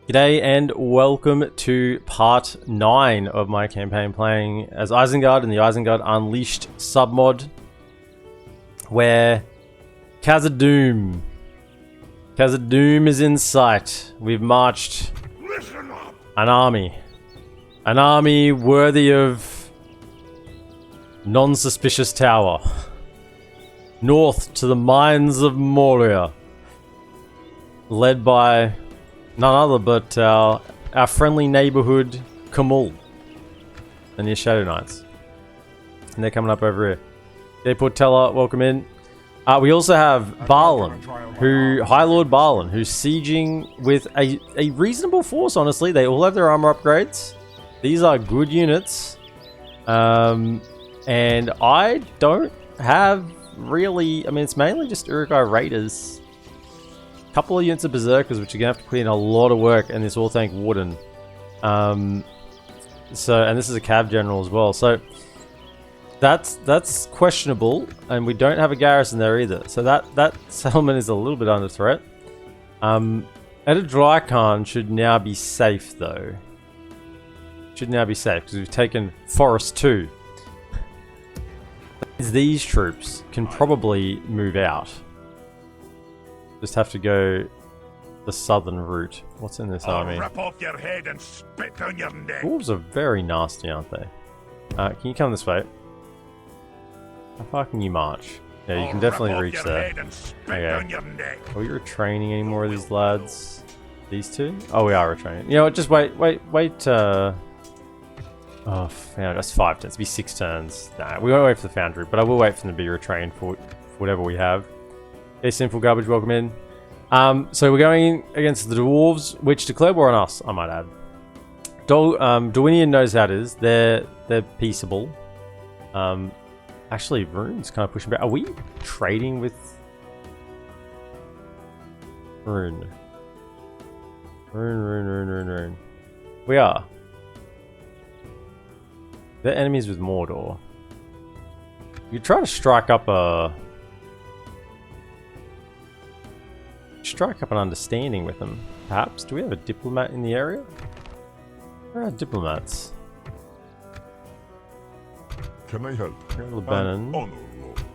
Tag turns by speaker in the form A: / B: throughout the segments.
A: G'day and welcome to part 9 of my campaign playing as Isengard in the Isengard Unleashed submod, where Khazad-dûm is in sight. We've marched an army worthy of non-suspicious tower, north to the mines of Moria, led by none other but our friendly neighborhood Kamul and your Shadow Knights. And they're coming up over here. Hey, Portella, welcome in. We also have Barlin, High Lord Barlin, who's sieging with a reasonable force, honestly. They all have their armor upgrades. These are good units. And I don't have really... I mean, it's mainly just Urukhai Raiders. Couple of units of Berserkers, which are going to have to put in a lot of work, and this all thank Warden. And this is a Cav General as well. So that's questionable, and we don't have a garrison there either. So that settlement is a little bit under threat. Drúwaith should now be safe though. Should now be safe because we've taken Forest 2. These troops can probably move out. Just have to go the southern route. What's in this army?
B: Rip off your head and spit on your neck.
A: Dwarves are very nasty, aren't they? Can you come this way? How far can you march? Yeah, you can definitely reach there. Okay. Are we retraining any more of these lads? These two? Oh, we are retraining. You know what? Just wait. Oh, that's 5 turns. It'll be 6 turns. Nah, we won't wait for the foundry, but I will wait for them to be retrained for whatever we have. Hey, Sinful Garbage, welcome in. So we're going against the dwarves, which declare war on us, I might add. Dorwinian knows how it is. They're peaceable. Actually, Rune's kind of pushing back. Are we trading with Rune? Rune. We are. They're enemies with Mordor. You try to strike up an understanding with them, perhaps. Do we have a diplomat in the area? Where are diplomats?
B: Can I help?
A: Lebanon.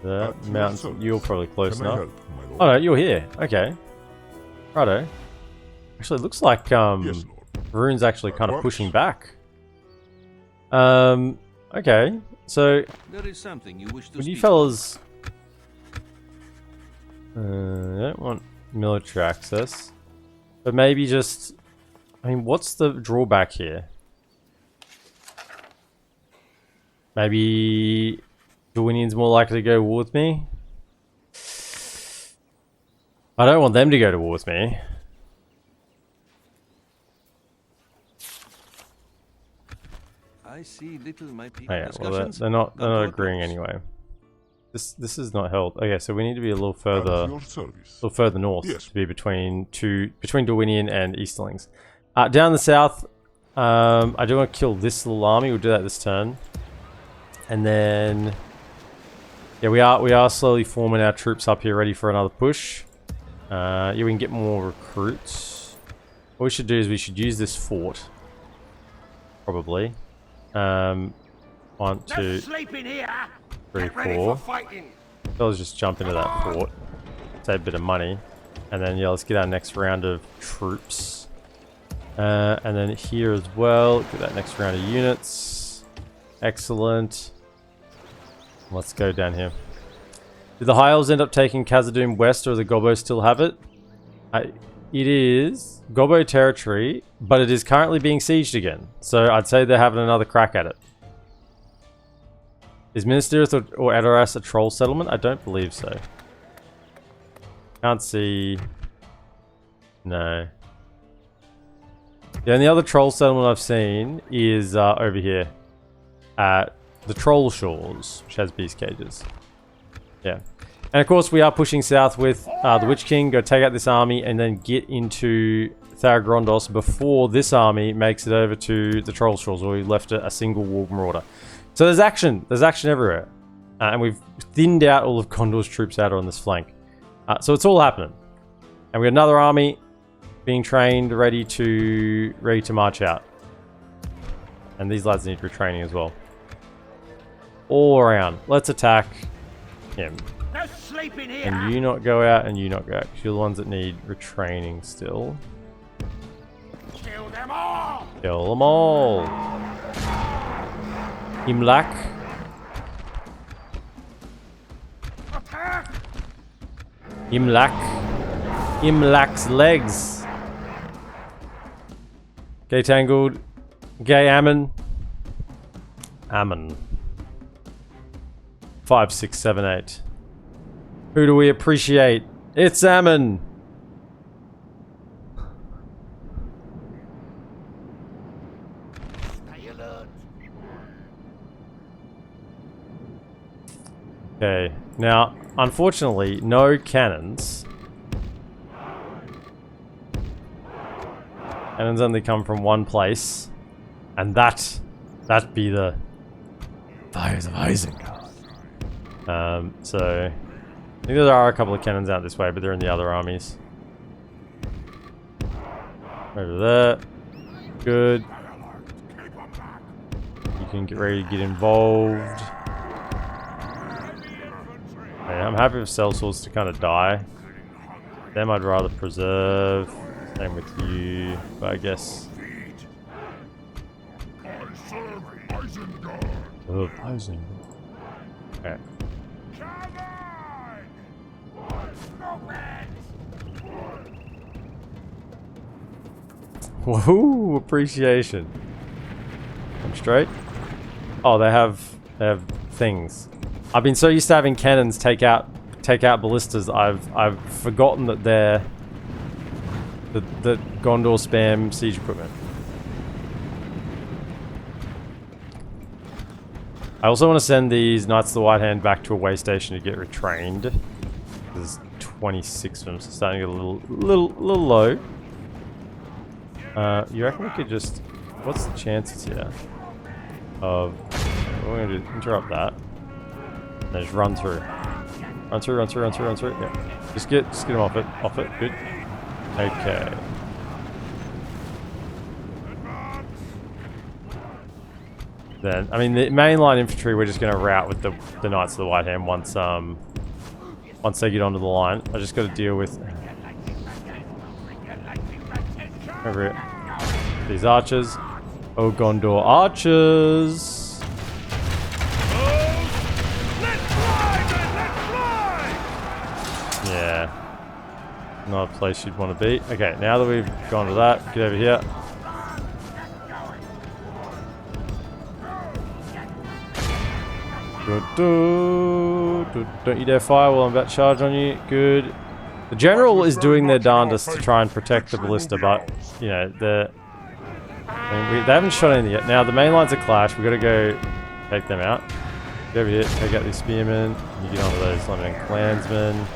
A: The mountains. You're probably close enough. Oh no, you're here. Okay. Righto. Actually, it looks like
B: yes,
A: Rune's actually kind of pushing back. Okay. So
C: there is something you wish to
A: would you
C: speak
A: fellas I don't want military access, but maybe just, I mean, what's the drawback here? Maybe Dorwinian's more likely to go war with me. I don't want them to go to war with me.
C: I see little my people
A: Oh yeah, well they're not agreeing anyway. This is not held. Okay, so we need to be a little further north, yes, to be between Dorwinian and Easterlings. Down the south, I do want to kill this little army. We'll do that this turn, and then yeah, we are slowly forming our troops up here, ready for another push. Yeah, we can get more recruits. What we should do is we should use this fort, probably. 1, 2, 3, 4. Let's just jump into that fort, save a bit of money, and then yeah, let's get our next round of troops. And then here as well, get that next round of units. Excellent. Let's go down here. Did the High Elves end up taking Khazad-dûm west, or the Gobbo still have it? It is Gobbo territory, but it is currently being sieged again. So I'd say they're having another crack at it. Is Minas Tirith or Edoras a troll settlement? I don't believe so. Can't see. No. The only other troll settlement I've seen is over here at the Troll Shores, which has beast cages. Yeah. And of course we are pushing south with the Witch King. Go take out this army and then get into Tharagrondos before this army makes it over to the Troll Shores, where we left a single war marauder. So there's action everywhere. And we've thinned out all of Gondor's troops out on this flank. So it's all happening. And we got another army being trained, ready to march out. And these lads need retraining as well. All around. Let's attack him.
B: No sleeping here.
A: And you not go out, and you not go out. 'Cause you're the ones that need retraining still.
B: Kill them all.
A: Kill them all. Imlak.
B: Attack.
A: Imlak's legs. Gay Tangled. Gay Ammon. 5, 6, 7, 8. Who do we appreciate? It's Ammon.
B: Stay alert.
A: Okay, now, unfortunately, no cannons. Cannons only come from one place, and that be the fires of Isengard. So, I think there are a couple of cannons out this way, but they're in the other armies. Over there. Good. You can get ready to get involved. Okay, I'm happy for sellswords to kind of die. Them I'd rather preserve. Same with you, but I guess... Oh, Isengard. Okay. Woohoo! Appreciation. I'm straight. Oh, they have things. I've been so used to having cannons take out ballistas. I've forgotten that they're the Gondor spam siege equipment. I also want to send these Knights of the White Hand back to a way station to get retrained. There's 26 of them, so starting to get a little low. You reckon we could just... What's the chances here of... We're going to interrupt that. And then just run through. Run through. Yeah. Just get them off it. Good. Okay. Then, I mean, the mainline infantry we're just going to rout with the Knights of the White Hand once they get onto the line. I just got to deal with... Over here. These archers. Oh, Gondor archers! Yeah. Not a place you'd want to be. Okay, now that we've gone to that, get over here. Don't you dare fire while I'm about to charge on you. Good. The general is doing their darndest to try and protect the ballista, but, you know, they haven't shot anything yet. Now, the main line's a clash. We've got to go take them out. Get over here, take out these spearmen. You get onto those London clansmen.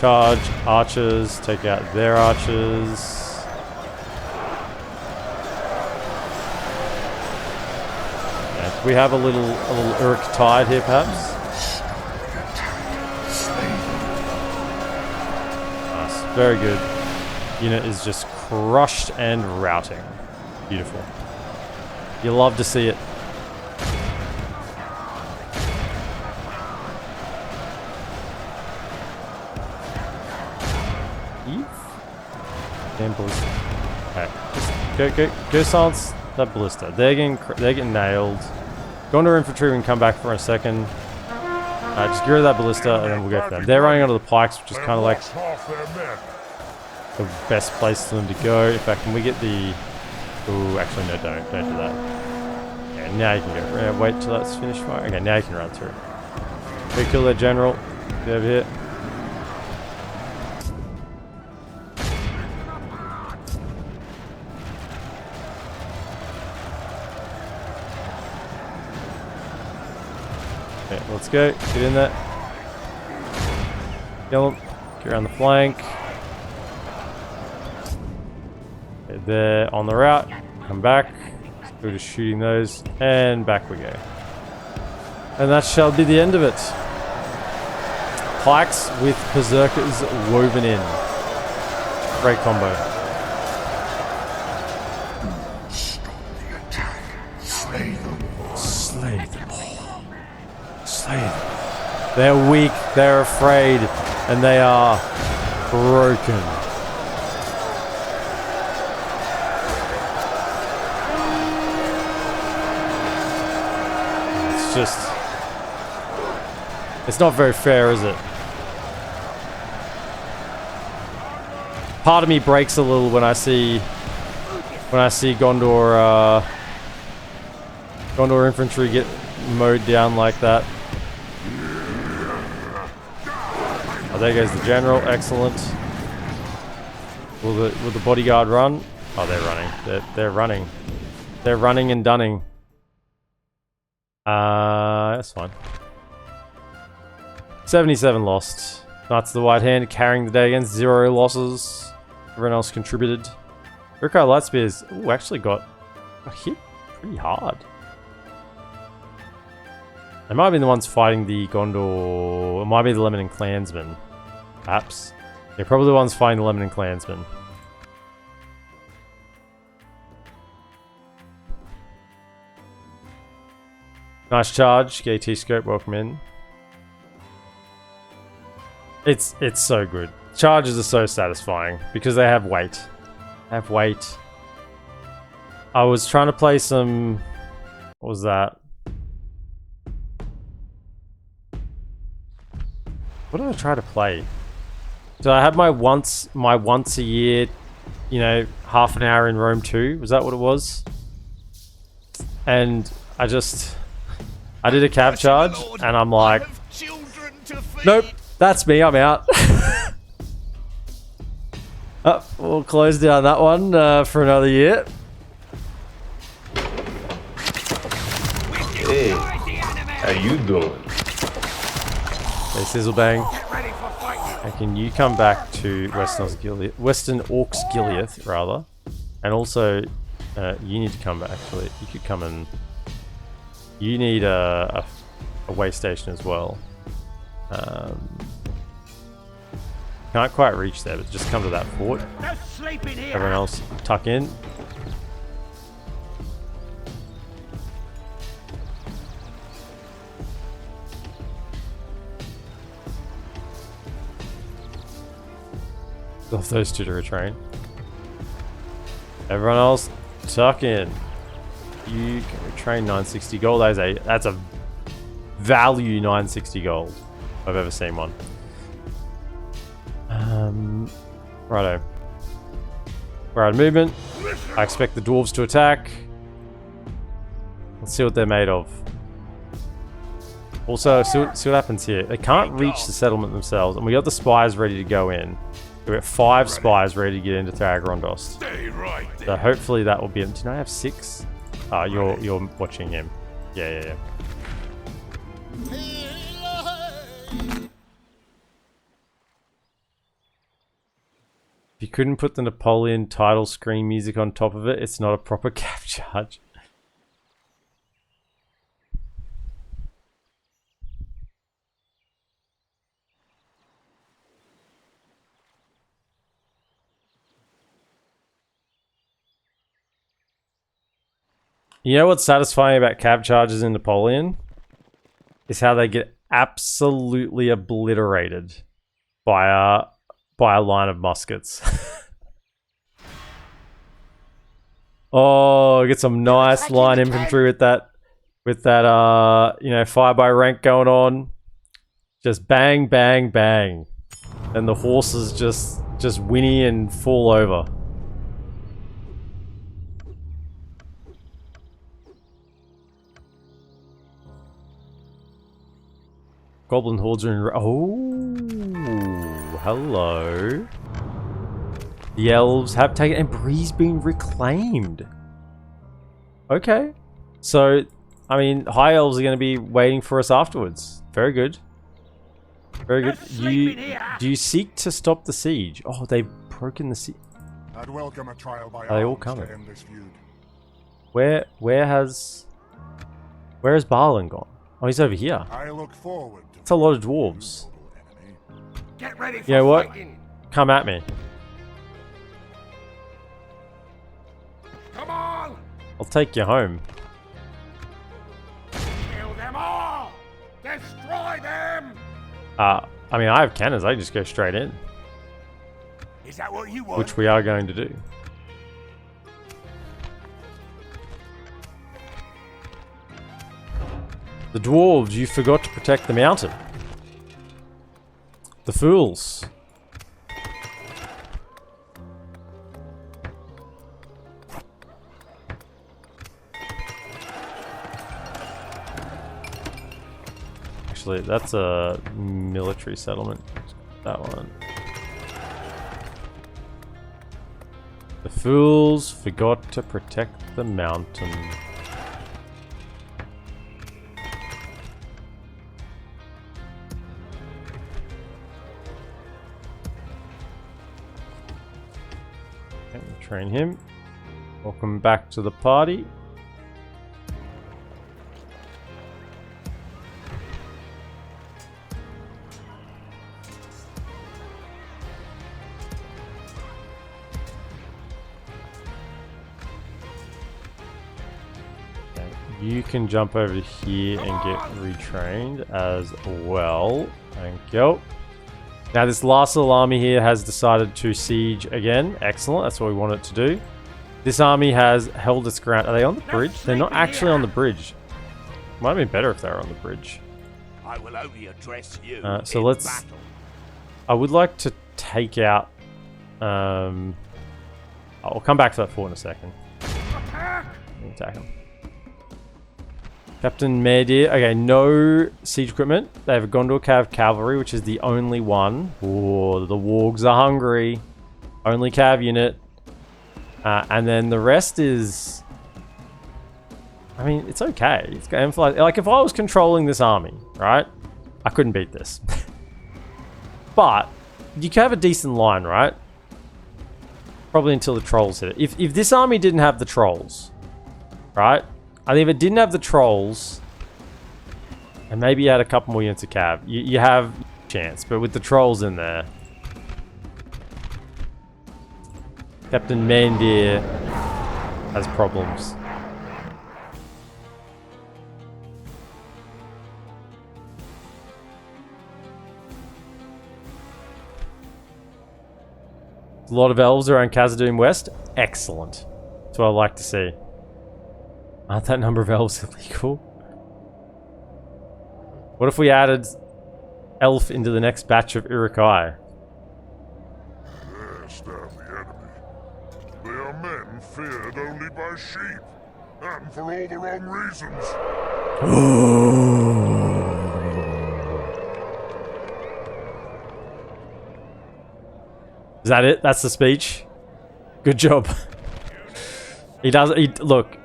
A: Charge, archers, take out their archers. We have a little Uruk tide here, perhaps. Nice, very good. Unit is just crushed and routing. Beautiful. You love to see it. Damn ballista. Okay, go silence that ballista. They're getting nailed. Gondor infantry can come back for a second. Just get rid of that ballista and then we'll go for them. They're running onto the pikes, which is kind of like the best place for them to go. In fact, can we get the... Ooh, actually no, don't do that. Yeah, now you can go. Wait till that's finished fire. Okay, now you can run through. We kill their general. Get over here. Okay, let's go. Get in there. Kill them. Get around the flank. Okay, they're on the route. Come back. We're just shooting those. And back we go. And that shall be the end of it. Pikes with berserkers woven in. Great combo.
D: Stop the attack. Slay them all.
A: Slay them all. Slay them. They're weak, they're afraid, and they are broken. It's just... It's not very fair, is it? Part of me breaks a little when I see Gondor Gondor infantry get mowed down like that. Oh, there goes the general. Excellent. Will the bodyguard run? Oh, they're running. They're running. They're running and dunning. That's fine. 77 lost. Knights of the White Hand carrying the day against 0 losses. Everyone else contributed. Urukhai Lightspears actually got hit pretty hard. They might have been the ones fighting the Gondor. It might be the Lemon Clansmen. Perhaps. They're probably the ones fighting the Lemon Clansmen. Nice charge. GT scope, welcome in. It's so good. Charges are so satisfying because they have weight. I was trying to play some... What was that? What did I try to play? So I had my once a year, you know, half an hour in Rome 2. Was that what it was? And I did a cab charge and I'm like, nope, that's me, I'm out. Oh, we'll close down that one for another year.
E: Hey, how you doing?
A: Hey, Sizzlebang. And can you come back to Western Orcs Gileath, rather? And also, you need to come back, actually. You could come and... You need a way station as well. Can't quite reach there, but just come to that fort. Everyone else tuck in. Off those two to retrain. Everyone else tuck in. You can retrain 960 gold. That's a value 960 gold. If I've ever seen one. Righto. We're out of movement. I expect the dwarves to attack. Let's see what they're made of. Also, see what happens here. They can't reach the settlement themselves, and we got the spies ready to go in. We got 5 spies ready to get into Thragorondos. So hopefully that will be it. Did I have 6? You're watching him. Yeah. If you couldn't put the Napoleon title screen music on top of it, it's not a proper cap charge. You know what's satisfying about cab charges in Napoleon? Is how they get absolutely obliterated by a line of muskets. Oh, get some nice line infantry with that you know, fire by rank going on. Just bang, bang, bang. And the horses just whinny and fall over. Goblin hordes are in... Oh, hello. The elves have taken... And Bree's been reclaimed. Okay. So, I mean, high elves are going to be waiting for us afterwards. Very good. Very good. Do you seek to stop the siege? Oh, they've broken the siege.
D: I'd welcome a trial by
A: Are they all
D: arms
A: coming?
D: to end this feud.
A: Where has Barlin gone? Oh, he's over here.
D: I look forward to
A: It's a lot of dwarves.
B: Get ready for
A: You know what?
B: fighting.
A: Come at me. I'll take you home.
B: Kill them all! Destroy them!
A: I mean, I have cannons. I just go straight in.
B: Is that what you want?
A: Which we are going to do. The dwarves, you forgot to protect the mountain. The fools. Actually, that's a military settlement. That one. The fools forgot to protect the mountain. Okay, train him. Welcome back to the party. You can jump over here and get retrained as well. Thank you. Now this last little army here has decided to siege again. Excellent. That's what we want it to do. This army has held its ground. Are they on the bridge? They're not actually on the bridge. Might have been better if they were on the bridge.
B: I will only address you.
A: So let's... I would like to take out... I'll come back to that fort in a second. Attack them. Captain Merdir. Okay, no siege equipment. They have a Gondor Cav cavalry, which is the only one. Oh, the wargs are hungry. Only Cav unit. And then the rest is... I mean, it's okay. It's going for like if I was controlling this army, right? I couldn't beat this. But you can have a decent line, right? Probably until the trolls hit it. If this army didn't have the trolls, right? I think if it didn't have the trolls, and maybe you had a couple more units of cav, you have a chance. But with the trolls in there, Captain Merdir has problems. A lot of elves around Khazad-dûm West. Excellent. That's what I like to see. Aren't that number of elves illegal? What if we added elf into the next batch of Urukhai?
D: There stand the enemy. They are men feared only by sheep, and for all the wrong reasons.
A: Is that it? That's the speech? Good job. Look.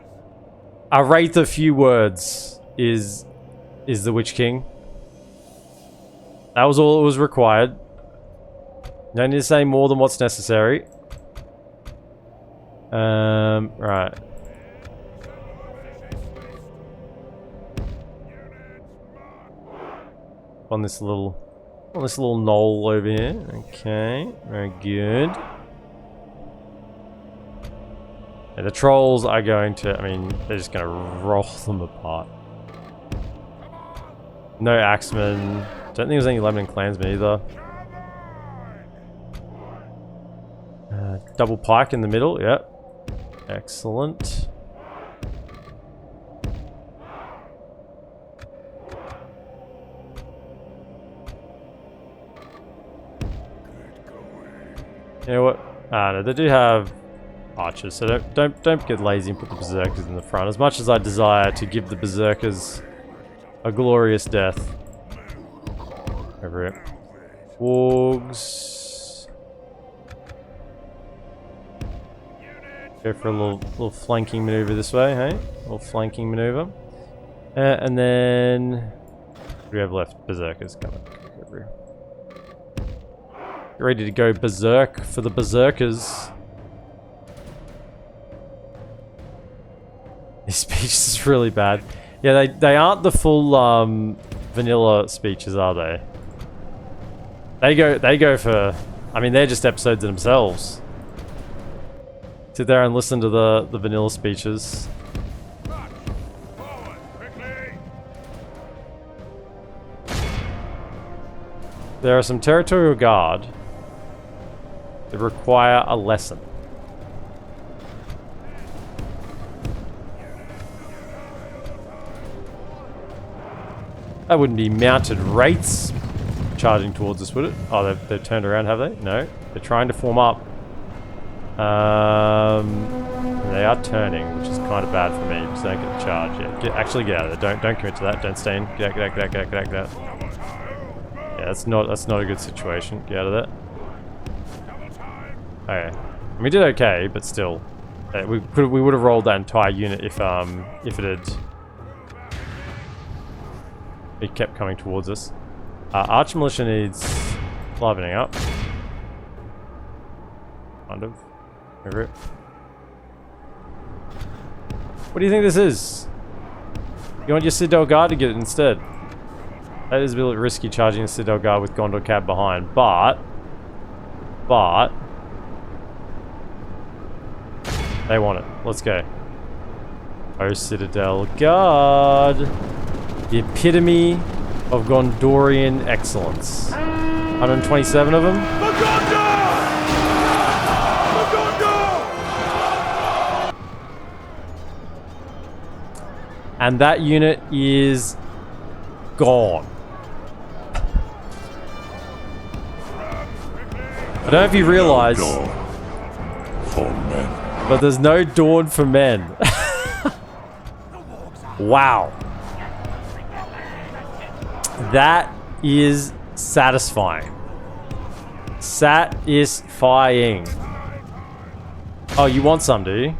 A: A wraith of few words is the Witch King. That was all that was required. You don't need to say more than what's necessary. Right. On this little knoll over here. Okay, very good. Yeah, the trolls are going to, I mean, they're just going to roll them apart. No axemen. Don't think there's any Lebanon clansmen either. Double pike in the middle, yep. Excellent. You know what? No, they do have archers, so don't get lazy and put the berserkers in the front. As much as I desire to give the berserkers a glorious death. Over it. Wargs. Go for a little flanking maneuver this way, hey? A little flanking maneuver. And then what do we have left? Berserkers coming over here. Get ready to go berserk for the berserkers. This speech is really bad. Yeah, they aren't the full vanilla speeches, are they? They go for, I mean, they're just episodes themselves. sit there and listen to the vanilla speeches.
B: Forward, quickly!
A: There are some territorial guard that require a lesson. That wouldn't be mounted rates charging towards us, would it? Oh, they've turned around, have they? No. They're trying to form up. They are turning, which is kind of bad for me. Just don't get the charge. Yeah, actually get out of there. Don't commit to that. don't stay in. Get out. Yeah, that's not a good situation. Get out of there. Okay. We did okay, but still, we would have rolled that entire unit if it kept coming towards us. Arch militia needs livening up. Kind of. Over it. What do you think this is? You want your Citadel Guard to get it instead? That is a bit risky charging the Citadel Guard with Gondor Cab behind, but they want it. Let's go. Oh, Citadel Guard. The epitome of Gondorian excellence. 127 of them. And that unit is gone. I don't know if you realize, but there's no dawn for men. Wow. That is satisfying. Satisfying. Oh, you want some, do you?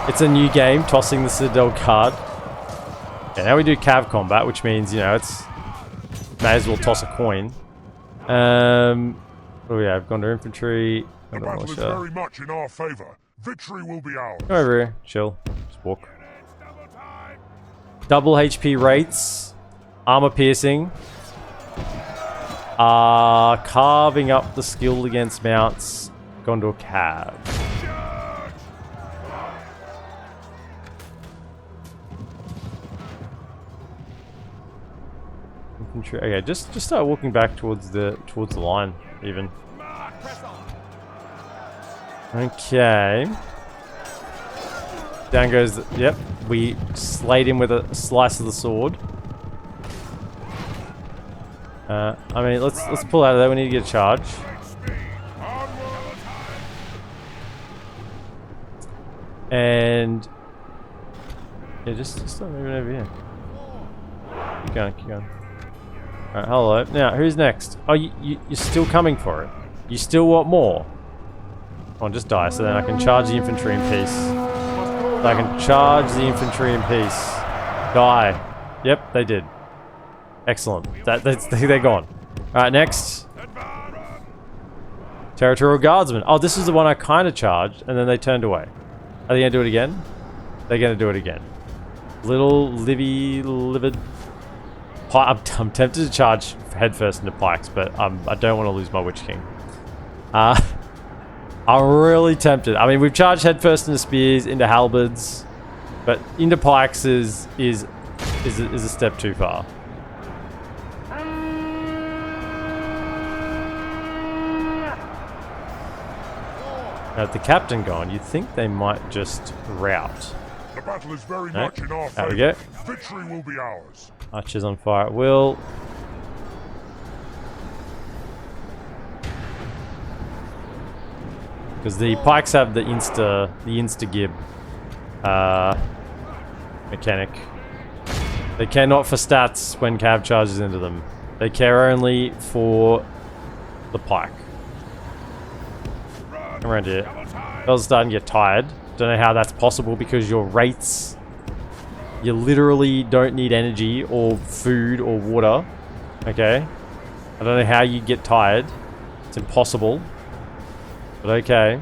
A: It's a new game, tossing the Citadel card. Yeah, now we do cav combat, which means, you know, it's... May as well toss a coin. What do we have? Gondor infantry.
D: The battle is very much in our favor. Victory will be ours.
A: Go over here. Chill. Just walk. Double HP rates. Armor piercing. Carving up the skill against mounts. Gondor cav. Okay, just start walking back towards the line, even. Okay. Down goes. Yep, we slayed him with a slice of the sword. I mean, let's pull out of there. We need to get a charge. And yeah, just start moving over here. Keep going. Alright, hello. Now, who's next? Oh, you're still coming for it. You still want more? Come on, just die, so then I can charge the infantry in peace. So I can charge the infantry in peace. Die. Yep, they did. Excellent. They're gone. Alright, next. Territorial Guardsmen. Oh, this is the one I kind of charged, and then they turned away. Are they going to do it again? They're going to do it again. Little livid... I'm tempted to charge headfirst into pikes, but I don't want to lose my Witch King. I'm really tempted. I mean, we've charged headfirst into spears, into halberds, but into pikes is a step too far. Now, with the captain gone, you'd think they might just rout.
D: The battle is very much in our favor.
A: There we go.
D: Victory will be ours.
A: Archers on fire at will. Because the pikes have the insta gib mechanic. They care not for stats when cav charges into them. They care only for the pike. Come around here. Fellas starting to get tired. Don't know how that's possible because your rates, you literally don't need energy or food or water. Okay. I don't know how you get tired. It's impossible. But okay.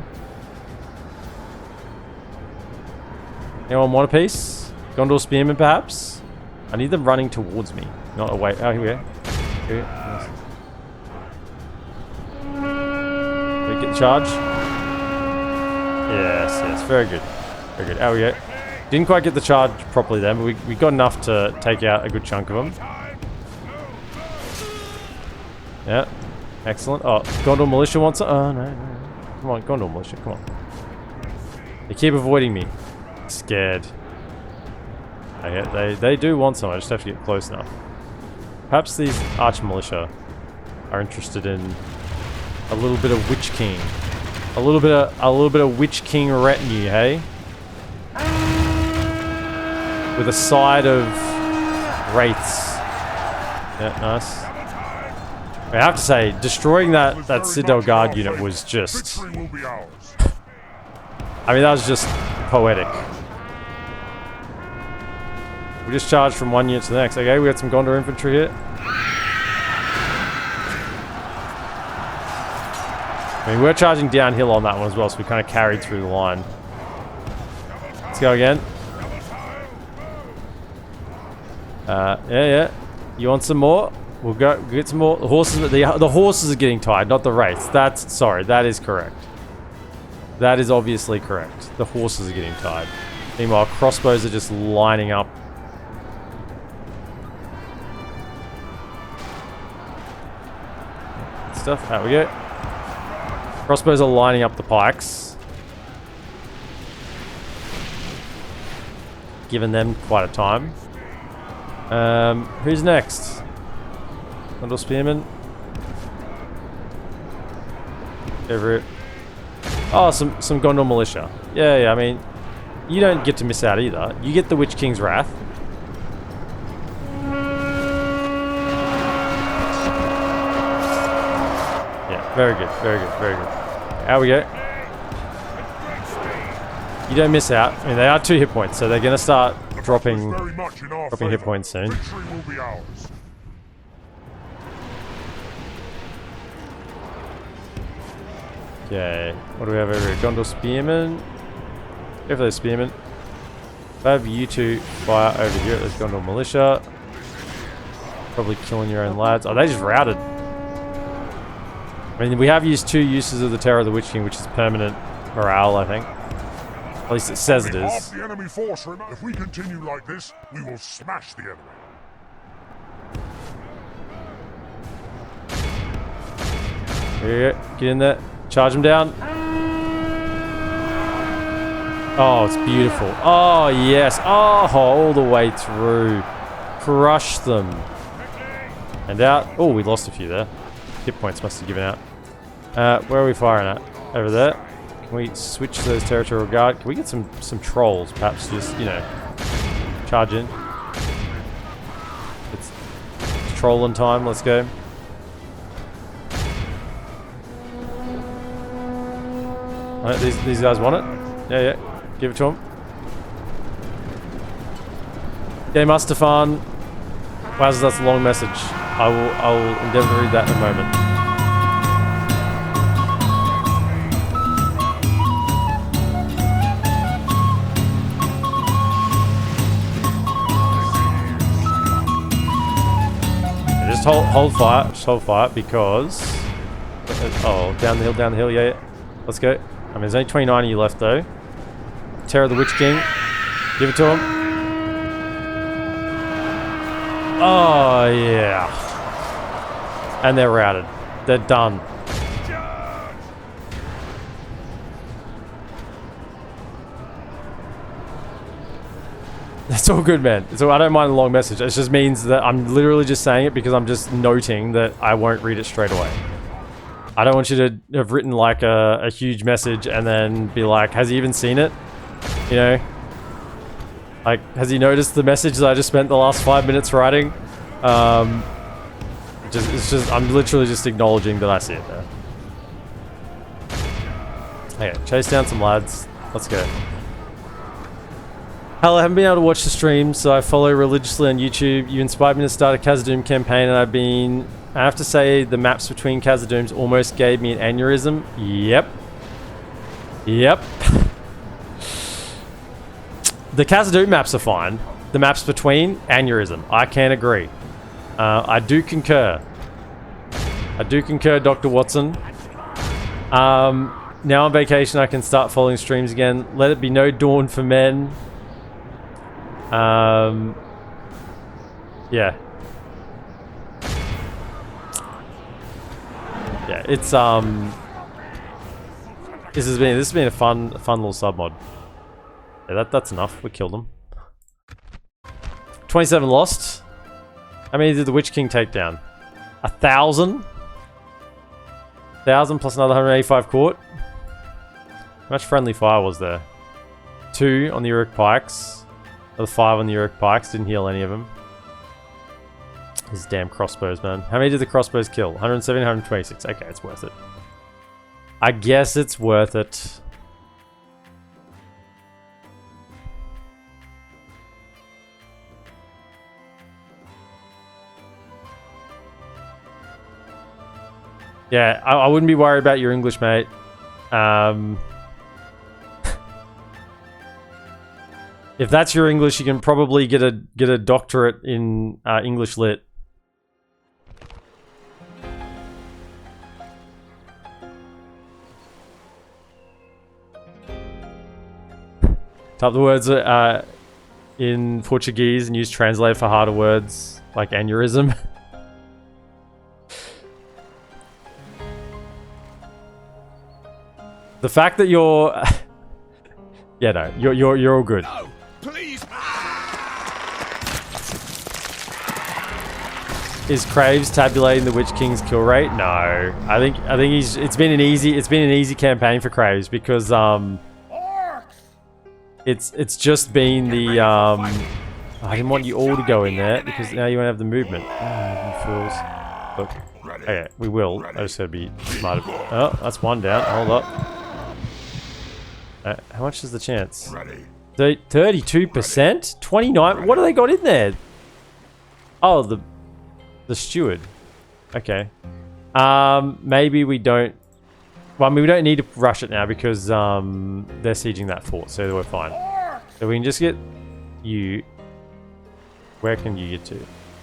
A: Anyone want a piece? Gondor Spearman perhaps? I need them running towards me, not away. Oh, here we go. Here we go. Nice. Did we get the charge? Yes, yes, very good. Very good. Out we go. Didn't quite get the charge properly then, but we got enough to take out a good chunk of them. Yeah, excellent. Oh, Gondor Militia wants it. Oh, no, no. Come on, Gondor Militia, come on. They keep avoiding me. Scared. They do want some, I just have to get close enough. Perhaps these Arch Militia are interested in a little bit of Witch King. A little bit of Witch King retinue, hey? With a side of Wraiths. Yeah, nice. I have to say, destroying that Citadel Guard unit was just... I mean, that was just poetic. We just charged from one unit to the next. Okay, we got some Gondor infantry here. I mean, we're charging downhill on that one as well, so we kind of carried through the line. Let's go again. Yeah. You want some more? We'll get some more. The horses are getting tired, not the wraiths. That is correct. That is obviously correct. The horses are getting tired. Meanwhile, crossbows are just lining up. Stuff. Out we go. Crossbows are lining up the pikes. Giving them quite a time. Who's next? Gondor Spearmen. Everett. Oh, some Gondor Militia. Yeah, I mean, you don't get to miss out either. You get the Witch King's Wrath. Yeah, very good. Out we go. You don't miss out. I mean, they are 2 hit points, so they're going to start dropping hit points soon. Okay, what do we have over here? Gondor Spearmen. Go for those Spearmen. If I have you two fire over here at this Gondor Militia. Probably killing your own lads. Oh, they just routed. I mean, we have used 2 uses of the Terror of the Witch King, which is permanent morale, I think. At least it says it is.
D: Half the enemy force, if we continue like this, we will smash the enemy.
A: Here you go. Get in there. Charge them down. Oh, it's beautiful. Oh, yes. Oh, all the way through. Crush them. And out. Oh, we lost a few there. Hit points must have given out. Where are we firing at? Over there. Can we switch those territorial guard? Can we get some trolls, perhaps just, you know, charge in? It's trolling time. Let's go. Alright, these guys want it. Yeah. Give it to them. Okay, Mustafan. Waz, that's a long message. I will endeavour to read that in a moment. Yeah, just hold fire. Just hold fire because... Oh, down the hill. Yeah. Let's go. I mean, there's only 29 of you left, though. Terror of the Witch King. Give it to him. Oh, yeah. And they're routed. They're done. It's all good, man. So I don't mind the long message. It just means that I'm literally just saying it because I'm just noting that I won't read it straight away. I don't want you to have written like a huge message and then be like, has he even seen it? You know? Like, has he noticed the message that I just spent the last 5 minutes writing? It's just, I'm literally just acknowledging that I see it there. Okay, chase down some lads. Let's go. Hell, I haven't been able to watch the stream, so I follow religiously on YouTube. You inspired me to start a Khazad-dûm campaign, and I have to say, the maps between Khazad-dûms almost gave me an aneurysm. Yep. The Khazad-dûm maps are fine. the maps between, aneurysm. I can agree. I do concur. Dr. Watson. Now on vacation, I can start following streams again. Let it be no dawn for men. Yeah. Yeah, it's this has been a fun little sub mod. Yeah, that's enough. We killed them. 27 lost. How many did the Witch King take down? 1,000. 1,000 plus another 185 caught. How much friendly fire was there? 2 on the Uruk pikes. Another 5 on the Uruk pikes. Didn't heal any of them. These damn crossbows, man. How many did the crossbows kill? 170, 126. Okay, it's worth it. I guess it's worth it. Yeah, I wouldn't be worried about your English, mate. If that's your English, you can probably get a doctorate in English Lit. Type the words in Portuguese and use translate for harder words like aneurysm. The fact that you're yeah, no, you're all good.
B: No, please.
A: Is Craves tabulating the Witch King's kill rate? No. I think it's been an easy campaign for Craves because it's just been the I didn't want you all to go in there because now you won't have the movement. You fools. Look. Okay, we will. I just gotta be smart. Oh, that's one down. Hold up. How much is the chance? 32%? 29? What do they got in there? Oh, the steward. Okay. Maybe we don't... Well, I mean, we don't need to rush it now because they're sieging that fort, so we're fine. So we can just get you... Where can you get to?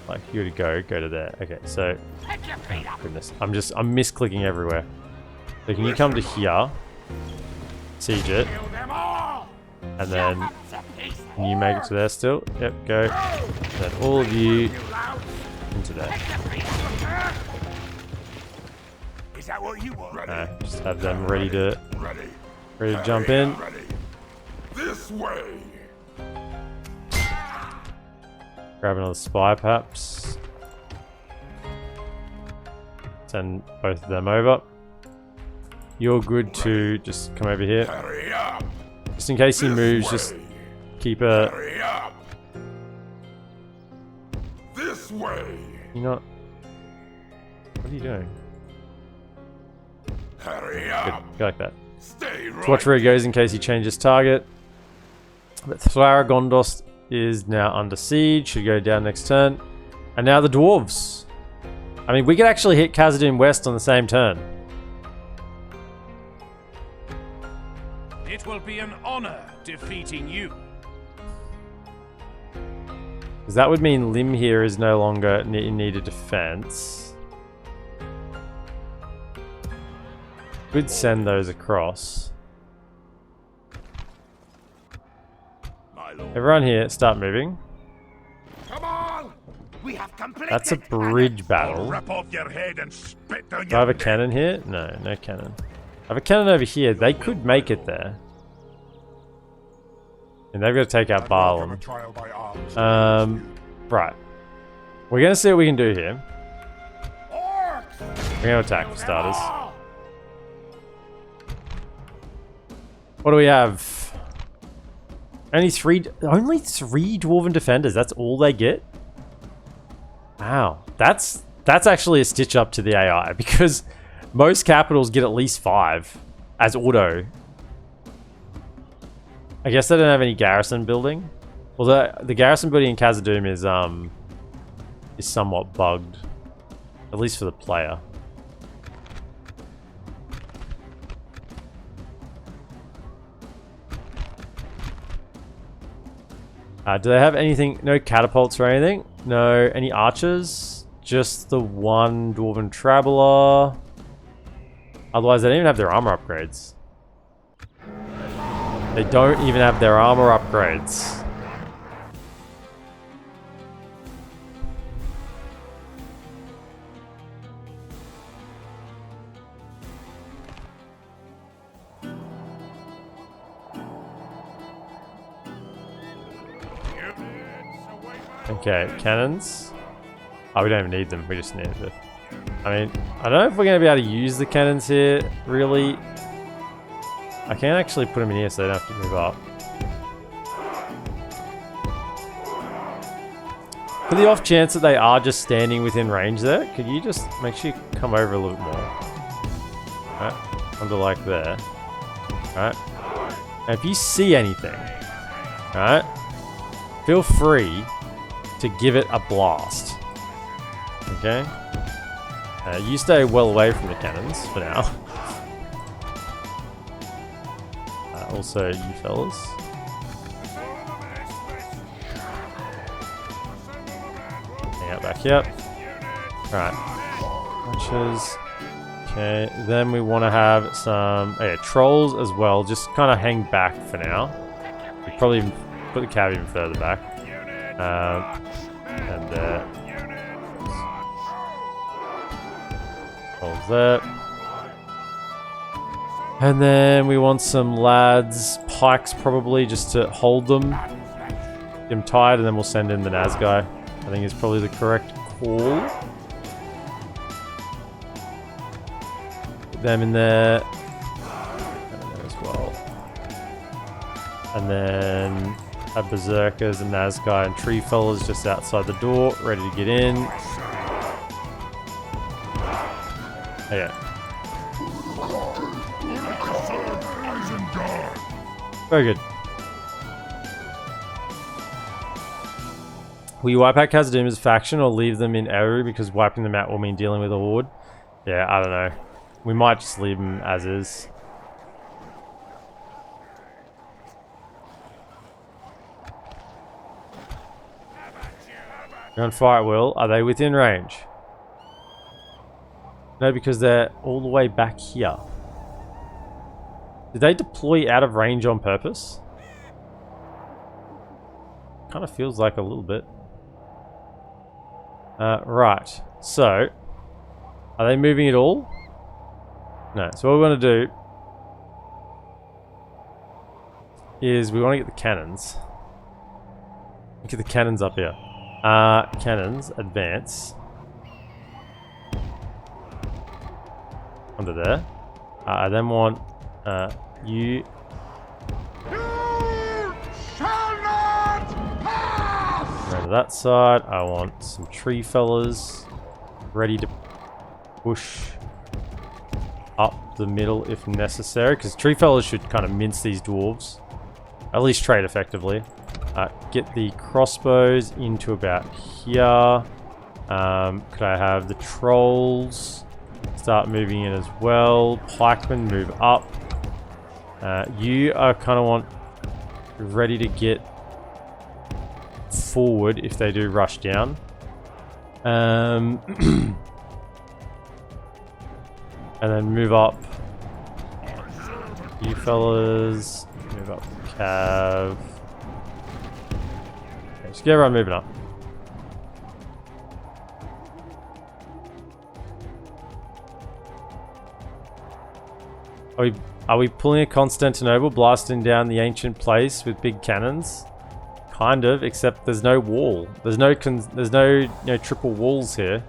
A: Like, you gotta go to there. Okay, so... Oh, goodness. I'm misclicking everywhere. So can you come to here? Siege it. And then... Can you make it to there still? Yep, go. And then all of you... into there.
B: Is that what you want?
A: Just have them ready to jump in.
D: This way.
A: Grab another spy, perhaps. Send both of them over. You're good to just come over here.
D: Hurry up.
A: Just in case he moves, just keep a...
D: Hurry up. This way.
A: You're not... What are you doing?
D: Hurry
A: Good.
D: up.
A: Go like that.
D: Stay right.
A: Watch where he goes in case he changes target. But Thragondos is now under siege. Should go down next turn. And now the dwarves. I mean, we could actually hit Khazad-dûm West on the same turn.
B: It will be an honor defeating you.
A: Because that would mean Lim here is no longer in need of defense. Could send those across. Everyone here, start moving.
B: Come on! We have completed.
A: That's a bridge battle.
B: Rip off your head and spit down
A: Do I have a cannon here? No, no cannon. I have a cannon over here. They could make it there. And they've got to take out Barlam. Right. We're going to see what we can do here. We're going to attack for starters. What do we have? Only three dwarven defenders. That's all they get? Wow. That's actually a stitch up to the AI because most capitals get at least 5 as auto. I guess they don't have any garrison building. Well, the garrison building in Khazad-dûm is somewhat bugged, at least for the player. Do they have anything? No catapults or anything? No. Any archers? Just the one Dwarven Traveler. Otherwise, they don't even have their armor upgrades. They don't even have their armor upgrades. Okay, cannons. Oh, we don't even need them. We just need it. I mean, I don't know if we're going to be able to use the cannons here, really. I can actually put them in here so they don't have to move up. For the off chance that they are just standing within range there, could you just make sure you come over a little bit more? Alright, under like there. Alright. Now if you see anything, alright, feel free to give it a blast. Okay? You stay well away from the cannons for now. Also, you fellas. Hang out back here. Alright. Archers. Okay, then we want to have some trolls as well. Just kind of hang back for now. We probably even put the cav even further back. And there. Trolls there. And then we want some lads, pikes probably, just to hold them. Get them tied, and then we'll send in the Naz guy. I think is probably the correct call. Put them in there. As well. And then have berserkers and Naz guy and tree fellas just outside the door, ready to get in. Okay. Very good. Will you wipe out Khazad-dûm as a faction or leave them in Iaur because wiping them out will mean dealing with a horde? Yeah, I don't know. We might just leave them as is. You're on fire at will. Are they within range? No, because they're all the way back here. Did they deploy out of range on purpose? Kind of feels like a little bit. Right. So, are they moving at all? No. So what we want to do is we want to get the cannons. Get the cannons up here. Cannons, advance. Under there. I then want you
B: shall not pass!
A: around to that side. I want some tree fellas ready to push up the middle if necessary, because tree fellas should kind of mince these dwarves, at least trade effectively. Get the crossbows into about here. Could I have the trolls start moving in as well? Pikemen move up. You are kind of want ready to get forward if they do rush down. And then move up. You fellas move up the cav. Okay, just get everyone moving up. Are we pulling a Constantinople, blasting down the ancient place with big cannons? Kind of, except there's no wall. There's no triple walls here.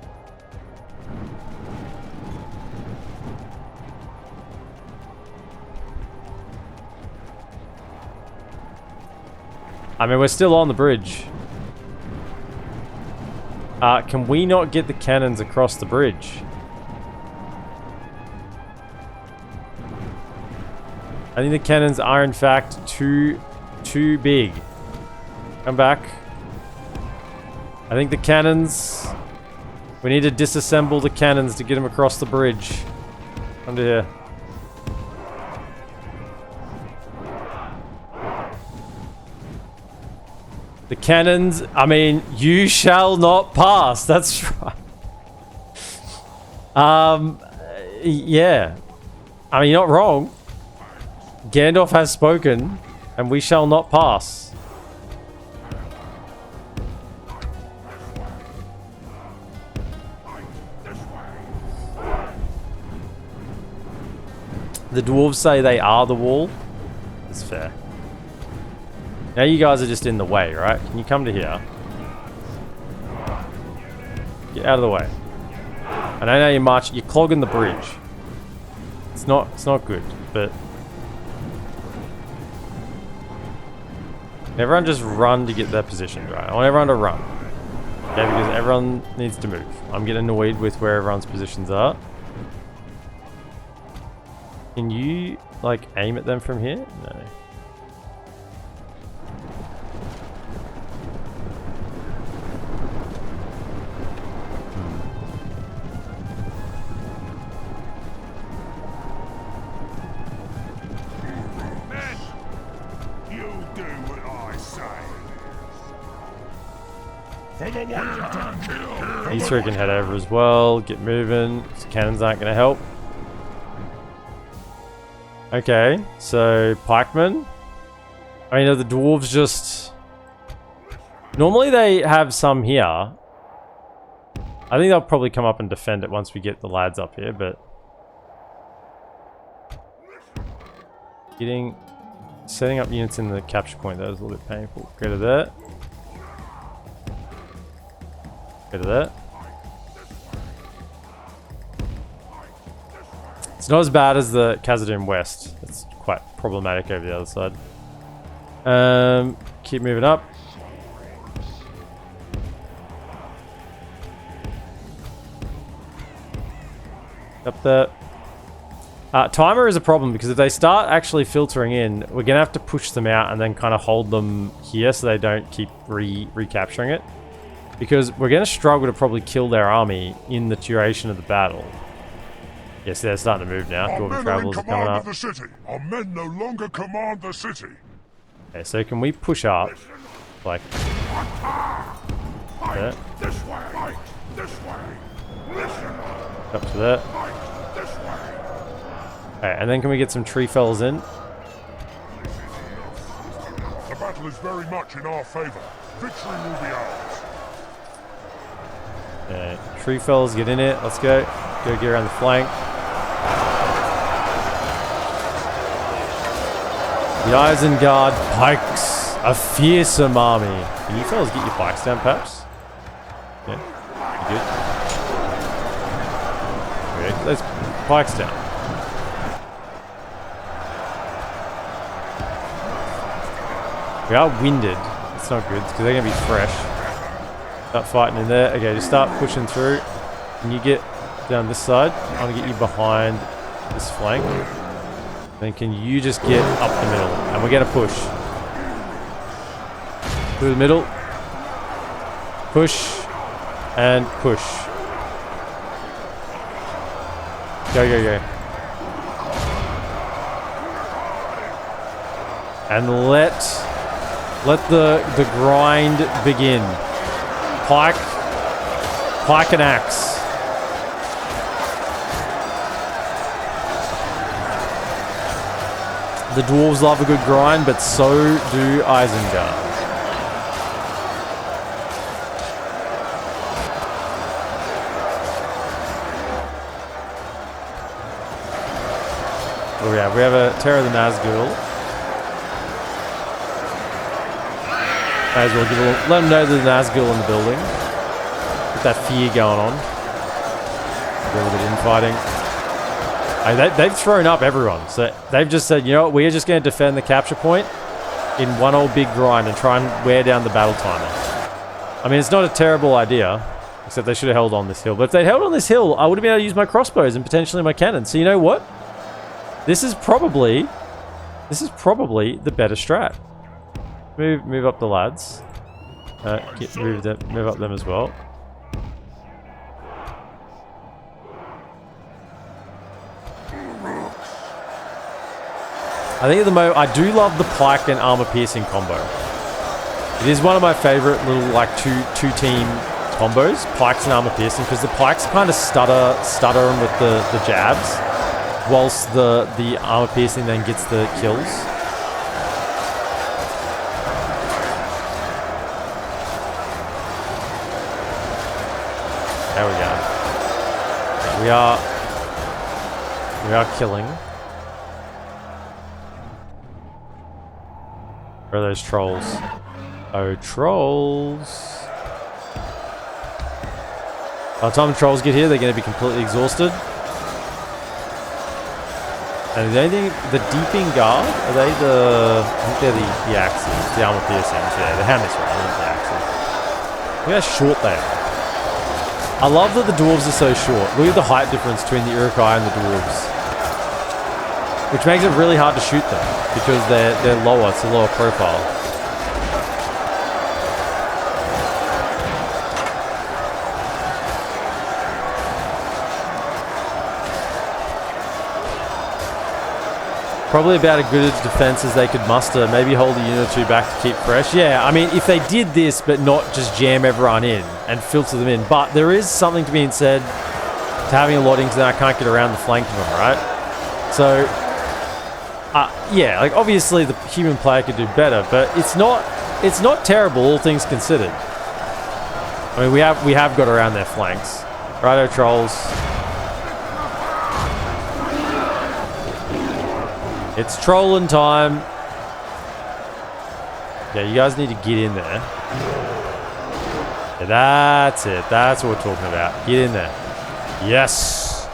A: I mean, we're still on the bridge. Can we not get the cannons across the bridge? I think the cannons are in fact too big. Come back. I think the cannons... We need to disassemble the cannons to get them across the bridge. Under here. The cannons, I mean, you shall not pass. That's right. Yeah. I mean, you're not wrong. Gandalf has spoken, and we shall not pass. The dwarves say they are the wall. That's fair. Now you guys are just in the way, right? Can you come to here? Get out of the way. And I know you're clogging the bridge. It's not good, but everyone just run to get their positions, right? I want everyone to run. Okay, because everyone needs to move. I'm getting annoyed with where everyone's positions are. Can you, like, aim at them from here? No.
B: Men, you do what I say.
A: These three can head over as well. Get moving. Cannons aren't going to help. Okay, so pikemen. I mean, are the dwarves just... Normally they have some here. I think they'll probably come up and defend it once we get the lads up here, but... Setting up units in the capture point, that was a little bit painful. Go to that. Go to that. It's not as bad as the Khazad-dûm West. It's quite problematic over the other side. Keep moving up. Up there. Timer is a problem because if they start actually filtering in, we're going to have to push them out and then kind of hold them here so they don't keep recapturing it. Because we're going to struggle to probably kill their army in the duration of the battle. Yes, they're starting to move now. Dwarven travelers are coming up.
D: The city. Our men no longer command the city.
A: Okay, so can we push up? Like... There.
B: This way. This way. Listen.
A: Up to that.
B: This way.
A: Okay, and then can we get some tree fells in?
D: The battle is very much in our favor. Victory will be ours.
A: Okay, tree fells, get in it. Let's go. Go get around the flank. The Isengard pikes, a fearsome army. Can you fellas get your pikes down, perhaps? Yeah, you good? Okay, those pikes down. We are winded. It's not good because they're going to be fresh. Start fighting in there. Okay, just start pushing through. Can you get down this side? I want to get you behind this flank. Then can you just get up the middle? And we're going to push. Through the middle. Push. And push. Go, go, go. And let the grind begin. Pike and axe. The dwarves love a good grind, but so do Isengard. Oh yeah, we have a Terror of the Nazgul. May as well let them know there's a Nazgul in the building. Get that fear going on. A little bit of infighting. They've thrown up everyone. So they've just said, you know what, we're just going to defend the capture point in one old big grind and try and wear down the battle timer. I mean, it's not a terrible idea, except they should have held on this hill. But if they'd held on this hill, I would have been able to use my crossbows and potentially my cannons. So you know what? This is probably the better strat. Move up the lads. Move up them as well. I think at the moment, I do love the pike and armor piercing combo. It is one of my favorite little like two team combos, pikes and armor piercing, because the pikes kind of stutter them with the jabs, whilst the armor piercing then gets the kills. There we go. We are killing. Where are those trolls? Oh, trolls. By the time the trolls get here, they're going to be completely exhausted. And the only thing, the Deeping Guard, are they the... I think they're the axes, the armor piercings, yeah, the hammers, right, not the axes. Look how short they are. I love that the dwarves are so short. Look at the height difference between the Urukhai and the dwarves. Which makes it really hard to shoot them, because they're lower, it's a lower profile. Probably about as good a defense as they could muster. Maybe hold a unit or two back to keep fresh. Yeah, I mean, if they did this, but not just jam everyone in and filter them in. But there is something to being said to having a lot in, because then I can't get around the flank of them, right? So, yeah, like obviously the human player could do better, but it's not terrible, all things considered. I mean, we have got around their flanks. Righto, trolls. It's trolling time. Yeah, you guys need to get in there. Yeah, that's it. That's what we're talking about. Get in there. Yes.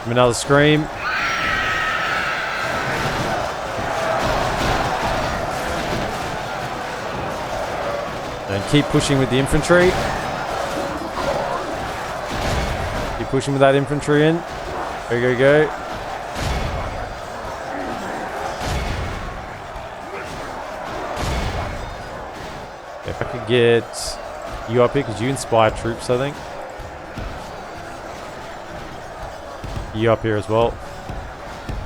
A: Another scream. And keep pushing with the infantry. Keep pushing with that infantry in. Go, go, go. If I could get you up here, because you inspire troops, I think. You up here as well.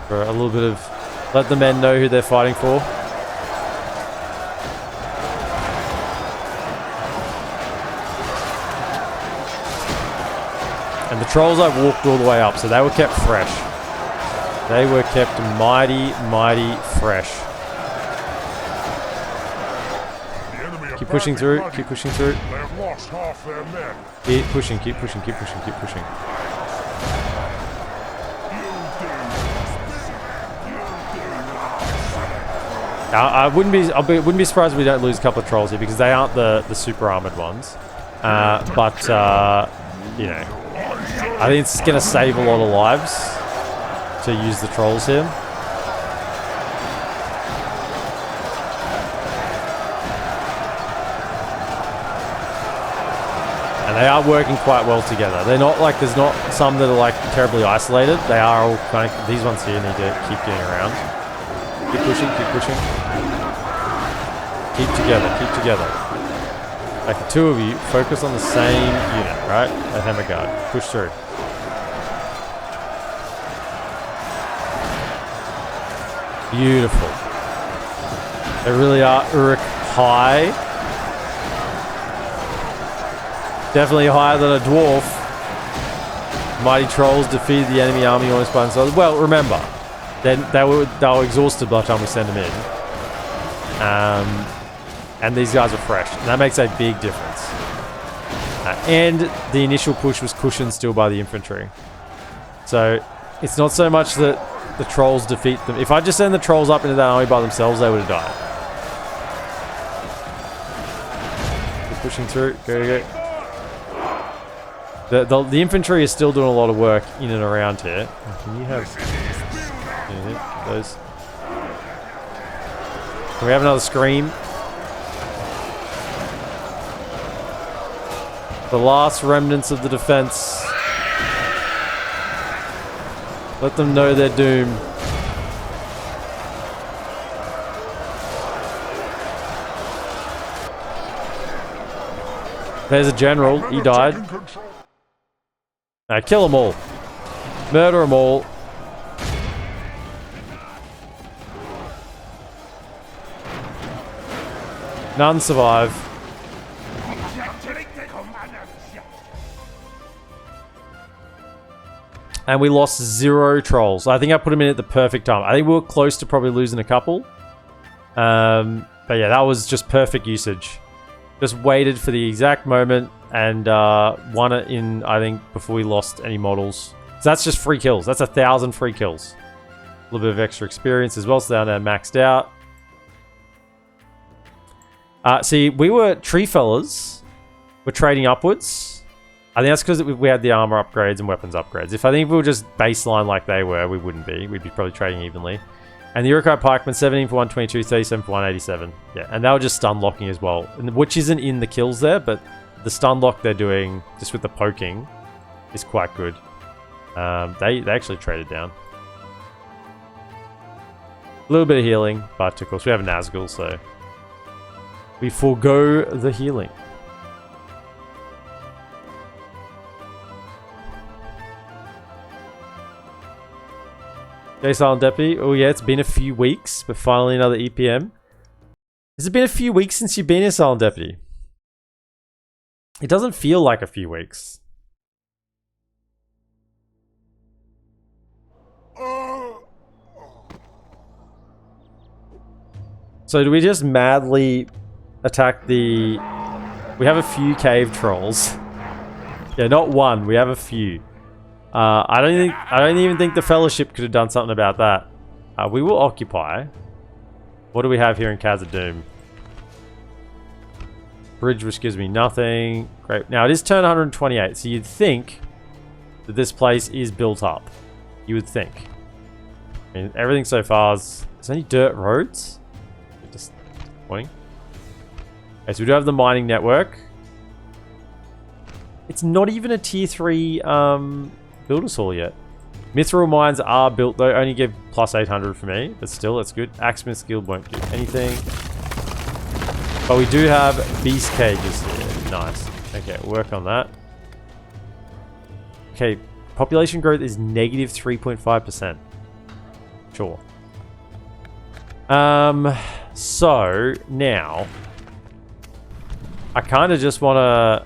A: For a little bit of... Let the men know who they're fighting for. And the trolls I've walked all the way up, so they were kept fresh. They were kept mighty, mighty fresh. Keep pushing through, keep pushing through.
D: They have lost half their men.
A: Keep pushing, keep pushing, keep pushing, keep pushing. I wouldn't be surprised if we don't lose a couple of trolls here, because they aren't the super armored ones. You know, I think it's going to save a lot of lives to use the trolls here. And they are working quite well together. They're not like, there's not some that are like terribly isolated. They are all kind of, these ones here need to keep getting around. Keep pushing, keep pushing. Keep together, keep together. Like the two of you, focus on the same unit, right? At Hammerguard. Push through. Beautiful. They really are Urukhai. Definitely higher than a dwarf. Mighty trolls defeated the enemy army almost by themselves. Well, remember, they were exhausted by the time we send them in. And these guys are fresh. And that makes a big difference. And the initial push was cushioned still by the infantry. So it's not so much that the trolls defeat them. If I just send the trolls up into that army by themselves, they would have died. Keep pushing through. Go, go. The infantry is still doing a lot of work in and around here. Can you have those? Can we have another scream? The last remnants of the defense. Let them know their doom. There's a general. He died. Kill them all. Murder them all. None survive. And we lost 0 trolls. I think I put them in at the perfect time. I think we were close to probably losing a couple. But yeah, that was just perfect usage. Just waited for the exact moment and won it in, I think, before we lost any models. So that's just free kills. That's 1,000 free kills. A little bit of extra experience as well, so they're now maxed out. See, we were tree fellas. We're trading upwards. I think that's because we had the armor upgrades and weapons upgrades. If we were just baseline like they were, we wouldn't be. We'd be probably trading evenly. And the Urukhai pikemen, 17 for 122, 37 for 187. Yeah, and they were just stun locking as well, which isn't in the kills there, but the stun lock they're doing just with the poking is quite good. They actually traded down. A little bit of healing, but of course we have a Nazgul, so we forego the healing. Okay, Silent Deputy. Oh yeah, it's been a few weeks, but finally another EPM. Has it been a few weeks since you've been here, Silent Deputy? It doesn't feel like a few weeks. So do we just madly attack the... We have a few cave trolls. Yeah, not one. We have a few. I don't even think the Fellowship could have done something about that. We will occupy. What do we have here in Khazad-dûm? Bridge, which gives me nothing. Great. Now it is turn 128, so you'd think that this place is built up. You would think. I mean, everything so far is only dirt roads. Just pointing. Okay, so we do have the mining network. It's not even a tier 3 builder's hall yet. Mithril mines are built though, only give plus 800 for me, but still, that's good. Axesmith's Guild won't do anything. But we do have beast cages here. Nice. Okay, we'll work on that. Okay, population growth is negative 3.5%. Sure. So, now, I kind of just want to...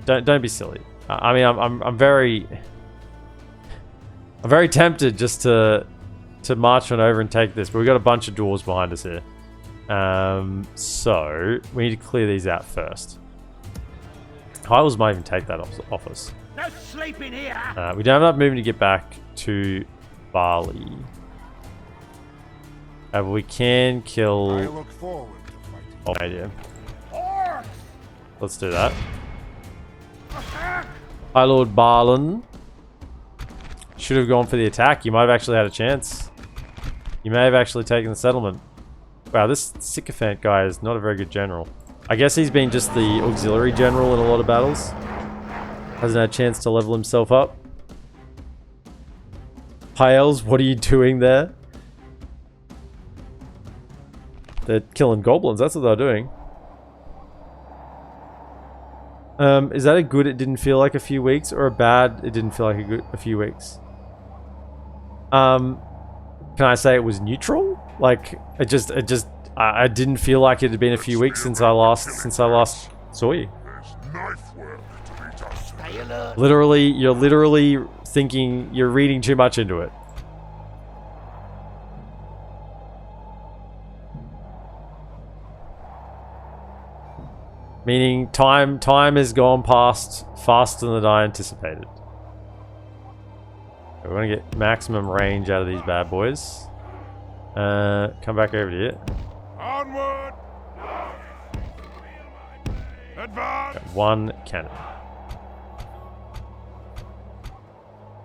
A: Don't be silly. I mean, I'm very tempted just to march on over and take this, but we've got a bunch of doors behind us here. So we need to clear these out first. Hylos might even take that off us.
B: No sleeping here.
A: We don't have enough movement to get back to Bali. But we can kill.
D: I look forward to fighting.
A: Idea.
B: Orcs.
A: Let's do that. Hi, Lord Borin. Should have gone for the attack. You might have actually had a chance. You may have actually taken the settlement. Wow, this sycophant guy is not a very good general. I guess he's been just the auxiliary general in a lot of battles. Hasn't had a chance to level himself up. Pyles, what are you doing there? They're killing goblins. That's what they're doing. Is that a good it didn't feel like a few weeks, or a bad it didn't feel like a few weeks? Can I say it was neutral? Like I didn't feel like it had been a few weeks since I last saw you. Literally, you're literally thinking you're reading too much into it. Meaning time has gone past faster than I anticipated. We want to get maximum range out of these bad boys. Come back over to you.
D: Onward! Advance!
A: Got one cannon.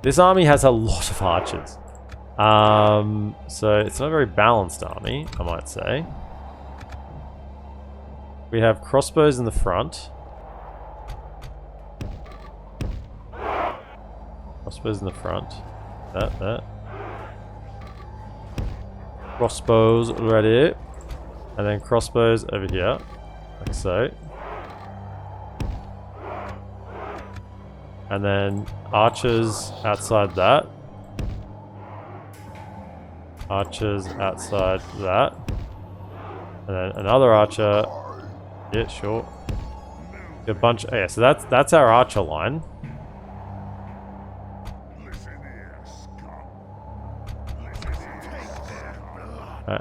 A: This army has a lot of archers. So it's not a very balanced army, I might say. We have crossbows in the front. Crossbows in the front. That. Crossbows ready. And then crossbows over here. Like so. And then archers outside that. Archers outside that. And then another archer. Yeah, sure. A bunch. Oh yeah, so that's our archer line.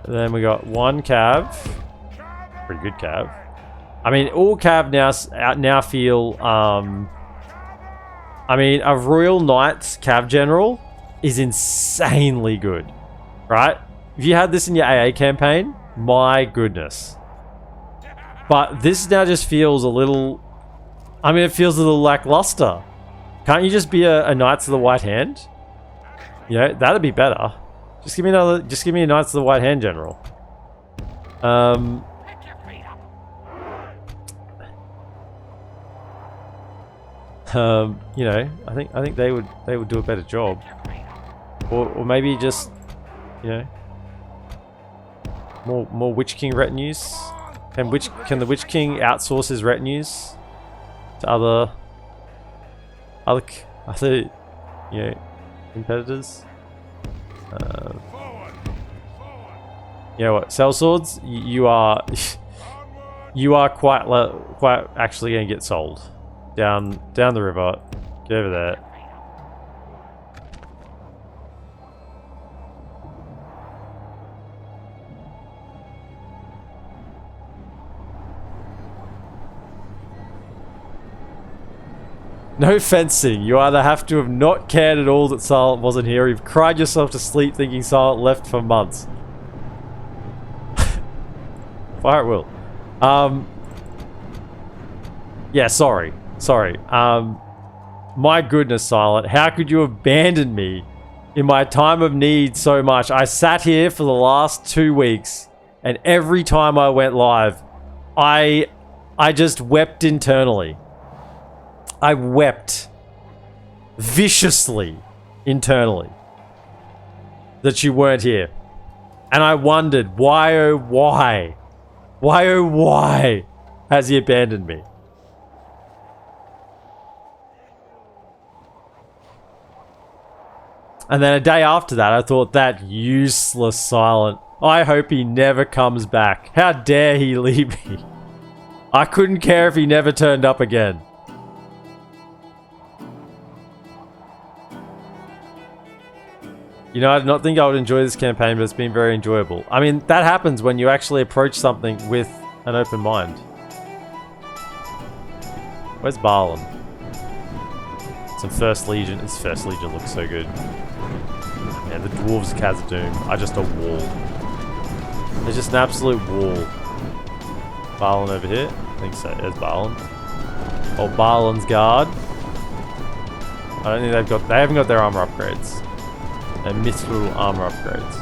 A: Then we got one cav. Pretty good cav. I mean, all cav now feel. I mean, a Royal Knights cav general is insanely good, right? If you had this in your AA campaign, my goodness. But this now just feels a little. I mean, it feels a little lackluster. Can't you just be a Knights of the White Hand? You know, that'd be better. Just give me another. Just give me a Knights of the White Hand general. You know, I think they would do a better job, or maybe just, you know, more Witch King retinues. Can the Witch King outsource his retinues to other you know, competitors? You know what, sellswords, you are quite actually going to get sold down the river. Get over there. No fencing. You either have to have not cared at all that Silent wasn't here, or you've cried yourself to sleep thinking Silent left for months. Fire at will. Yeah, sorry. My goodness, Silent. How could you abandon me in my time of need so much? I sat here for the last 2 weeks, and every time I went live, I just wept internally. I wept viciously internally that you weren't here. And I wondered, why oh why? Why oh why has he abandoned me? And then a day after that, I thought, that useless Silent. I hope he never comes back. How dare he leave me? I couldn't care if he never turned up again. You know, I did not think I would enjoy this campaign, but it's been very enjoyable. I mean, that happens when you actually approach something with an open mind. Where's Barlin? Some First Legion. This First Legion looks so good. Yeah, the dwarves of Khazad-dûm are just a wall. They're just an absolute wall. Barlin over here? I think so. There's Barlin. Oh, Barlin's guard. I don't think they haven't got their armor upgrades. And mithril armor upgrades.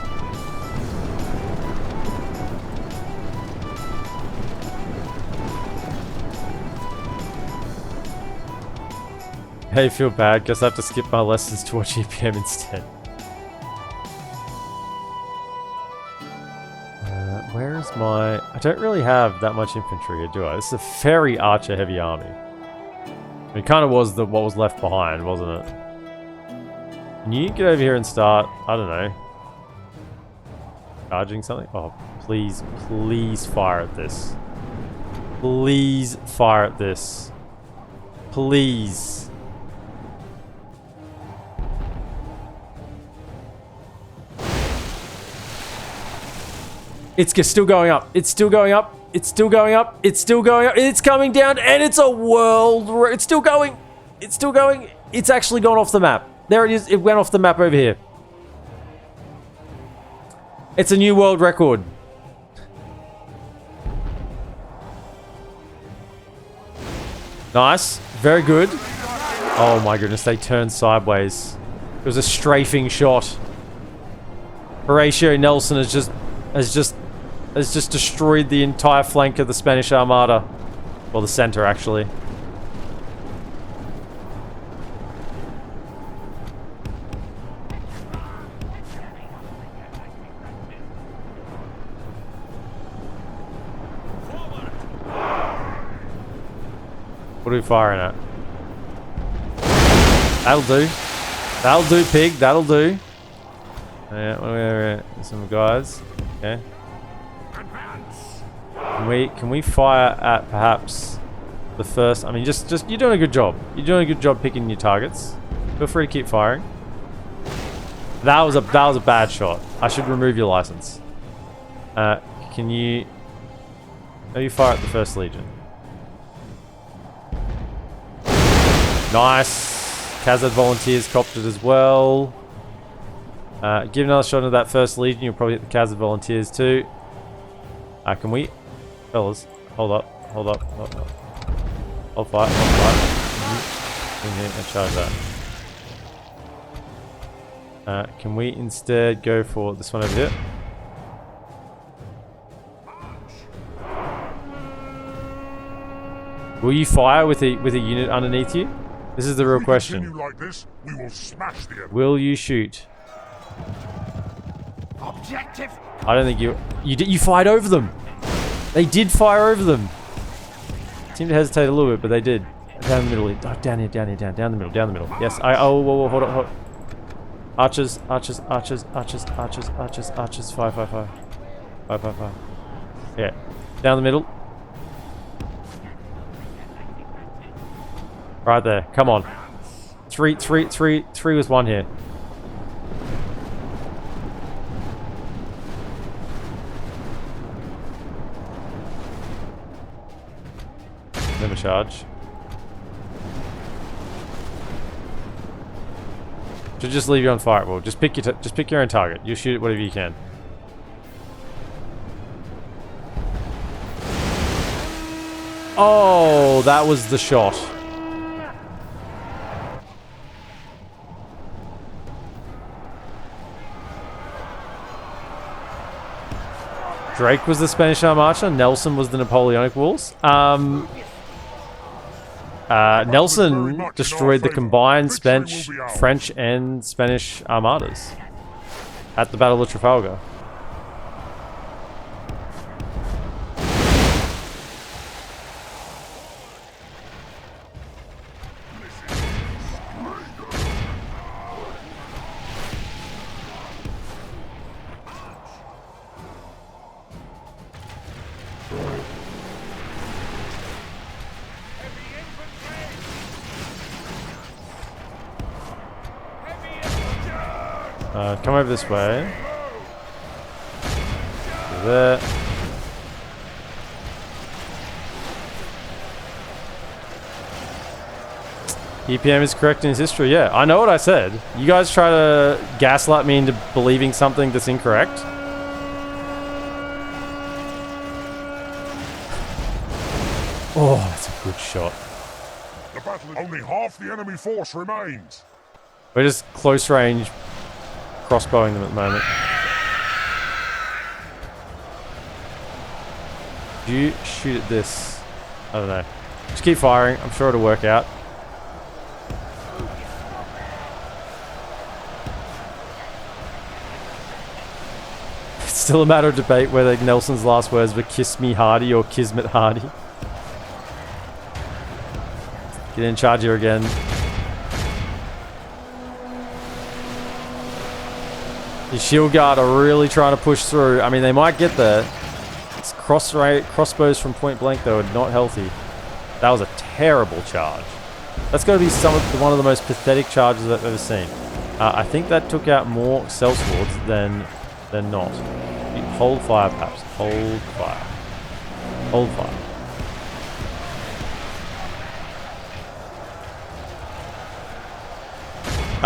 A: Hey, feel bad. Guess I have to skip my lessons to watch EPM instead. Where is my... I don't really have that much infantry here, do I? This is a very archer heavy army. It kind of was what was left behind, wasn't it? Can you get over here and start, I don't know, charging something? Oh, please, please fire at this. Please fire at this. Please. It's still going up. It's still going up. It's still going up. It's still going up. It's coming down, and it's a world. It's still going. It's still going. It's actually gone off the map. There it is. It went off the map over here. It's a new world record. Nice. Very good. Oh my goodness, they turned sideways. It was a strafing shot. Horatio Nelson has just destroyed the entire flank of the Spanish Armada. Well, the center, actually. What are we firing at? That'll do. That'll do, pig. That'll do. Yeah, we're some guys. Okay. Can we fire at perhaps the first? I mean, just you're doing a good job. You're doing a good job picking your targets. Feel free to keep firing. That was a bad shot. I should remove your license. Can you? Maybe fire at the First Legion. Nice. Khazad volunteers copped it as well. Give another shot at that First Legion. You'll probably hit the Khazad volunteers too. Can we, fellas? Hold up. Hold fire. In here and charge that. Can we instead go for this one over here? Will you fire with a unit underneath you? This is the real question.
D: Like this, we will smash the enemy.
A: Will you shoot?
B: Objective.
A: I don't think you fired over them. They did fire over them. Seemed to hesitate a little bit, but they did. Down the middle. Oh, down here. Down the middle. Yes. Whoa, hold on. Archers. Fire. Yeah. Down the middle. Right there. Come on. Three with one here. Never charge. Should just leave you on fire. Well, just pick your own target. You shoot it whatever you can. Oh, that was the shot. Drake was the Spanish Arm Archer. Nelson was the Napoleonic Wolves. Nelson destroyed the combined French and Spanish armadas at the Battle of Trafalgar. Come over this way. There. EPM is correct in his history. Yeah, I know what I said. You guys try to gaslight me into believing something that's incorrect. Oh, that's a good shot.
D: The battle, only half the enemy force remains.
A: We're just close range crossbowing them at the moment. Do you shoot at this? I don't know. Just keep firing. I'm sure it'll work out. It's still a matter of debate whether Nelson's last words were "kiss me hardy" or "kismet hardy." Get in charge here again. The shield guard are really trying to push through. I mean, they might get there. It's crossbows from point blank, though, are not healthy. That was a terrible charge. That's got to be one of the most pathetic charges I've ever seen. I think that took out more sellswords than not. Hold fire, perhaps. Hold fire. Hold fire.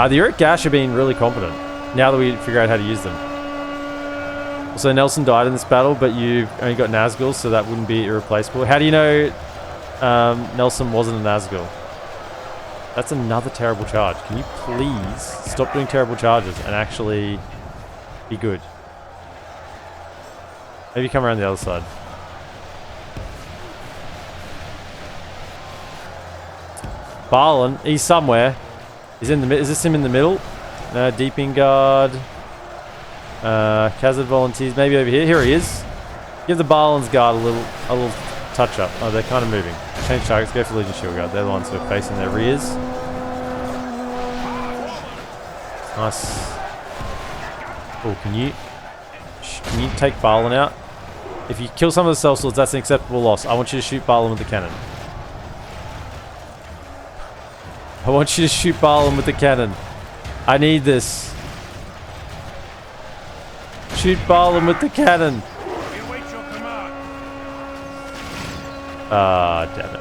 A: The Uric Gash are being really competent now that we figure out how to use them. So Nelson died in this battle, but you've only got Nazgul, so that wouldn't be irreplaceable. How do you know Nelson wasn't a Nazgul? That's another terrible charge. Can you please stop doing terrible charges and actually be good? Maybe come around the other side. Barlin, he's somewhere. He's in the. Is this him in the middle? No, Deeping Guard. Khazad volunteers, maybe over here. Here he is. Give the Barlin's guard a little touch up. Oh, they're kind of moving. Change targets, go for Legion Shield Guard. They're the ones who are facing their rears. Nice. Oh, can you take Barlin out? If you kill some of the sellswords, that's an acceptable loss. I want you to shoot Barlin with the cannon. I want you to shoot Barlin with the cannon. I need this. Shoot Barlin with the cannon. Ah, damn it.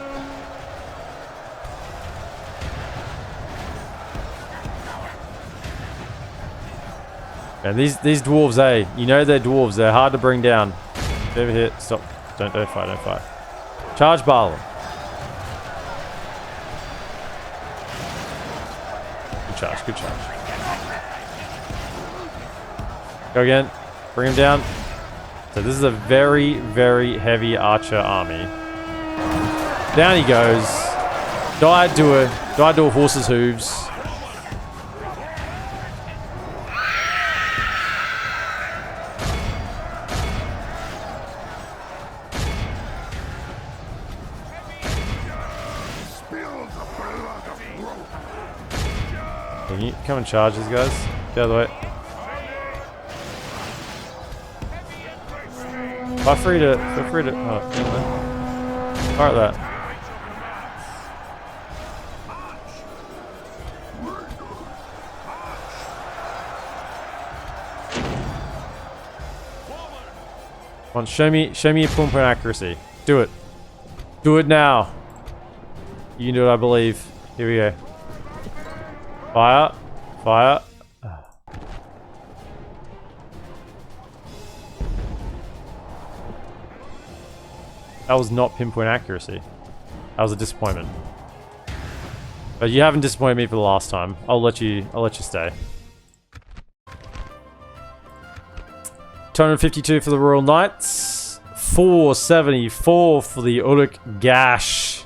A: And these dwarves, eh? You know they're dwarves. They're hard to bring down. Over here. Stop. Don't fight. Don't fight. Charge Barlin. Good charge. Good charge. Go again. Bring him down. So this is a very, very heavy archer army. Down he goes. Died to a horse's hooves. Can you come and charge these guys? Get out of the way. Feel free to. Oh, alright, that. Come on, show me your point accuracy. Do it. Do it now. You can do it, I believe. Here we go. Fire. Fire. That was not pinpoint accuracy. That was a disappointment. But you haven't disappointed me for the last time. I'll let you stay. 252 for the Royal Knights. 474 for the Urukhai.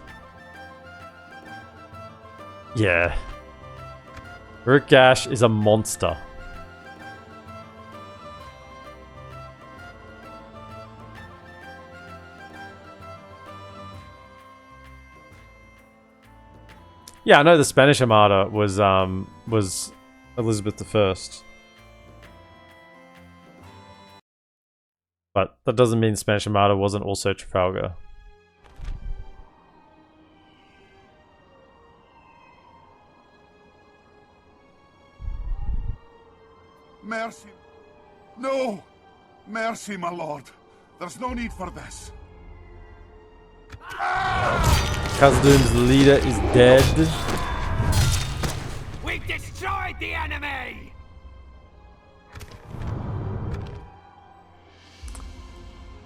A: Yeah. Urukhai is a monster. Yeah, I know the Spanish Armada was Elizabeth I. But that doesn't mean the Spanish Armada wasn't also Trafalgar.
B: Mercy. No! Mercy, my lord. There's no need for this.
A: Khazad-dûm's leader is dead.
B: We've destroyed the enemy!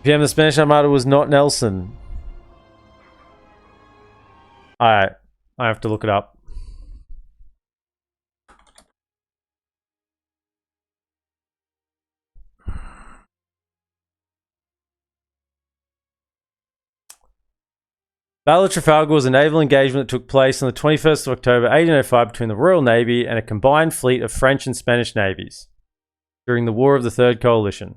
A: PM, the Spanish Armada was not Nelson. Alright, I have to look it up. Battle of Trafalgar was a naval engagement that took place on the 21st of October 1805 between the Royal Navy and a combined fleet of French and Spanish navies during the War of the Third Coalition.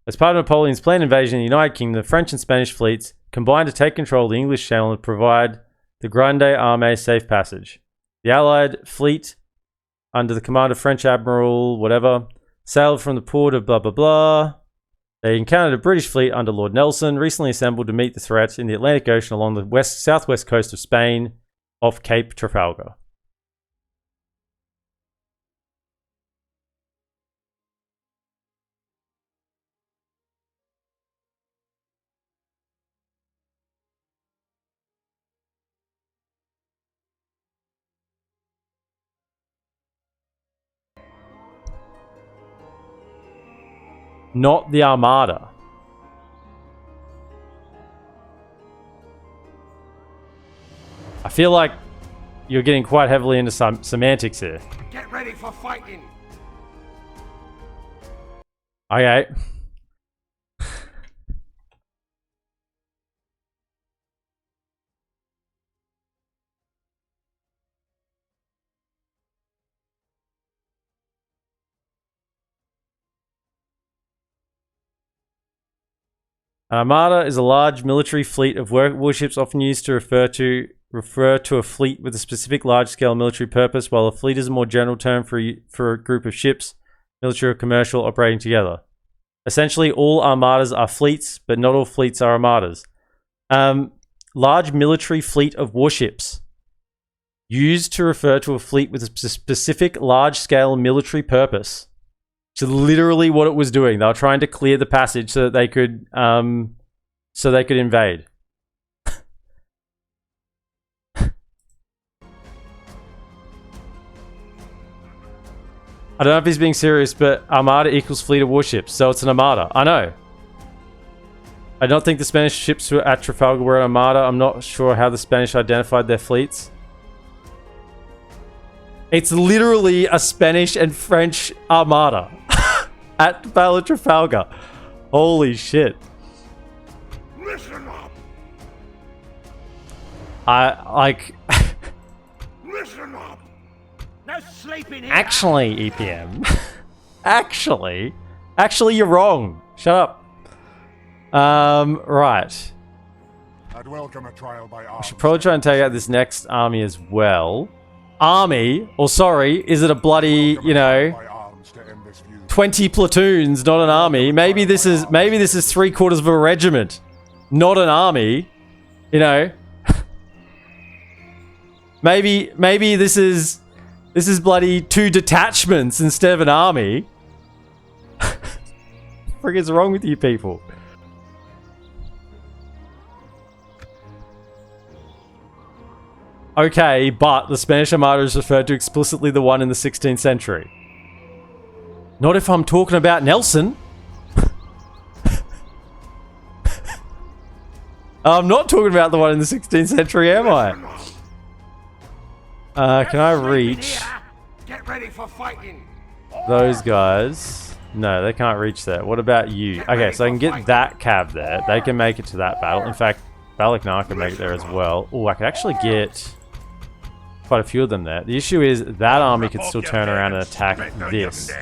A: As part of Napoleon's planned invasion of the United Kingdom, the French and Spanish fleets combined to take control of the English Channel and provide the Grande Armée safe passage. The Allied fleet, under the command of French Admiral whatever, sailed from the port of blah blah blah. They encountered a British fleet under Lord Nelson, recently assembled to meet the threat in the Atlantic Ocean along the southwest coast of Spain, off Cape Trafalgar. Not the Armada. I feel like you're getting quite heavily into some semantics here.
B: Get ready for fighting!
A: Okay. An armada is a large military fleet of warships often used to refer to a fleet with a specific large-scale military purpose, while a fleet is a more general term for a group of ships, military or commercial, operating together. Essentially, all armadas are fleets, but not all fleets are armadas. Large military fleet of warships. Used to refer to a fleet with a specific large-scale military purpose. So literally what it was doing. They were trying to clear the passage so that they could invade. I don't know if he's being serious, but armada equals fleet of warships, so it's an armada. I know. I don't think the Spanish ships at Trafalgar were an armada. I'm not sure how the Spanish identified their fleets. It's literally a Spanish and French armada at the Battle of Trafalgar. Holy shit.
D: Listen up. Listen up.
C: No sleeping here.
A: Actually, EPM. Actually, you're wrong. Shut up. Right.
B: I'd welcome a trial by arms.
A: I should probably try and take out this next army as well. Army, or sorry, is it a bloody, 20 platoons, not an army? Maybe this is 3/4 of a regiment, not an army. Maybe this is bloody 2 detachments instead of an army. What the frick is wrong with you people? Okay, but the Spanish Armada is referred to explicitly the one in the 16th century. Not if I'm talking about Nelson. I'm not talking about the one in the 16th century, am I? Can I reach
C: Get ready for fighting.
A: those guys? No, they can't reach there. What about you? Okay, so I can get that cab there. They can make it to that battle. In fact, Balaknar can make it there as well. Oh, I could actually get quite a few of them there. The issue is that army could still turn around and attack this.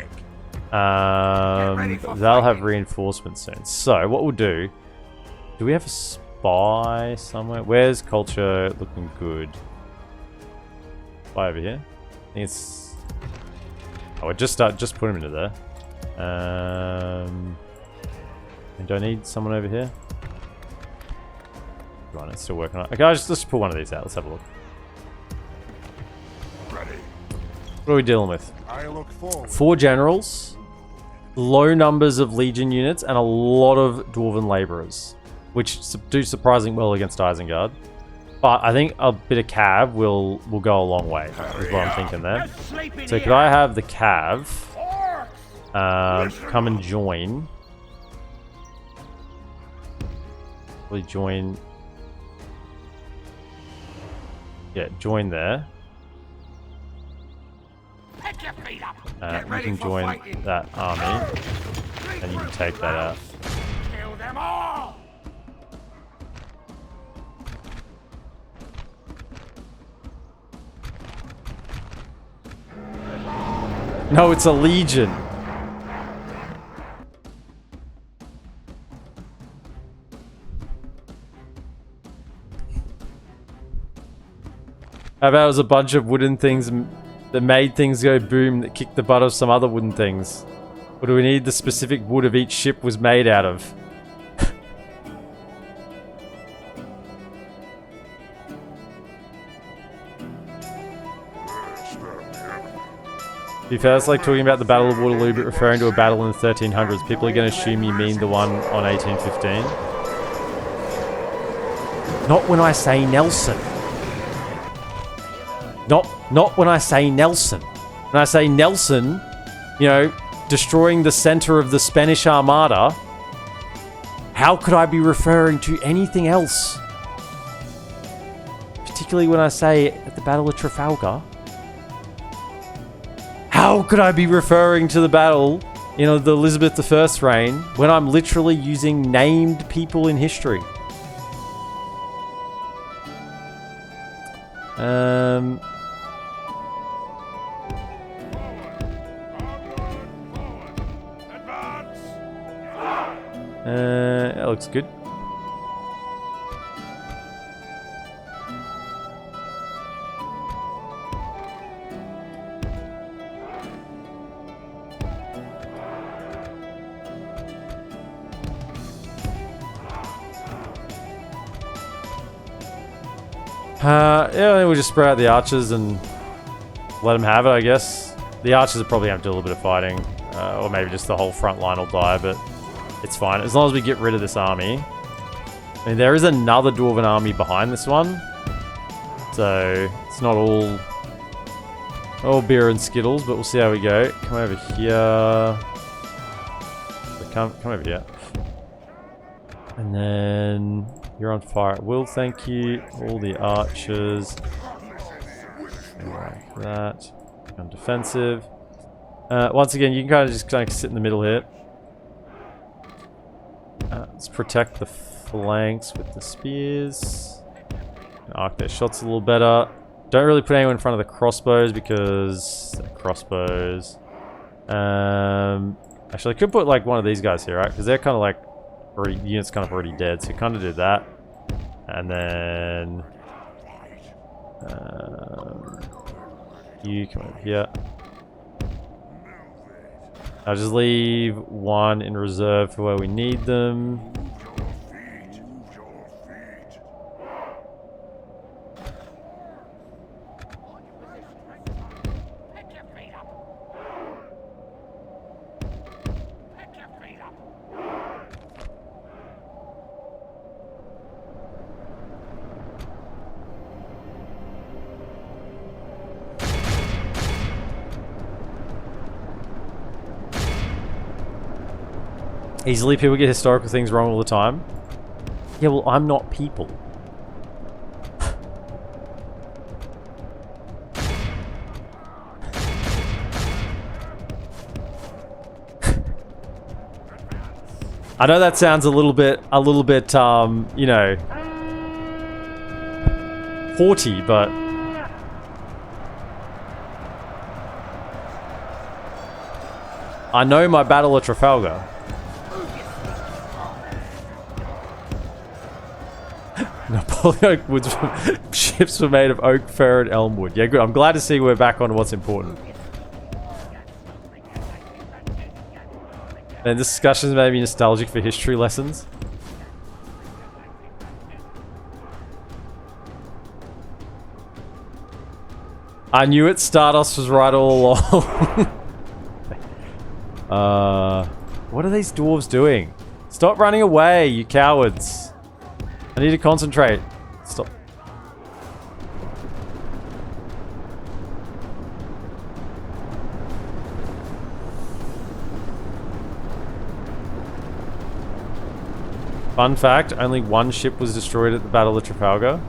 A: They'll have reinforcements soon. So what we'll do we have a spy somewhere? Where's culture looking good? Spy over here. I think it's... Oh, I just put him into there. And do I need someone over here? Go on, it's still working on it. Okay, let's put one of these out. Let's have a look. What are we dealing with? 4 generals, low numbers of legion units, and a lot of dwarven laborers, which do surprisingly well against Isengard. But I think a bit of cav will go a long way, is what I'm thinking there. So could I have the cav come and join? Probably join. Yeah, join there. You can join that army, and you can take that out.
C: Kill them all.
A: No, it's a legion. How about it was a bunch of wooden things that made things go boom that kicked the butt of some other wooden things? Or do we need the specific wood of each ship was made out of? To be fair, it's like talking about the Battle of Waterloo but referring to a battle in the 1300s. People are going to assume you mean the one on 1815. Not when I say Nelson. Not when I say Nelson. When I say Nelson, destroying the center of the Spanish Armada, how could I be referring to anything else? Particularly when I say at the Battle of Trafalgar. How could I be referring to the battle, the Elizabeth I's reign, when I'm literally using named people in history? That looks good. Yeah, we'll just spread out the archers and let them have it, I guess. The archers will probably have to do a little bit of fighting. Or maybe just the whole front line will die, but it's fine. As long as we get rid of this army. I mean, there is another Dwarven army behind this one. So, it's not all beer and skittles, but we'll see how we go. Come over here. Come over here. And then you're on fire at will, thank you. All the archers. Like that. I'm defensive. Once again, you can kind of just sit in the middle here. Let's protect the flanks with the spears. Arc their shots a little better. Don't really put anyone in front of the crossbows because they're crossbows. Actually, I could put like one of these guys here, right? Because they're kind of like units kind of already dead, so kind of do that. And then you come over here. I'll just leave one in reserve for where we need them. Easily, people get historical things wrong all the time. Yeah, well, I'm not people. I know that sounds a little bit, you know, haughty, but I know my Battle of Trafalgar. Napoleonic woods ships were made of oak, fir, and elmwood. Yeah, good. I'm glad to see we're back on what's important. And this discussion made me nostalgic for history lessons. I knew it. Stardust was right all along. What are these dwarves doing? Stop running away, you cowards. I need to concentrate. Stop. Fun fact, only one ship was destroyed at the Battle of Trafalgar.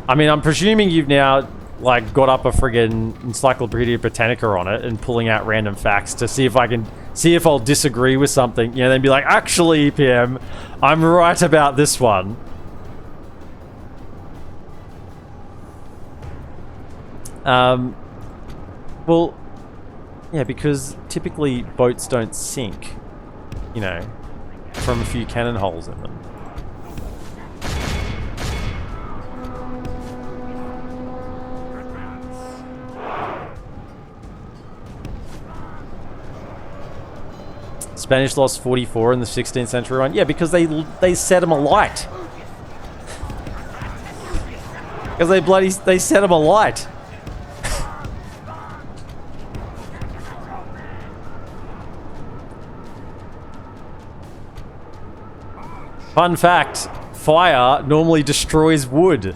A: I mean, I'm presuming you've now, like, got up a friggin' Encyclopedia Britannica on it and pulling out random facts to see if I can... see if I'll disagree with something. You know, then be like, actually, PM, I'm right about this one. Well, yeah, because typically boats don't sink, you know, from a few cannon holes in them. Spanish lost 44 in the 16th century one. Yeah, because they set them alight. Because they set them alight. Fun fact, fire normally destroys wood.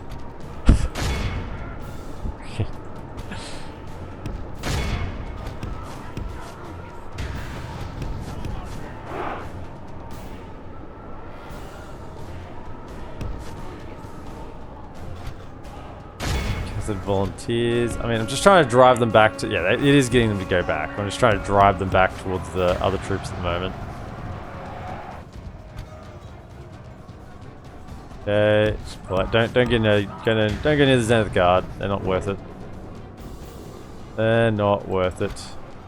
A: Volunteers. I mean, I'm just trying to drive them back to... yeah, it is getting them to go back. I'm just trying to drive them back towards the other troops at the moment. Okay, don't get near the Zenith Guard. They're not worth it. They're not worth it.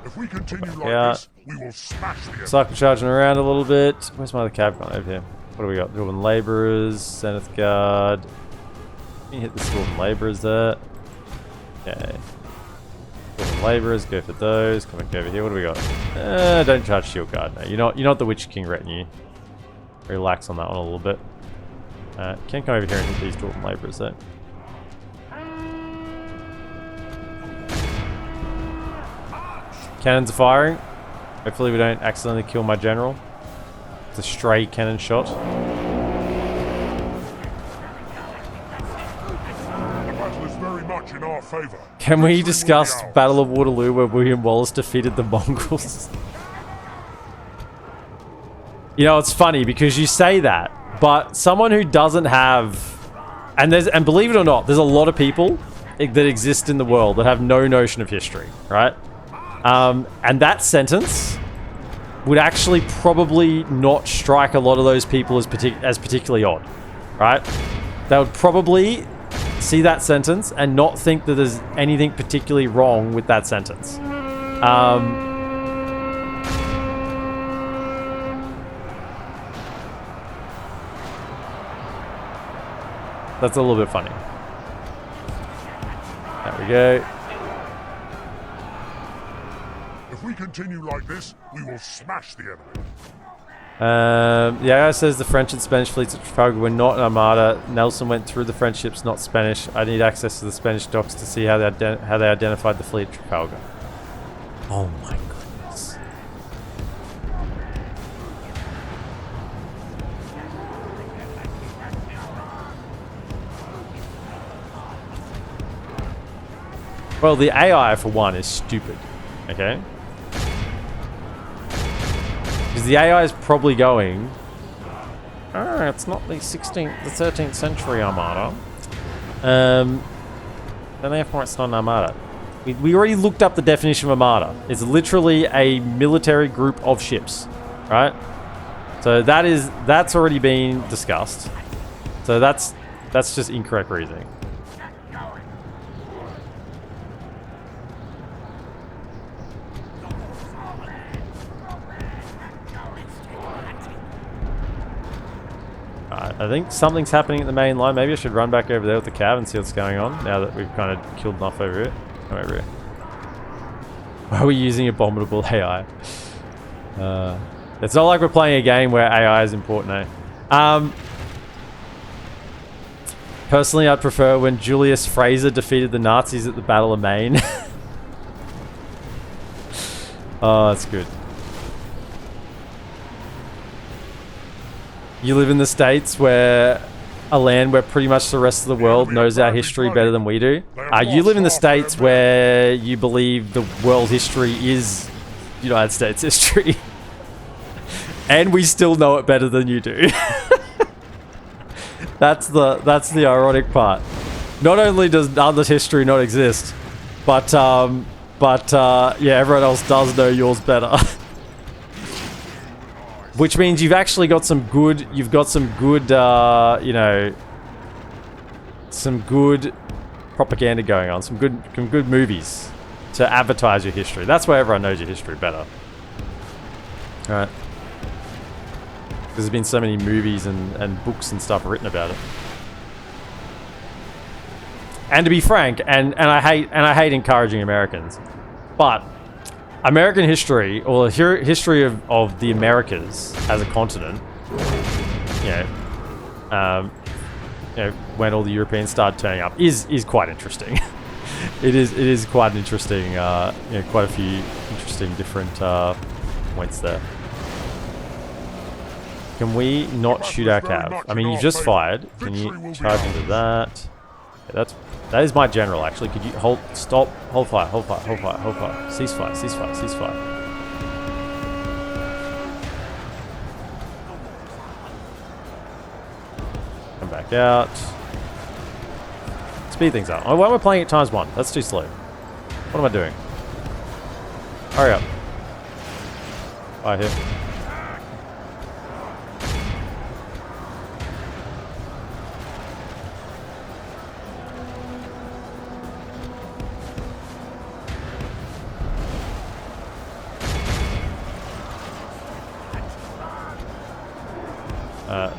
D: If we continue like this, we will smash the...
A: Cycle charging around a little bit. Where's my other cab gone? Over here. What do we got? Dwarven Labourers, Zenith Guard. You hit the Dwarven Labourers there. Okay. Dwarven Labourers, go for those. Come back over here. What do we got? Don't charge Shield Guard. No, you're not the Witch King retinue. Relax on that one a little bit. Can't come over here and hit these Dwarven Labourers though. Cannons are firing. Hopefully we don't accidentally kill my general. It's a stray cannon shot.
D: The battle is very much in our favor.
A: Can we discuss Battle of Waterloo where William Wallace defeated the Mongols? You know, it's funny because you say that, but someone who doesn't have... And believe it or not, there's a lot of people that exist in the world that have no notion of history, right? And that sentence would actually probably not strike a lot of those people as particularly odd, right? They would probably see that sentence and not think that there's anything particularly wrong with that sentence. That's a little bit funny. There we go.
D: If we continue like this, we will smash the enemy.
A: The AI says the French and Spanish fleets at Trafalgar were not an armada. Nelson went through the French ships, not Spanish. I need access to the Spanish docks to see how they identified the fleet at Trafalgar. Oh my goodness. Well, the AI for one is stupid. Okay. Because the AI is probably going, oh, it's not the 13th century armada. Then therefore it's not an armada. We already looked up the definition of armada. It's literally a military group of ships, right? So that's already been discussed. So that's just incorrect reasoning. I think something's happening at the main line. Maybe I should run back over there with the cav and see what's going on now that we've kind of killed enough over here. Come over here. Why are we using abominable AI? It's not like we're playing a game where AI is important, eh? Personally, I'd prefer when Julius Fraser defeated the Nazis at the Battle of Maine. Oh, that's good. You live in the States where a land where pretty much the rest of the world knows our history better than we do. You live in the States where you believe the world history is United States history. And we still know it better than you do. That's the ironic part. Not only does other history not exist, but yeah, everyone else does know yours better. Which means you've actually got some good, you know, some good propaganda going on, some good movies to advertise your history. That's why everyone knows your history better. Alright. Because there's been so many movies and books and stuff written about it. And to be frank, and I hate encouraging Americans, but American history, or the history of the Americas as a continent, you know, when all the Europeans started turning up, is quite interesting. It is quite an interesting, you know, quite a few interesting different points there. Can we not shoot our cav? I mean, you just fired. Can you charge into that? Yeah, that is my general, actually. Could you hold fire, hold fire. Ceasefire. Come back out. Speed things up. Oh, why am I playing it ×1? That's too slow. What am I doing? Hurry up. Fire here.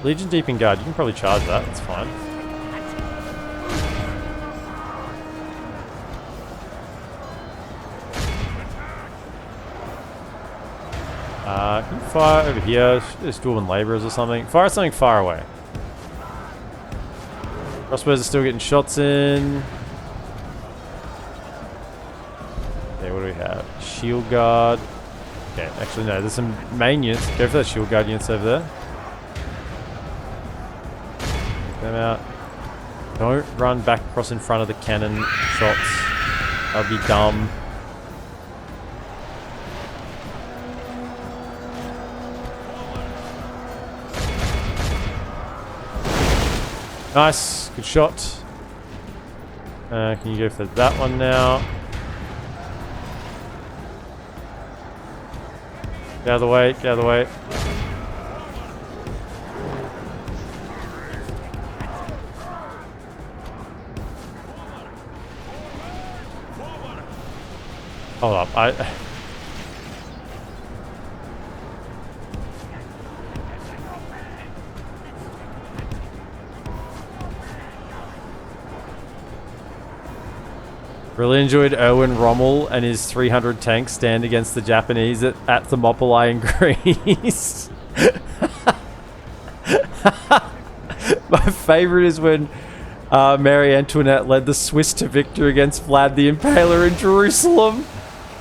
A: Legion Deep in Guard, you can probably charge that, that's fine. Can you fire over here? Just Dwarven Labourers or something. Fire something far away. Crossbows are still getting shots in. There what do we have? Shield guard. Okay, actually no, there's some main units. Go for those shield guard units over there. Get them out. Don't run back across in front of the cannon shots. That'd be dumb. Nice, good shot. Can you go for that one now? Get out of the way, get out of the way. Hold up, really enjoyed Erwin Rommel and his 300 tanks stand against the Japanese at Thermopylae in Greece. My favorite is when Marie Antoinette led the Swiss to victory against Vlad the Impaler in Jerusalem.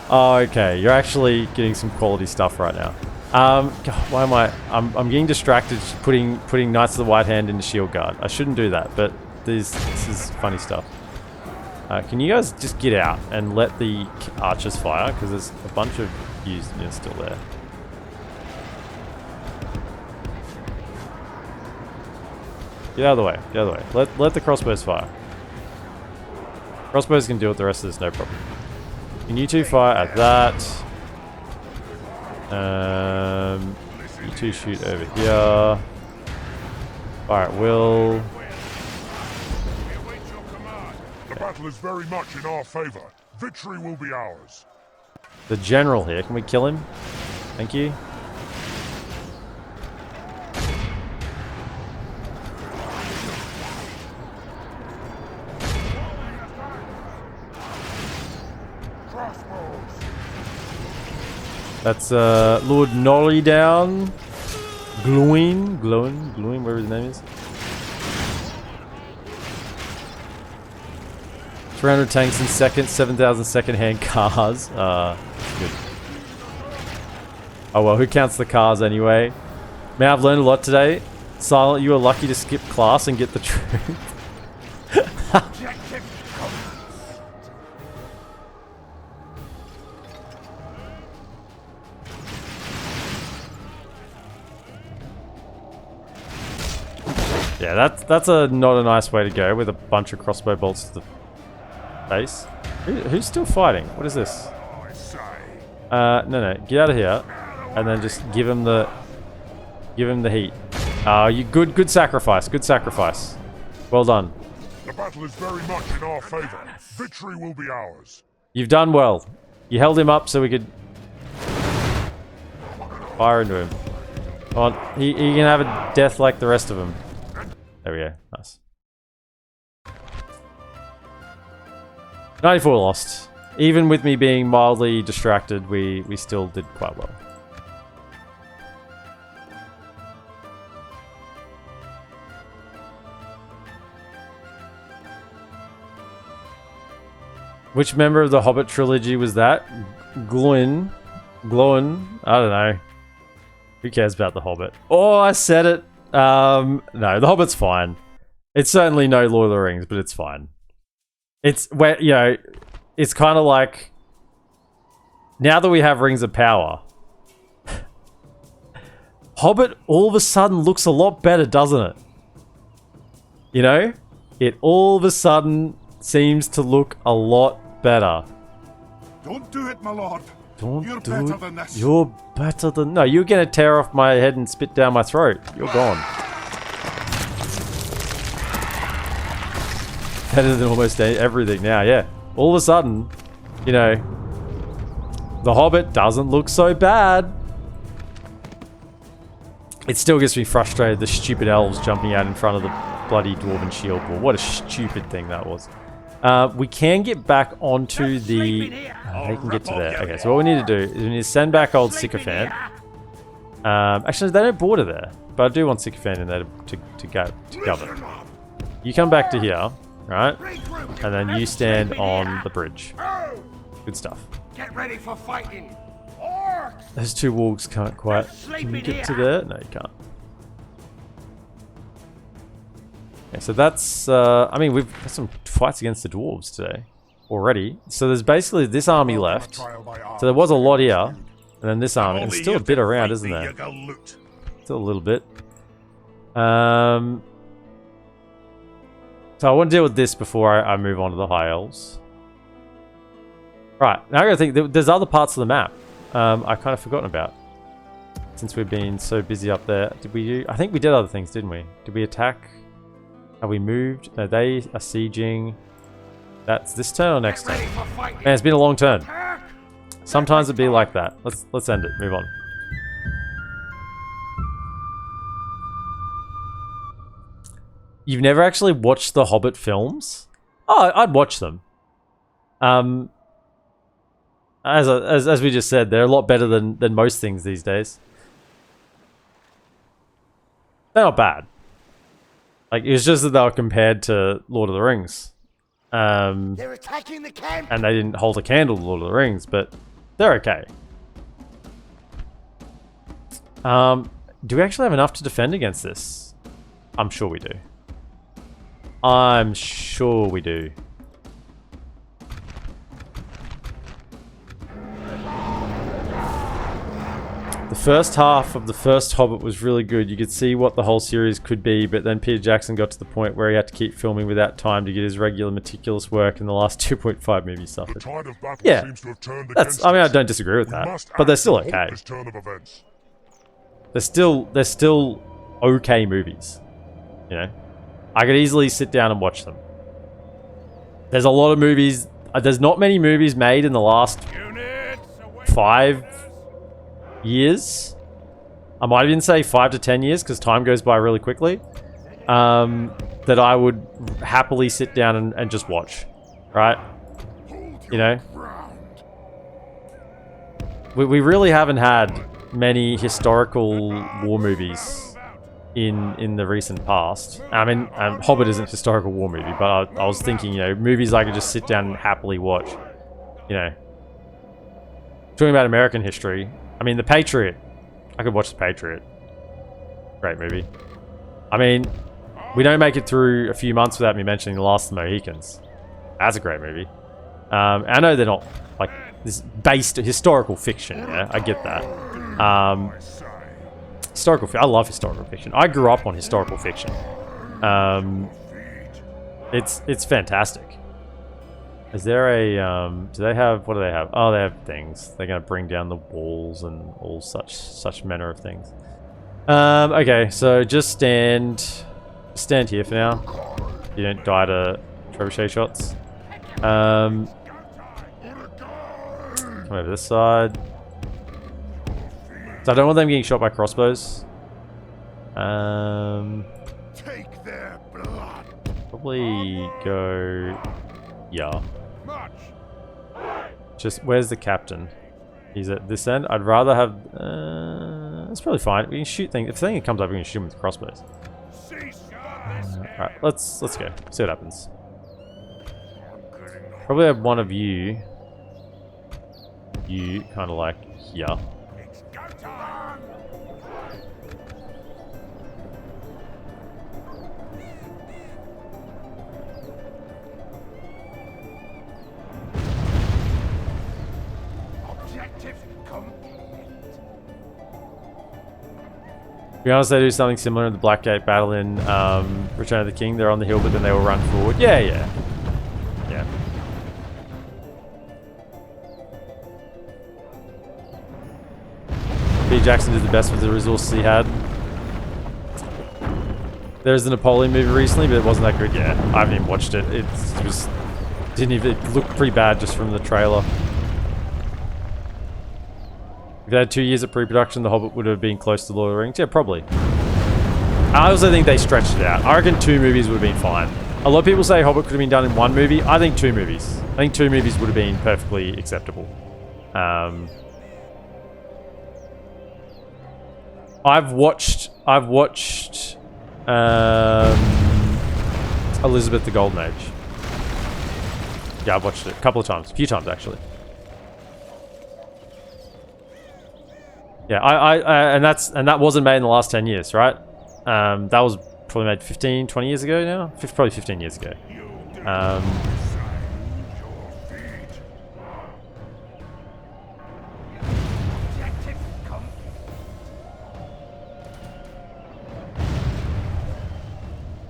A: Oh, okay, you're actually getting some quality stuff right now. God, why am I'm getting distracted putting Knights of the White Hand into Shield Guard. I shouldn't do that, but this is funny stuff. Can you guys just get out and let the archers fire? Because there's a bunch of used units still there. Get out of the way. Get out of the way. Let the crossbows fire. Crossbows can deal with the rest of this, no problem. Can you two fire at that? You two shoot over here. Fire at will.
D: The battle is very much in our favor. Victory will be ours.
A: The general here, can we kill him? Thank you. That's Lord Nolly down. Glowing, whatever his name is. 300 tanks in second, 7,000 second-hand cars. Good. Oh well, who counts the cars anyway? Man, I've learned a lot today. Silent, you were lucky to skip class and get the truth. Yeah, that's not a nice way to go with a bunch of crossbow bolts to the face. Who's still fighting? What is this? No, get out of here, and then just give him the heat. You good sacrifice. Good sacrifice. Well done.
D: The battle is very much in our favor. Victory will be ours.
A: You've done well. You held him up so we could fire into him. Come on, he can have a death like the rest of them. There we go. Nice. 94 lost. Even with me being mildly distracted, we still did quite well. Which member of the Hobbit trilogy was that? Glowin? I don't know. Who cares about the Hobbit? Oh, I said it. No, the Hobbit's fine. It's certainly no Lord of the Rings, but it's fine. It's where, you know, it's kind of like now that we have Rings of Power, Hobbit all of a sudden looks a lot better, doesn't it? You know, it all of a sudden seems to look a lot better.
B: Don't do it, my lord.
A: You're
B: better than this.
A: You're better than... No, you're going to tear off my head and spit down my throat. You're gone. Better than almost everything now, yeah. All of a sudden, you know, the Hobbit doesn't look so bad. It still gets me frustrated, the stupid elves jumping out in front of the bloody Dwarven shield wall. What a stupid thing that was. We can get back onto the... they can get to there. Okay, so what we need to do is we need to send back old Sycophant. Actually, they don't border there. But I do want Sycophant in there to govern. You come back to here, right? And then you stand on the bridge. Good stuff.
C: Get ready for fighting. Orcs!
A: Those two wargs can't quite get to there. No, you can't. Okay, so that's... I mean, we've had some fights against the dwarves today already. So there's basically this army left. So there was a lot here. And then this army. And there's still a bit around, isn't there? Still a little bit. So I want to deal with this before I move on to the High Elves. Right, now I gotta think, there's other parts of the map I kind of forgotten about. Since we've been so busy up there. Did we do... I think we did other things, didn't we? Did we attack? Have we moved? No, they are sieging. That's this turn or next turn? Man, it's been a long turn. Sometimes it'd be like that. Let's end it. Move on. You've never actually watched the Hobbit films? Oh, I'd watch them. As we just said, they're a lot better than most things these days. They're not bad. Like, it's just that they were compared to Lord of the Rings.
C: They're attacking the camp.
A: And they didn't hold a candle to Lord of the Rings, but they're okay. Do we actually have enough to defend against this? I'm sure we do. I'm sure we do. The first half of the first Hobbit was really good. You could see what the whole series could be, but then Peter Jackson got to the point where he had to keep filming without time to get his regular meticulous work, and the last 2.5 movies suffered. Yeah, that's, I mean, I don't disagree with that, but they're still okay. They're still okay movies, you know? I could easily sit down and watch them. There's a lot of movies, there's not many movies made in the last 5 years. I might even say 5 to 10 years because time goes by really quickly. That I would happily sit down and just watch, right? You know, we really haven't had many historical war movies in the recent past. I mean, Hobbit isn't a historical war movie, but I was thinking, you know, movies I could just sit down and happily watch. You know, talking about American history. I mean, The Patriot. I could watch The Patriot. Great movie. I mean, we don't make it through a few months without me mentioning The Last of the Mohicans. That's a great movie. I know they're not, like, this based historical fiction, yeah? I get that. I love historical fiction. I grew up on historical fiction. It's fantastic. Is there a, do they have, what do they have? Oh, they have things. They're going to bring down the walls and all such manner of things. Okay, so just stand here for now. You don't die to trebuchet shots. Come over this side. So I don't want them getting shot by crossbows.
B: Take their blood.
A: Probably go... Yeah. Just, where's the captain? He's at this end. I'd rather have... that's probably fine. We can shoot things. If something comes up, we can shoot them with crossbows. Alright, let's go. See what happens. Probably have one of you. You, kind of like here. To be honest, they do something similar in the Blackgate battle in Return of the King. They're on the hill, but then they will run forward. Yeah. Peter Jackson did the best with the resources he had. There's the Napoleon movie recently, but it wasn't that good. Yeah, I haven't even watched it. It looked pretty bad just from the trailer. If they had 2 years of pre-production, The Hobbit would have been close to Lord of the Rings. Yeah, probably. I also think they stretched it out. I reckon 2 movies would have been fine. A lot of people say Hobbit could have been done in 1 movie. I think 2 movies. I think 2 movies would have been perfectly acceptable. I've watched Elizabeth the Golden Age. Yeah, I've watched it a couple of times. A few times, actually. Yeah, and that wasn't made in the last 10 years, right? That was probably made 15, 20 years ago now? Probably 15 years ago.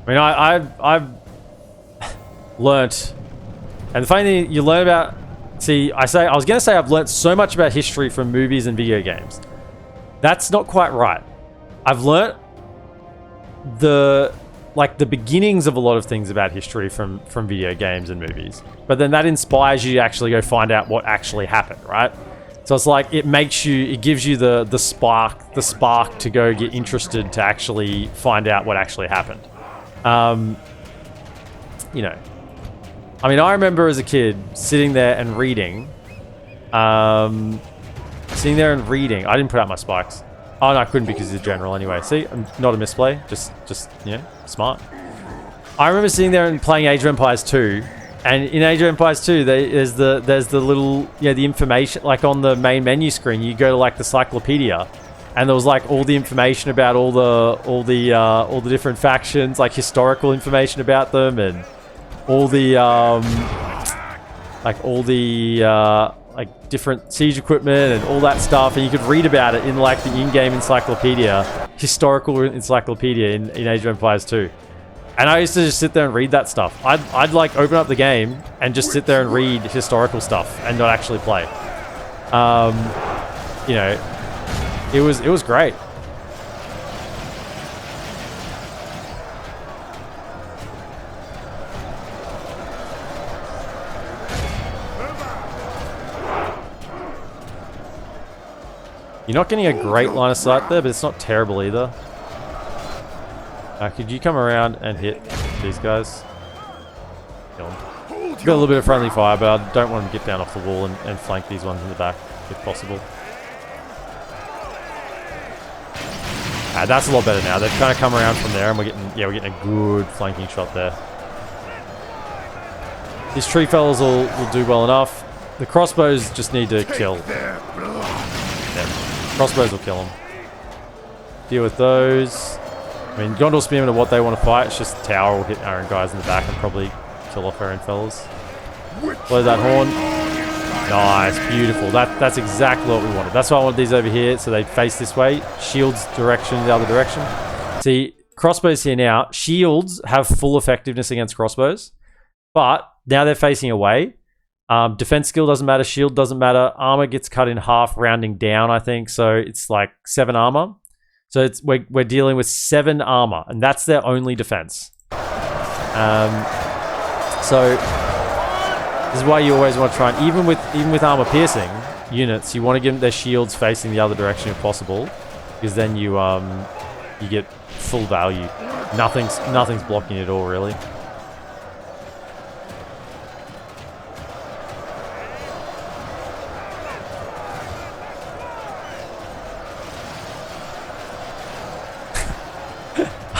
A: I mean, I've learnt, and the funny thing you learn about, I was going to say I've learnt so much about history from movies and video games. That's not quite right. I've learnt the beginnings of a lot of things about history from video games and movies, but then that inspires you to actually go find out what actually happened, right? So it's like it gives you the spark to go get interested to actually find out what actually happened. You know, I mean, I remember as a kid sitting there and reading. I didn't put out my spikes. Oh no, I couldn't because he's a general anyway. See, I'm not a misplay. Just you know, smart. I remember sitting there and playing Age of Empires 2, and in Age of Empires 2, there's the little the information like on the main menu screen. You go to like the cyclopedia. And there was like all the information about all the different factions, like historical information about them, and all the like different siege equipment and all that stuff. And you could read about it in like the in-game encyclopedia, historical encyclopedia in Age of Empires 2. And I used to just sit there and read that stuff. I'd like open up the game and just sit there and read historical stuff and not actually play. You know. It was great. You're not getting a great line of sight there, but it's not terrible either. Could you come around and hit these guys? Kill them. Got a little bit of friendly fire, but I don't want them to get down off the wall and flank these ones in the back if possible. That's a lot better now. They've kind of come around from there, and we're getting a good flanking shot there. These tree fellas will do well enough. The crossbows just need to kill. Yeah, crossbows will kill them. Deal with those. I mean, Gondor Spearmen are what they want to fight. It's just Tower will hit our own guys in the back and probably kill off our own fellas. Blow that horn. Nice, beautiful. That's exactly what we wanted. That's why I wanted these over here, so they face this way. Shields direction the other direction. See, crossbows here now. Shields have full effectiveness against crossbows, but now they're facing away. Defense skill doesn't matter. Shield doesn't matter. Armor gets cut in half, rounding down, I think. So it's like 7 armor. So we're dealing with 7 armor, and that's their only defense. So this is why you always want to try and even with armor piercing units, you want to give them their shields facing the other direction if possible, because then you get full value. Nothing's blocking it all really.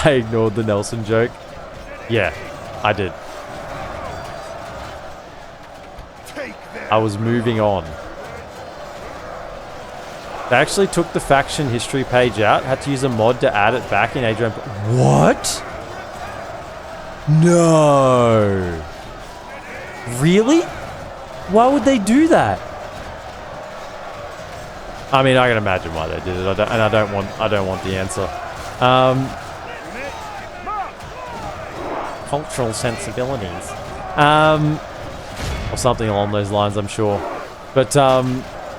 A: I ignored the Nelson joke. Yeah, I did. I was moving on. They actually took the faction history page out. Had to use a mod to add it back in Age of Empires. What? No. Really? Why would they do that? I mean, I can imagine why they did it. I don't want the answer. Cultural sensibilities. Or something along those lines, I'm sure. But I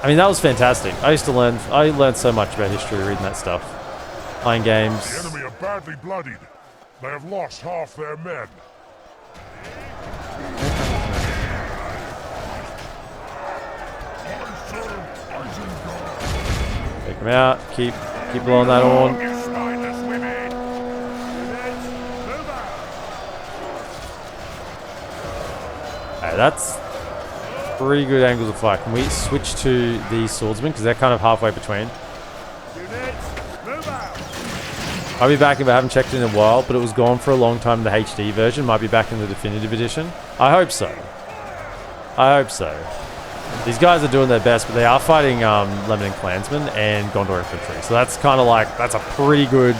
A: mean, that was fantastic. I learned so much about history reading that stuff. Playing games.
D: The enemy are badly bloodied. They have lost half their men.
A: Take them out. Keep blowing that horn. Okay, that's pretty good angles of fire. Can we switch to the swordsmen? Because they're kind of halfway between. I'll be back if I haven't checked it in a while, but it was gone for a long time in the HD version. Might be back in the definitive edition. I hope so. I hope so. These guys are doing their best, but they are fighting Lemon Clansmen and Gondor infantry. So that's kind of like, that's a pretty good,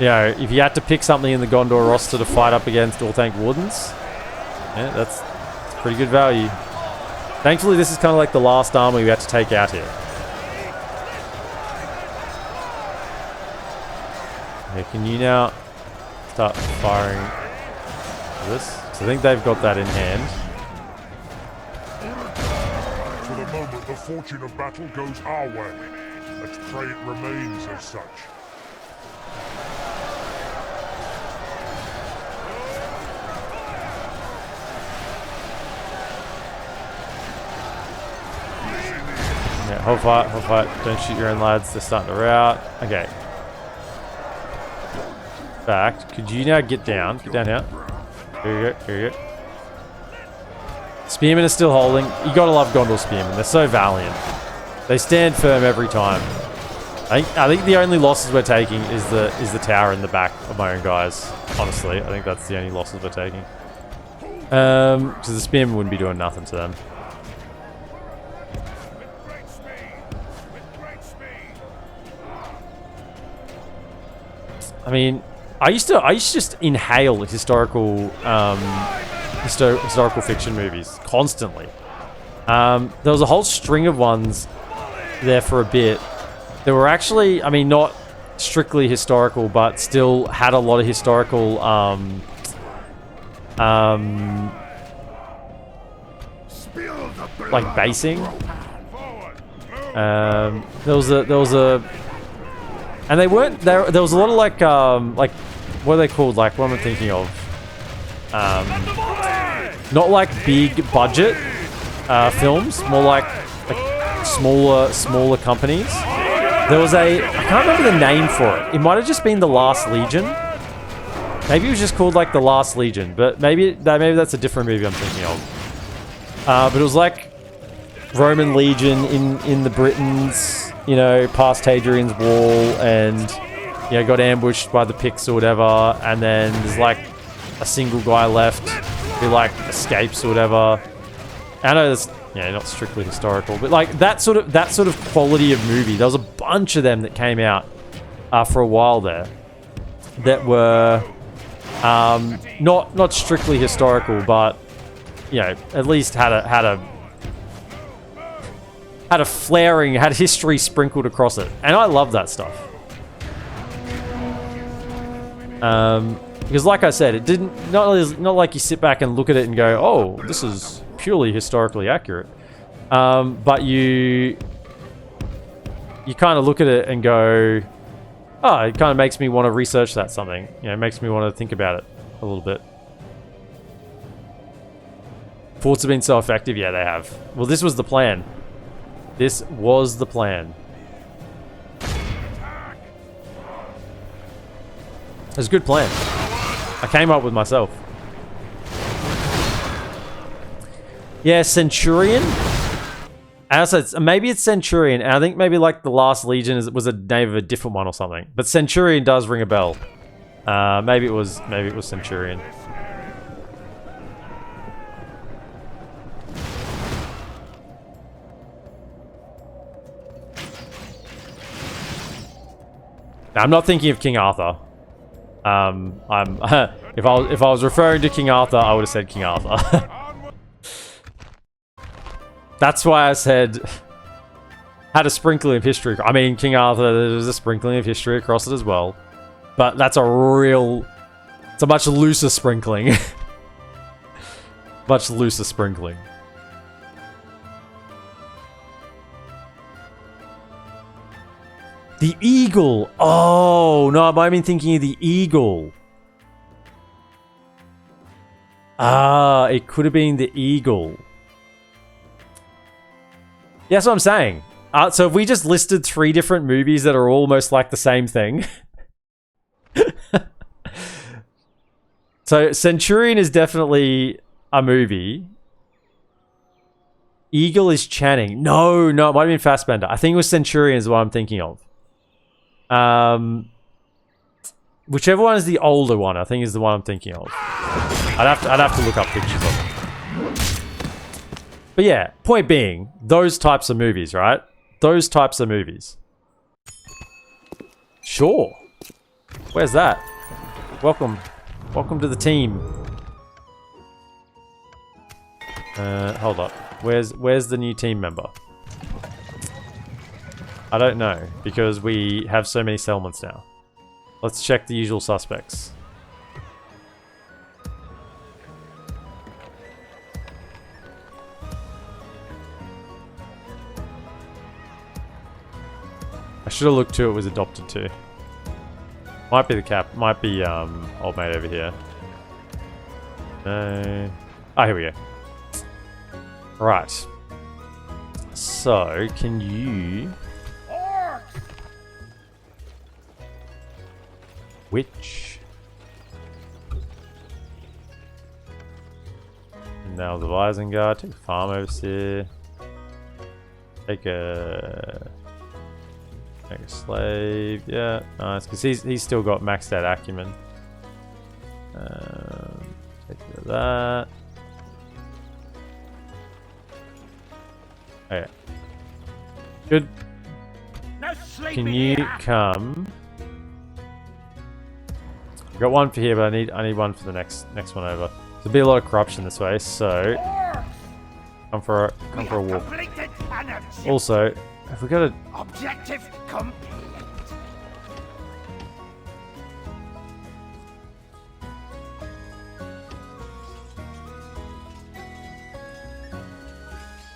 A: you know, if you had to pick something in the Gondor roster to fight up against Orthanc Wardens, yeah, that's pretty good value. Thankfully, this is kind of like the last army we had to take out here. Okay, can you now start firing this? So I think they've got that in hand.
D: For the moment, the fortune of battle goes our way. Let's pray it remains as such.
A: Yeah, hold fight. Don't shoot your own lads. They're starting to rout. Okay. Fact, could you now get down? Get down here. Here you go. Here you go. Spearmen are still holding. You gotta love Gondor Spearmen. They're so valiant. They stand firm every time. I think the only losses we're taking is the tower in the back of my own guys. Honestly, I think that's the only losses we're taking. Because the Spearmen wouldn't be doing nothing to them. I mean, I used to just inhale historical historical fiction movies constantly. There was a whole string of ones there for a bit. They were actually, I mean, not strictly historical, but still had a lot of historical like basing. There was a and they weren't there. There was a lot of like what are they called? Like, what am I thinking of? Not like big budget films, more like smaller companies. There was I can't remember the name for it. It might have just been The Last Legion. Maybe it was just called like The Last Legion, but maybe that's a different movie I'm thinking of. But it was like Roman Legion in the Britons, you know, past Hadrian's Wall, and you know, got ambushed by the Picts or whatever, and then there's like a single guy left who like escapes or whatever. I know that's, yeah, not strictly historical, but like that sort of quality of movie. There was a bunch of them that came out for a while there that were not strictly historical, but you know, at least had a flaring, had history sprinkled across it, and I love that stuff. Because like I said, it didn't, not like you sit back and look at it and go, oh, this is purely historically accurate. But you kind of look at it and go, oh, it kind of makes me want to research that something. You know, it makes me want to think about it a little bit. Forts have been so effective. Yeah, they have. Well, this was the plan. This was the plan. It was a good plan. I came up with myself. Yeah, Centurion. As I said, maybe it's Centurion. And I think maybe like The Last Legion was a name of a different one or something. But Centurion does ring a bell. Maybe it was Centurion. Now, I'm not thinking of King Arthur. If I was referring to King Arthur, I would have said King Arthur. That's why I said had a sprinkling of history. I mean, King Arthur, there's a sprinkling of history across it as well, but that's it's a much looser sprinkling. Much looser sprinkling. The eagle. Oh, no, I might have been thinking of the eagle. Ah, it could have been the eagle. Yeah, that's what I'm saying. So if we just listed 3 different movies that are almost like the same thing. So Centurion is definitely a movie. Eagle is Channing. No, it might have been Fassbender. I think it was Centurion is what I'm thinking of. Whichever one is the older one, I think is the one I'm thinking of. I'd have to look up pictures of it. But yeah, point being, those types of movies, right? Those types of movies. Sure. Where's that? Welcome. Welcome to the team. Hold up. Where's the new team member? I don't know, because we have so many settlements now. Let's check the usual suspects. I should have looked who it was adopted to. Might be the cap. Might be old mate over here. No. Ah, here we go. Right. So, can you...
C: Orcs!
A: Which? And now the Isengard. Take a farm overseer. Take a slave. Yeah, nice. Because he's still got maxed out acumen. Take care of that. Okay. Good.
C: No sleep
A: Can
C: in
A: you
C: here.
A: come? I've got one for here, but I need one for the next one over. There'll be a lot of corruption this way, so
C: Orcs!
A: come for a
C: We
A: walk.
C: have completed an objective.
A: Also, have we got a...
C: Objective complete.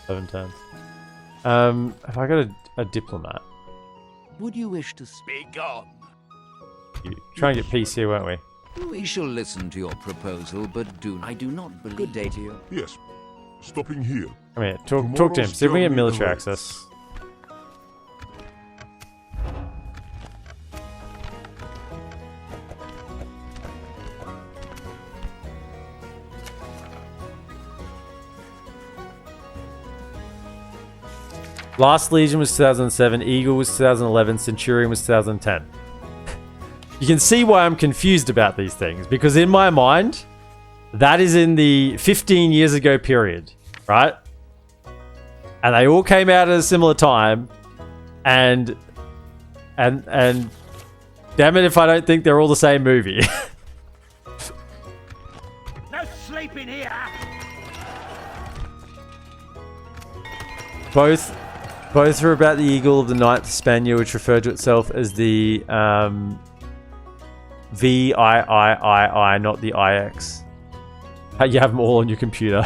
A: Seven turns. Have I got a diplomat?
F: Would you wish to speak?
C: Be gone.
A: You try and get peace here, won't we?
F: We shall listen to your proposal, but I do not believe. Good day to you.
D: Yes. Stopping here.
A: Come here, talk to him. See if we can get military access. Last Legion was 2007, Eagle was 2011, Centurion was 2010. You can see why I'm confused about these things, because in my mind, that is in the 15 years ago period, right? And they all came out at a similar time, and damn it if I don't think they're all the same movie.
C: No sleep in here.
A: Both are about the Eagle of the Ninth Spaniard, which referred to itself as the VIII, not the IX. You have them all on your computer.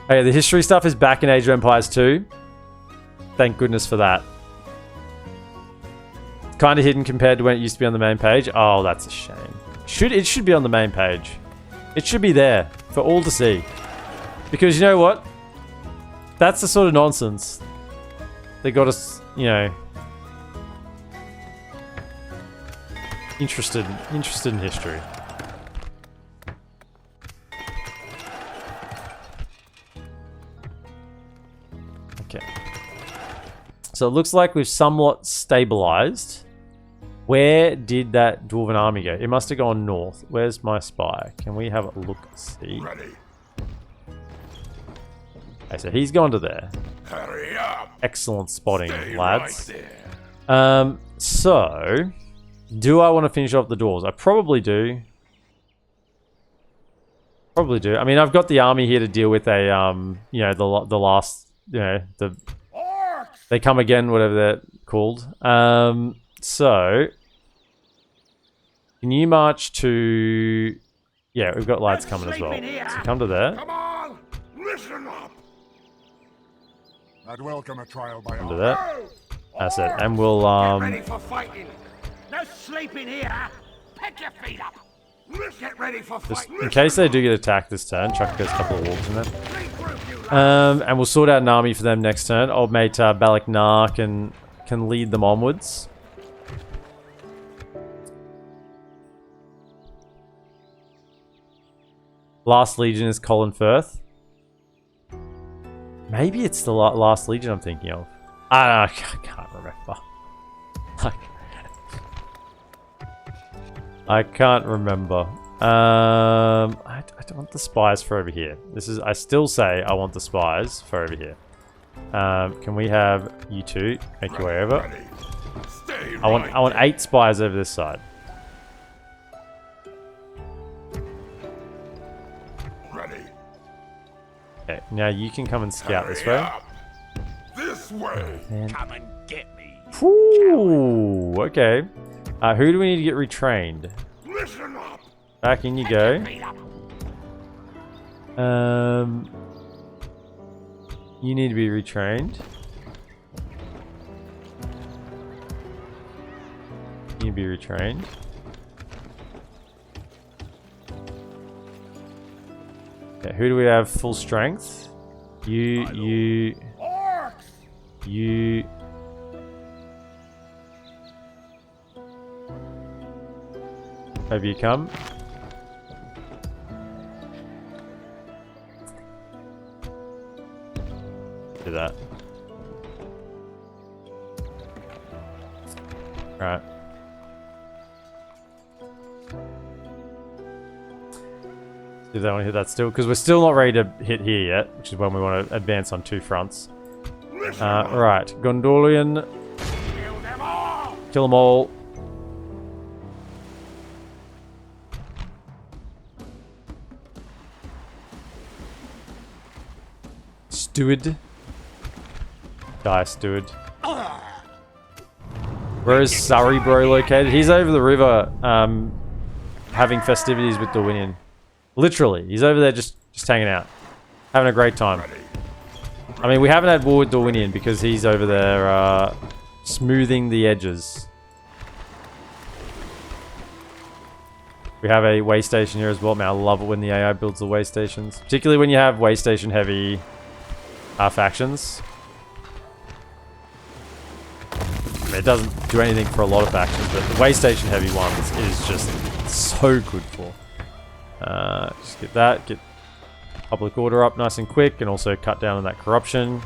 A: Okay, the history stuff is back in Age of Empires 2. Thank goodness for that. It's kind of hidden compared to when it used to be on the main page. Oh, that's a shame. It should be on the main page. It should be there for all to see. Because you know what? That's the sort of nonsense they got us, you know, interested in history. Okay. So it looks like we've somewhat stabilized. Where did that Dwarven army go? It must have gone north. Where's my spy? Can we have a look and see?
B: Ready.
A: Okay, so he's gone to there.
B: Hurry up.
A: Excellent spotting,
B: Stay
A: lads.
B: right there.
A: So, do I want to finish off the doors? I probably do. Probably do. I mean, I've got the army here to deal with a, you know, the last, you know, the...
C: Orcs!
A: They come again, whatever they're called. So... Can you march to... Yeah, we've got lads coming as well. So come to there.
C: Come on! Listen up!
B: I'd welcome a trial by
A: Come to
B: all.
A: there. That's it. And we'll,
C: Get ready for fighting! No sleep in here! Pick your feet up! Get ready for
A: just
C: fighting!
A: in case they do get attacked this turn, chuck goes a couple of wolves in there.
C: Regroup, you lads.
A: And we'll sort out an army for them next turn. Old mate Balak can lead them onwards. Last Legion is Colin Firth. Maybe it's the Last Legion I'm thinking of. I can't remember. I can't remember. I don't want the spies for over here. I still say I want the spies for over here. Can we have you two make your way over? I want 8 spies over this side. Okay, now you can come and scout this way.
D: This way.
C: Come and get me.
A: Ooh, okay. Who do we need to get retrained?
D: Listen up.
A: Back in you go. You need to be retrained. You need to be retrained. Okay, who do we have full strength? You. Over you come. Do that. Alright. See if they want to hit that still, because we're still not ready to hit here yet, which is when we want to advance on 2 fronts. Right, Gondolian. Kill them all. Steward. Die, Steward. Where is Surrey-bro located? He's over the river, having festivities with Dorwinion. Literally, he's over there just hanging out. Having a great time. I mean, we haven't had war with Dorwinion because he's over there, smoothing the edges. We have a way station here as well. Man, I love it when the AI builds the way stations. Particularly when you have way station heavy factions. I mean, it doesn't do anything for a lot of factions, but the way station heavy ones is just so good for. Just get that, get public order up nice and quick, and also cut down on that corruption.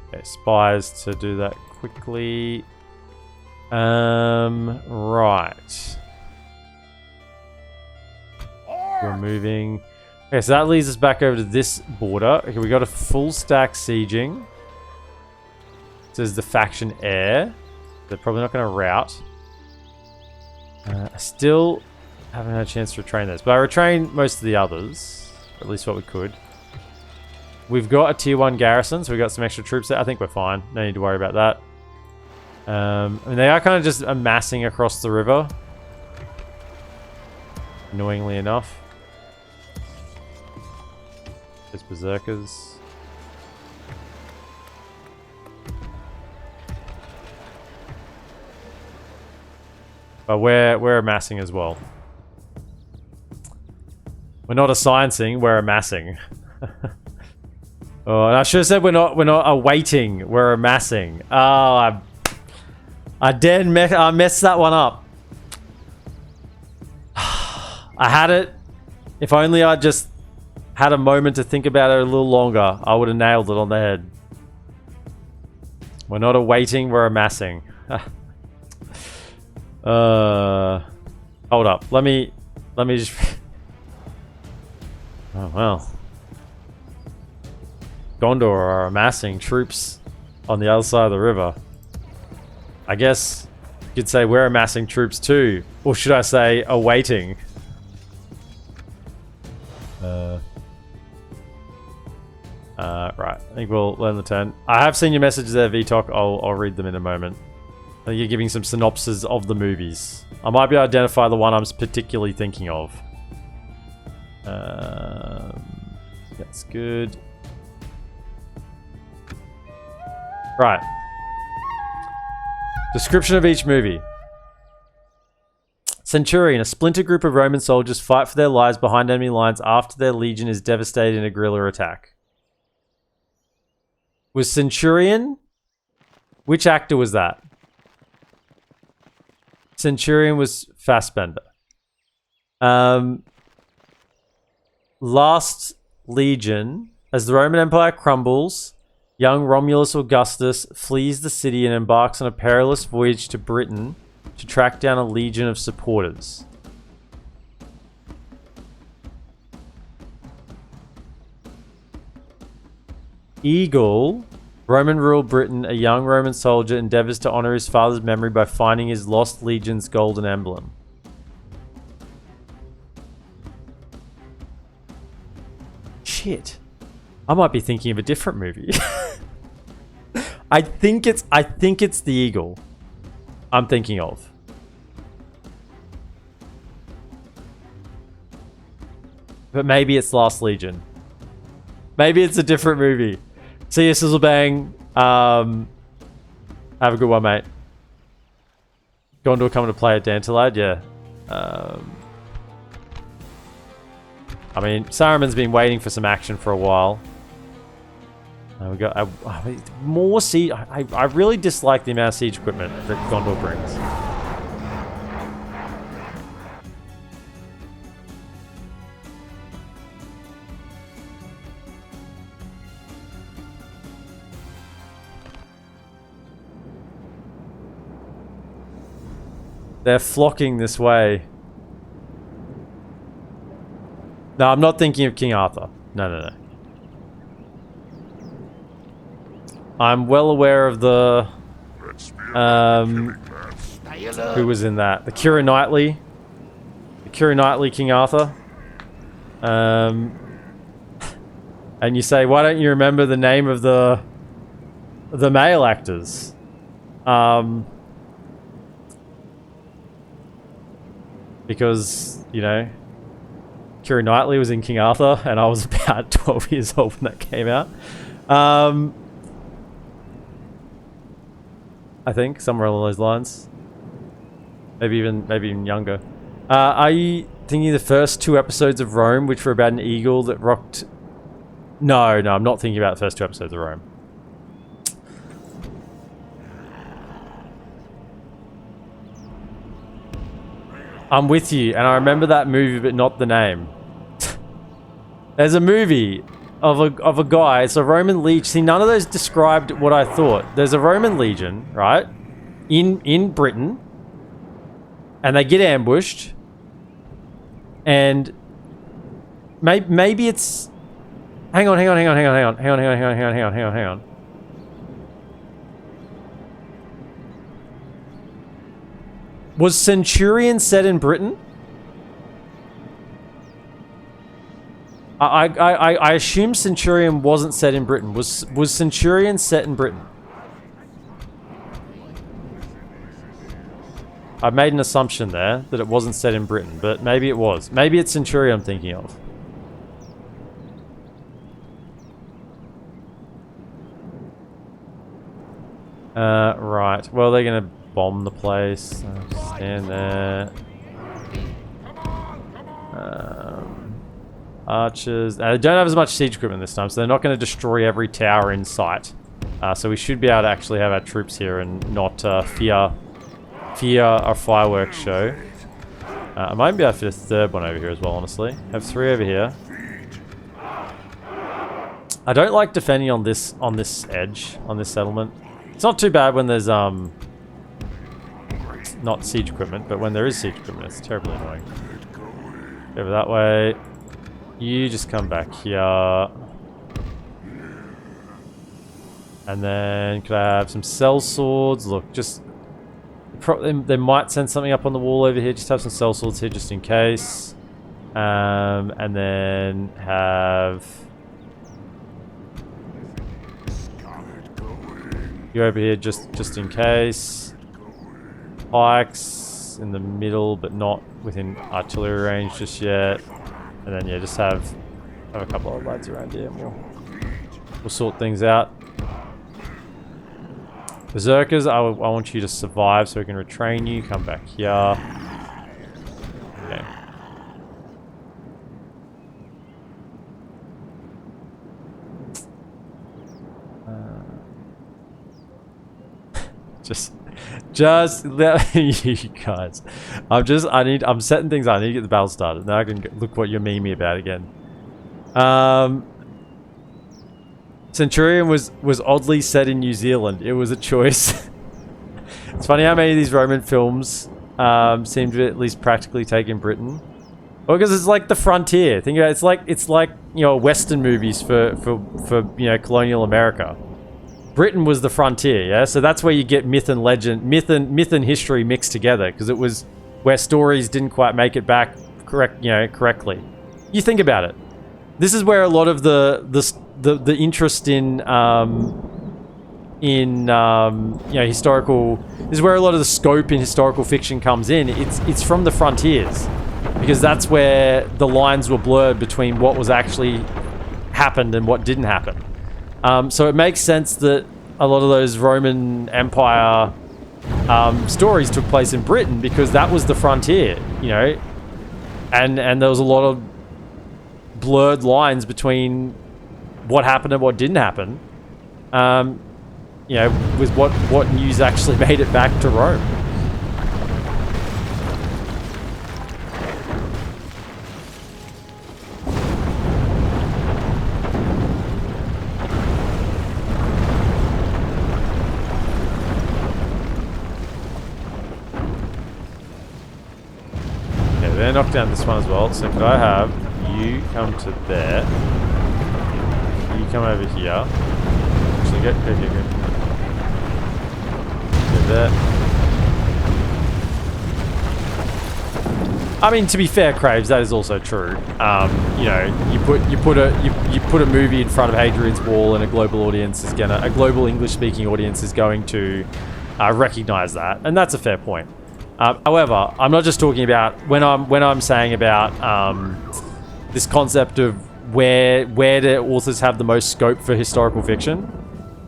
A: Okay, spies to do that quickly. Right. We're moving. Okay, so that leads us back over to this border. Okay, we got a full stack sieging. It says the faction heir. They're probably not going to rout. I still haven't had a chance to retrain those, but I retrained most of the others. Or at least what we could. We've got a tier 1 garrison, so we've got some extra troops there. I think we're fine. No need to worry about that. I mean, they are kind of just amassing across the river. Annoyingly enough. There's berserkers. But we're amassing as well. We're not sciencing, we're amassing. Oh, and I should have said we're not awaiting, we're amassing. Oh, I messed that one up. I had it. If only I just had a moment to think about it a little longer, I would have nailed it on the head. We're not awaiting, we're amassing. Hold up. Let me just... Oh, well. Gondor are amassing troops on the other side of the river. I guess you could say we're amassing troops too. Or should I say, awaiting? Right. I think we'll learn the turn. I have seen your messages there, VTOC. I'll read them in a moment. I think you're giving some synopses of the movies. I might be able to identify the one I'm particularly thinking of. That's good. Right. Description of each movie. Centurion. A splinter group of Roman soldiers fight for their lives behind enemy lines after their legion is devastated in a guerrilla attack. Was Centurion? Which actor was that? Centurion was Fassbender. Last Legion. As the Roman Empire crumbles, young Romulus Augustus flees the city and embarks on a perilous voyage to Britain to track down a legion of supporters. Eagle, Roman-ruled Britain, a young Roman soldier endeavors to honor his father's memory by finding his lost legion's golden emblem. Shit. I might be thinking of a different movie. I think it's the Eagle I'm thinking of. But maybe it's Last Legion. Maybe it's a different movie. See you, Sizzlebang. Have a good one, mate. Gondor coming to play at Dantalad? Yeah. I mean, Saruman's been waiting for some action for a while. We got more siege. I really dislike the amount of siege equipment that Gondor brings. They're flocking this way. No, I'm not thinking of King Arthur. No. I'm well aware of the... who was in that? The Keira Knightley. The Keira Knightley King Arthur. And you say, why don't you remember the name of the male actors? Because, you know, Keira Knightley was in King Arthur, and I was about 12 years old when that came out. I think somewhere along those lines. Maybe even younger. Are you thinking of the first 2 episodes of Rome, which were about an eagle that rocked? No, I'm not thinking about the first 2 episodes of Rome. I'm with you, and I remember that movie, but not the name. There's a movie of a guy. It's a Roman legion. See, none of those described what I thought. There's a Roman legion, right, in Britain, and they get ambushed, and maybe it's. Hang on. Was Centurion set in Britain? I assume Centurion wasn't set in Britain. Was Centurion set in Britain? I made an assumption there that it wasn't set in Britain, but maybe it was. Maybe it's Centurion I'm thinking of. Right. Well, they're gonna bomb the place. Stand there. Archers. They don't have as much siege equipment this time, so they're not going to destroy every tower in sight. So we should be able to actually have our troops here and not fear our fireworks show. I might be able to fit a 3rd one over here as well, honestly. Have 3 over here. I don't like defending on this edge, on this settlement. It's not too bad when there's not siege equipment, but when there is siege equipment, it's terribly annoying. Over that way. You just come back here. And then could I have some cell swords? Look, just they might send something up on the wall over here. Just have some cell swords here just in case. And then have you over here just in case. Pikes in the middle, but not within artillery range just yet. And then yeah, just have a couple of lads around here, and we'll sort things out. Berserkers, I want you to survive so we can retrain you. Come back here. Okay. Just let you guys. I'm setting things up. I need to get the battle started. Now I can look what you're memeing me about again. Centurion was oddly set in New Zealand. It was a choice. It's funny how many of these Roman films seem to at least practically take in Britain. Well, because it's like the frontier. Think about it, it's like you know, Western movies for you know, colonial America. Britain was the frontier, yeah. So that's where you get myth and legend, myth and history mixed together, because it was where stories didn't quite make it back correctly. You think about it. This is where a lot of the interest in you know, historical. This is where a lot of the scope in historical fiction comes in. It's from the frontiers, because that's where the lines were blurred between what was actually happened and what didn't happen. So it makes sense that a lot of those Roman Empire stories took place in Britain, because that was the frontier, you know, and there was a lot of blurred lines between what happened and what didn't happen. You know, with what news actually made it back to Rome. Okay, they're knocked down this one as well. So could I have you come to there? You come over here. Actually, go. There. I mean, to be fair, Craves, that is also true. You know, you put a movie in front of Hadrian's Wall, and a global English-speaking audience is going to recognize that, and that's a fair point. However, I'm not just talking about when I'm saying about this concept of where the authors have the most scope for historical fiction,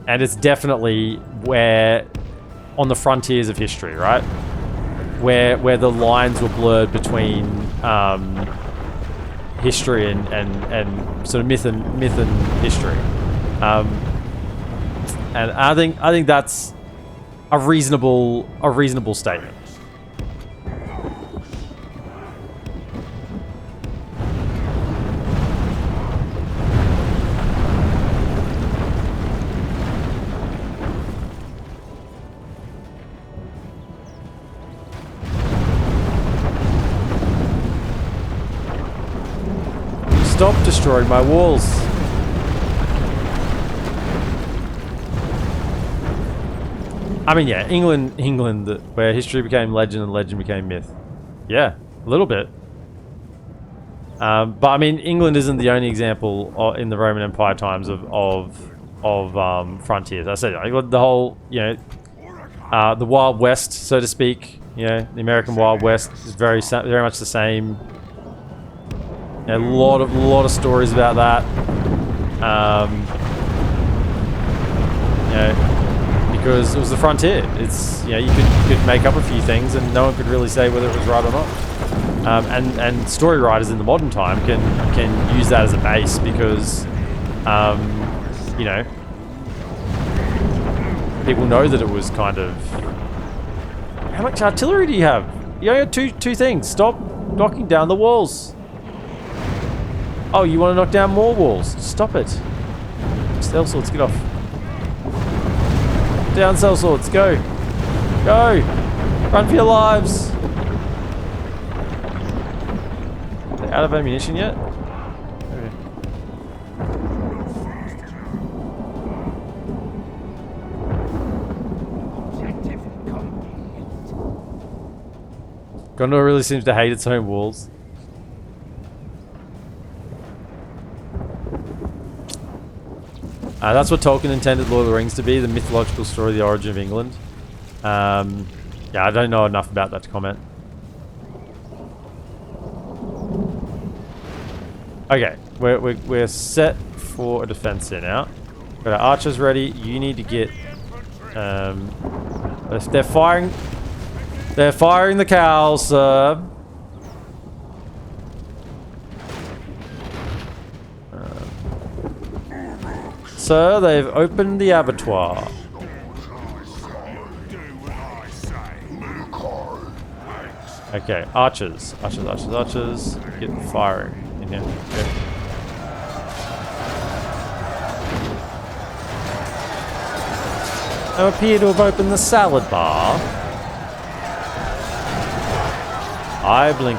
A: and it's definitely where. On the frontiers of history, right? Where the lines were blurred between history and sort of myth and history. And I think that's a reasonable statement. Stop destroying my walls. I mean, yeah, England, where history became legend and legend became myth. Yeah, a little bit. But I mean, England isn't the only example in the Roman Empire times of frontiers. I said, the whole, you know, the Wild West, so to speak. You know, the American Wild West is very much the same. A lot of stories about that. You know, because it was the frontier. It's, you know, you could make up a few things and no one could really say whether it was right or not. And story writers in the modern time can use that as a base, because you know, people know that it was kind of. How much artillery do you have? You only have two things. Stop knocking down the walls. Oh, you want to knock down more walls? Stop it. Sellswords, get off. Down, sellswords, go. Go. Run for your lives. Are they out of ammunition yet? Okay. Gondor really seems to hate its own walls. That's what Tolkien intended Lord of the Rings to be, the mythological story of the origin of England. Yeah, I don't know enough about that to comment. Okay, we're set for a defense here now. Got our archers ready. You need to get... if they're firing the cows, sir. Sir, they've opened the abattoir. Okay, archers. Get firing in here. Okay. I appear to have opened the salad bar. I blink.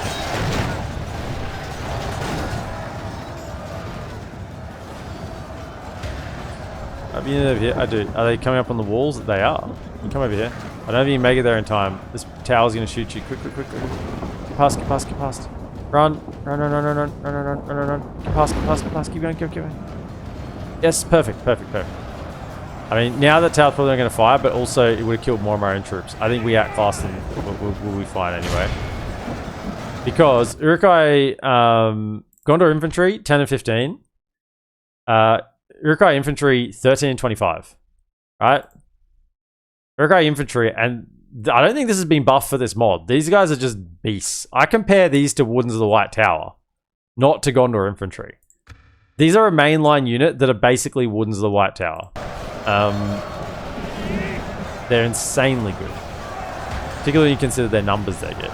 A: I've been over here. I do. Are they coming up on the walls? They are. You come over here. I don't know if you can make it there in time. This tower's gonna shoot you. Quick, quick, quick, quick. Get past, get past, get past. Run. Run, run, run, run, run, run, run, run, run, run. Get past, get past, get past. Keep going, keep going. Yes, perfect, perfect, perfect. I mean, now that tower's probably not going to fire, but also it would have killed more of our own troops. I think we outclassed them. We'll be fine anyway. Because Urukhai, Gondor infantry, 10 and 15. Urukhai infantry, 13 and 25. Right? Urukhai infantry, and I don't think this has been buffed for this mod. These guys are just beasts. I compare these to Wardens of the White Tower, not to Gondor infantry. These are a mainline unit that are basically Wardens of the White Tower. They're insanely good. Particularly when you consider their numbers they get.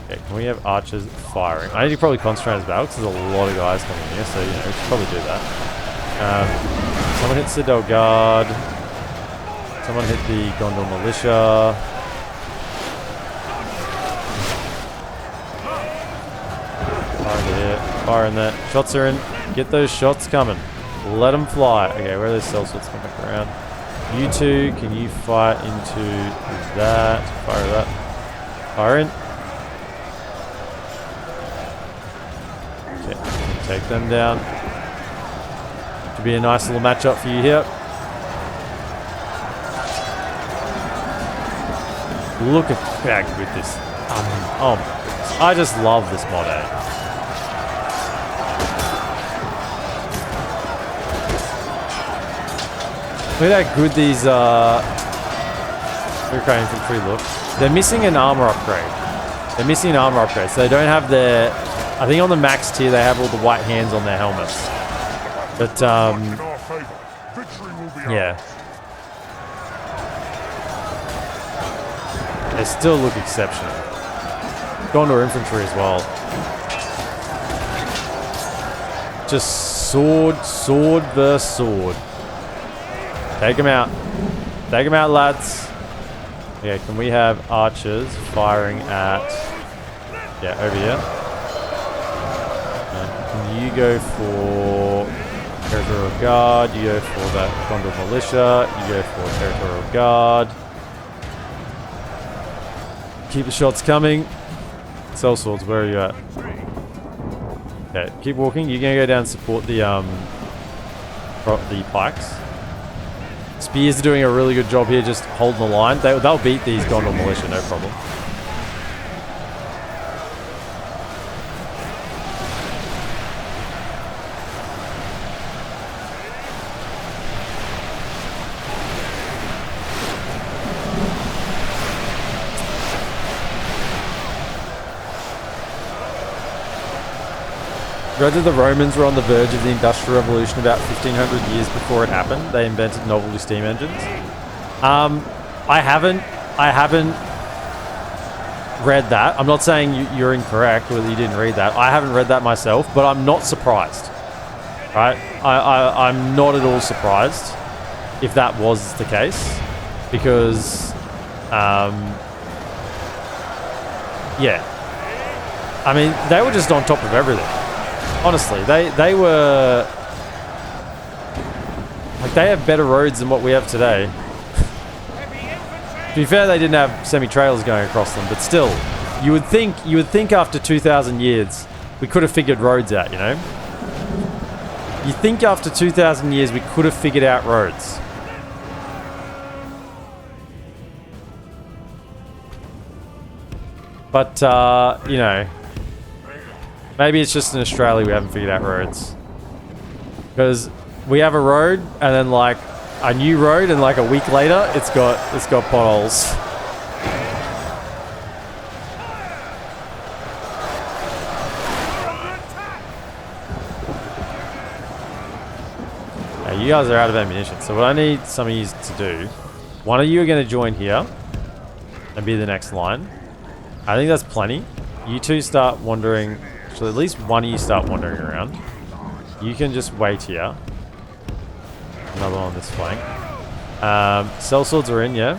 A: Okay, can we have archers firing? I need to probably concentrate on this battle because there's a lot of guys coming here, so you know, we should probably do that. Someone hit Citadel Guard. Someone hit the Gondor Militia. Fire here. Fire in there. Shots are in. Get those shots coming. Let them fly. Okay, where are those cell sorts come back around? You two, can you fire into that? Fire that. Fire in. Okay, take them down. Could be a nice little matchup for you here. Look at that with this. Oh my goodness. I just love this mod, eh? Look at how good these Urukhai infantry look. They're missing an armor upgrade. They're missing an armor upgrade, so they don't have their... I think on the max tier they have all the white hands on their helmets. But, yeah. They still look exceptional. Gondor infantry as well. Just sword versus sword. Take them out. Take them out, lads. Okay, can we have archers firing at... Yeah, over here. Can you go for Territorial Guard? You go for that Gondor Militia. You go for Territorial Guard. Keep the shots coming. Cell swords, where are you at? Okay, keep walking. You're gonna go down and support the pikes. Spears are doing a really good job here, just holding the line. They'll beat these Gondor Militia, no problem. Whether the Romans were on the verge of the Industrial Revolution about 1500 years before it happened, they invented novelty steam engines. I haven't read that. I'm not saying you're incorrect or that you didn't read that. I haven't read that myself, but I'm not surprised. Right? I'm not at all surprised if that was the case, because yeah, I mean, they were just on top of everything. Honestly, they were... Like, they have better roads than what we have today. To be fair, they didn't have semi-trailers going across them, but still, you would think after 2,000 years, we could have figured roads out, you know? You think after 2,000 years, we could have figured out roads. But, you know... Maybe it's just in Australia we haven't figured out roads. Because we have a road, and then like a new road, and like a week later, it's got potholes. Now, you guys are out of ammunition, so what I need some of you to do, one of you are going to join here and be the next line. I think that's plenty. You two start wandering. So at least one of you start wandering around. You can just wait here. Another one on this flank. Sellswords are in, yeah.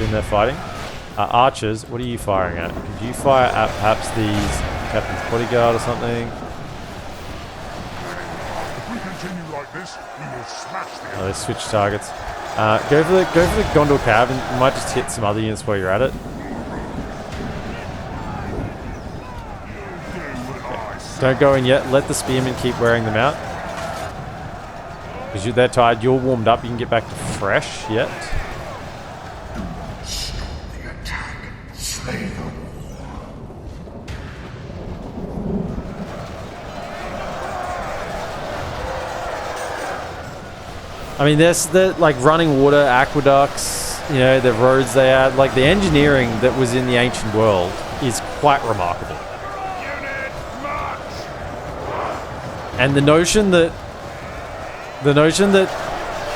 A: In there fighting. Archers, what are you firing at? Could you fire at perhaps these Captain's Bodyguard or something?
D: If we continue like this, we will smash the
A: They switch targets. Go for the Gondor Cab, and you might just hit some other units while you're at it. Okay. Don't go in yet. Let the spearmen keep wearing them out. Because they're tired. You're warmed up. You can get back to fresh yet. I mean, there's the like running water, aqueducts, you know, the roads they had, like the engineering that was in the ancient world is quite remarkable. And the notion that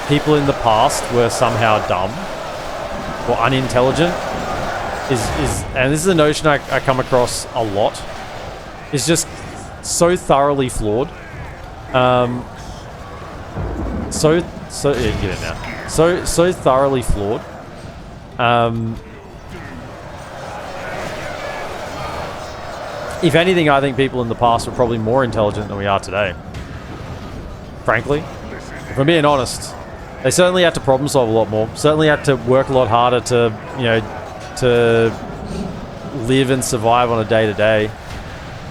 A: people in the past were somehow dumb or unintelligent is and this is a notion I come across a lot, is just so thoroughly flawed. So yeah, get it now. So thoroughly flawed. If anything, I think people in the past were probably more intelligent than we are today. Frankly, if I'm being honest, they certainly had to problem solve a lot more. Certainly had to work a lot harder to, you know, to live and survive on a day-to-day.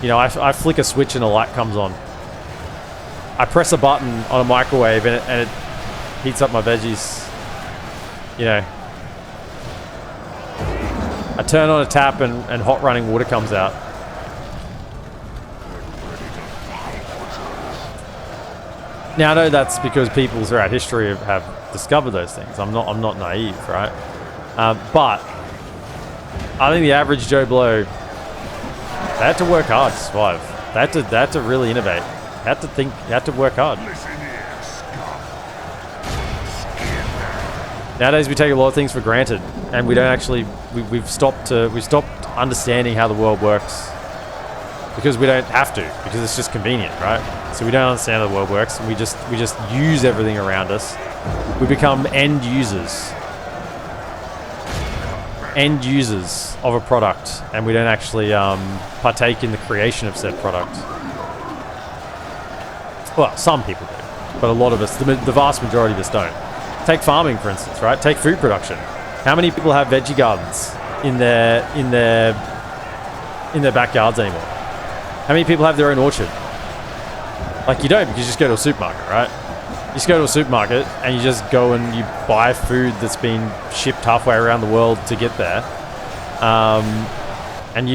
A: You know, I flick a switch and a light comes on. I press a button on a microwave and it heats up my veggies. You know, I turn on a tap and hot running water comes out. Now I know that's because people throughout history have discovered those things. I'm not naive, right? But I think the average Joe Blow, they had to work hard to survive. They had to really innovate. They had to think. They had to work hard. Nowadays we take a lot of things for granted, and we don't actually. We've stopped understanding how the world works because we don't have to, because it's just convenient, right? So we don't understand how the world works, and we just use everything around us. We become end users of a product, and we don't actually partake in the creation of said product. Well, some people do, but a lot of us, the vast majority of us don't. Take farming, for instance, right? Take food production. How many people have veggie gardens in their backyards anymore? How many people have their own orchard? Like, you don't, because you just go to a supermarket, right? You just go to a supermarket and you just go and you buy food that's been shipped halfway around the world to get there. And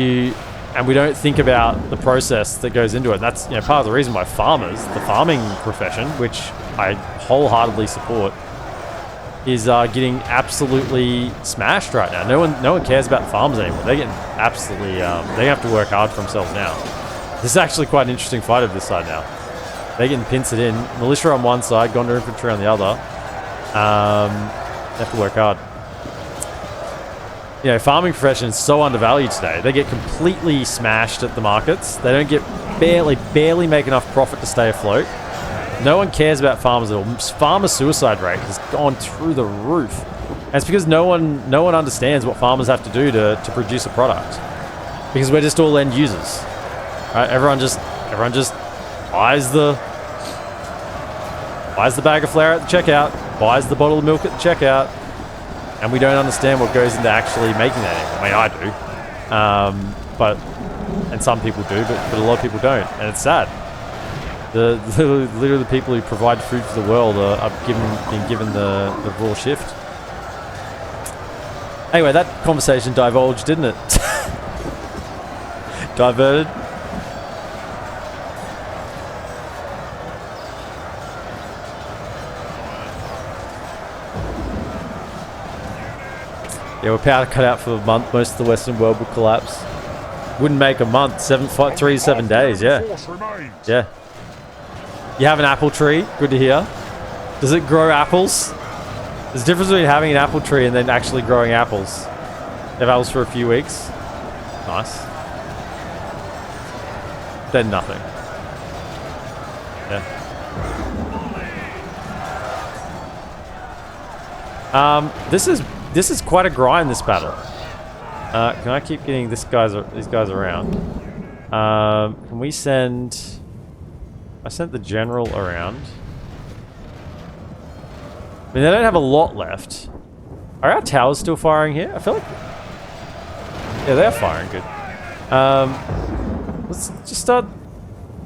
A: we don't think about the process that goes into it. And that's, you know, part of the reason why farmers, the farming profession, which I wholeheartedly support, is getting absolutely smashed right now. No one cares about farmers anymore. They're getting absolutely, they have to work hard for themselves now. This is actually quite an interesting fight of this side now. They're getting pincered in. Militia on one side, Gondor infantry on the other. They have to work hard. You know, farming profession is so undervalued today. They get completely smashed at the markets. They don't get barely make enough profit to stay afloat. No one cares about farmers at all. Farmer suicide rate has gone through the roof. And it's because no one understands what farmers have to do to produce a product. Because we're just all end users. Right? Everyone just buys the bag of flour at the checkout, buys the bottle of milk at the checkout, and we don't understand what goes into actually making that anymore. I mean, I do, and some people do, but a lot of people don't, and it's sad. Literally the people who provide food for the world are being given the raw shift. Anyway, that conversation divulged, didn't it? Diverted. Yeah, we're powder cut out for a month. Most of the Western world would collapse. Wouldn't make a month. 3 to 7 days. Yeah. Yeah. You have an apple tree. Good to hear. Does it grow apples? There's a difference between having an apple tree and then actually growing apples. You have apples for a few weeks. Nice. Then nothing. Yeah. This is quite a grind, this battle. Can I keep getting these guys around? Can we send... I sent the general around. I mean, they don't have a lot left. Are our towers still firing here? I feel like... Yeah, they are firing, good. Let's just start...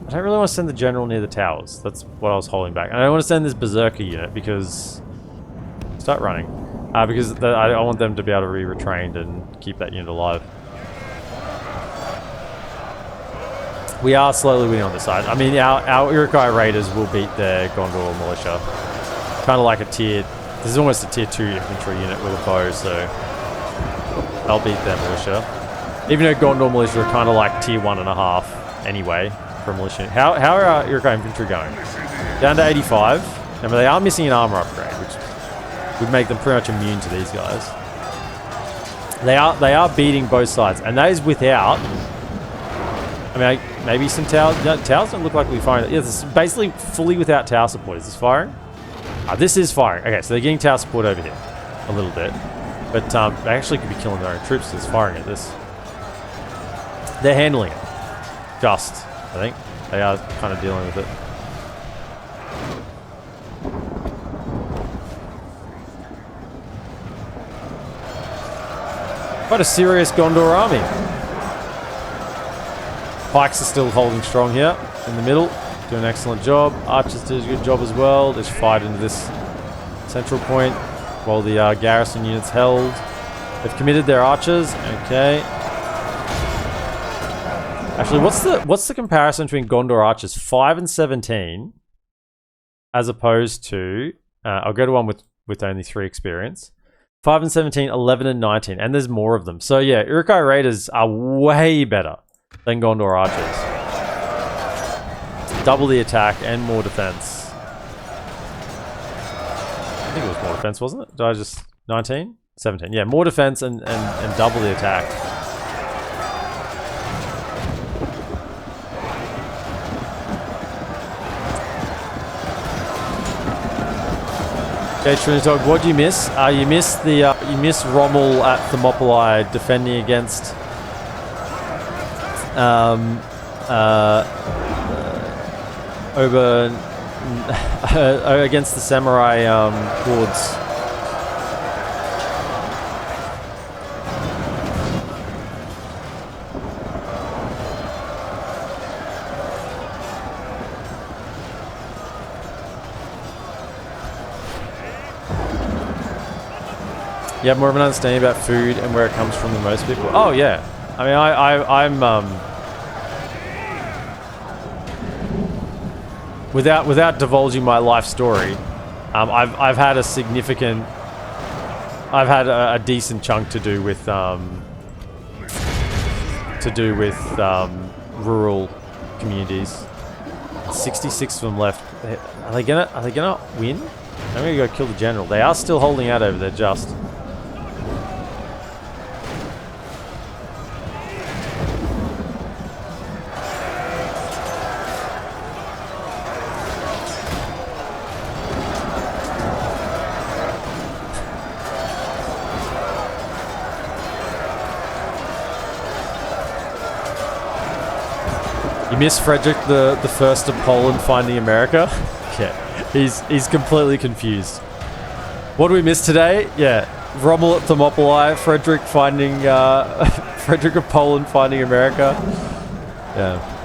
A: I don't really want to send the general near the towers. That's what I was holding back. And I don't want to send this berserker unit because... Start running. Because I want them to be able to be retrained and keep that unit alive. We are slowly winning on this side. I mean, our Urukhai raiders will beat their Gondor militia. Kind of like a tier... This is almost a tier 2 infantry unit with a bow, so... They'll beat their militia. Even though Gondor militia are kind of like tier 1.5 anyway for militia. How are our Urukhai infantry going? Down to 85. And they are missing an armor upgrade, which would make them pretty much immune to these guys. They are beating both sides, and that is without... I mean, maybe some towers... No, towers don't look like we're firing. Yeah, this is basically fully without tower support. Is this firing? This is firing. Okay, so they're getting tower support over here. A little bit. But they actually could be killing their own troops just firing at this. They're handling it. Just, I think. They are kind of dealing with it. Quite a serious Gondor army. Pikes are still holding strong here in the middle. Doing an excellent job. Archers did a good job as well. Just fight into this central point while the garrison units held. They've committed their archers. Okay. Actually, what's the comparison between Gondor archers? 5 and 17, as opposed to I'll go to one with only 3 experience. 5 and 17, 11 and 19, and there's more of them. So yeah, Urukhai raiders are way better than Gondor archers. Double the attack and more defense. I think it was more defense, wasn't it? Did I just... 19? 17. Yeah, more defense and double the attack. Okay, Trinitog, what do you miss? You miss Rommel at Thermopylae defending against against the samurai hordes. You have more of an understanding about food and where it comes from than most people. Oh yeah, I mean I'm without divulging my life story, I've had a significant, I've had a decent chunk to do with rural communities. 66 of them left. Are they gonna win? I'm gonna go kill the general. They are still holding out over there, just. Miss Frederick the First of Poland finding America? Yeah, he's completely confused. What do we miss today? Yeah, Rommel at Thermopylae, Frederick finding Frederick of Poland finding America. Yeah.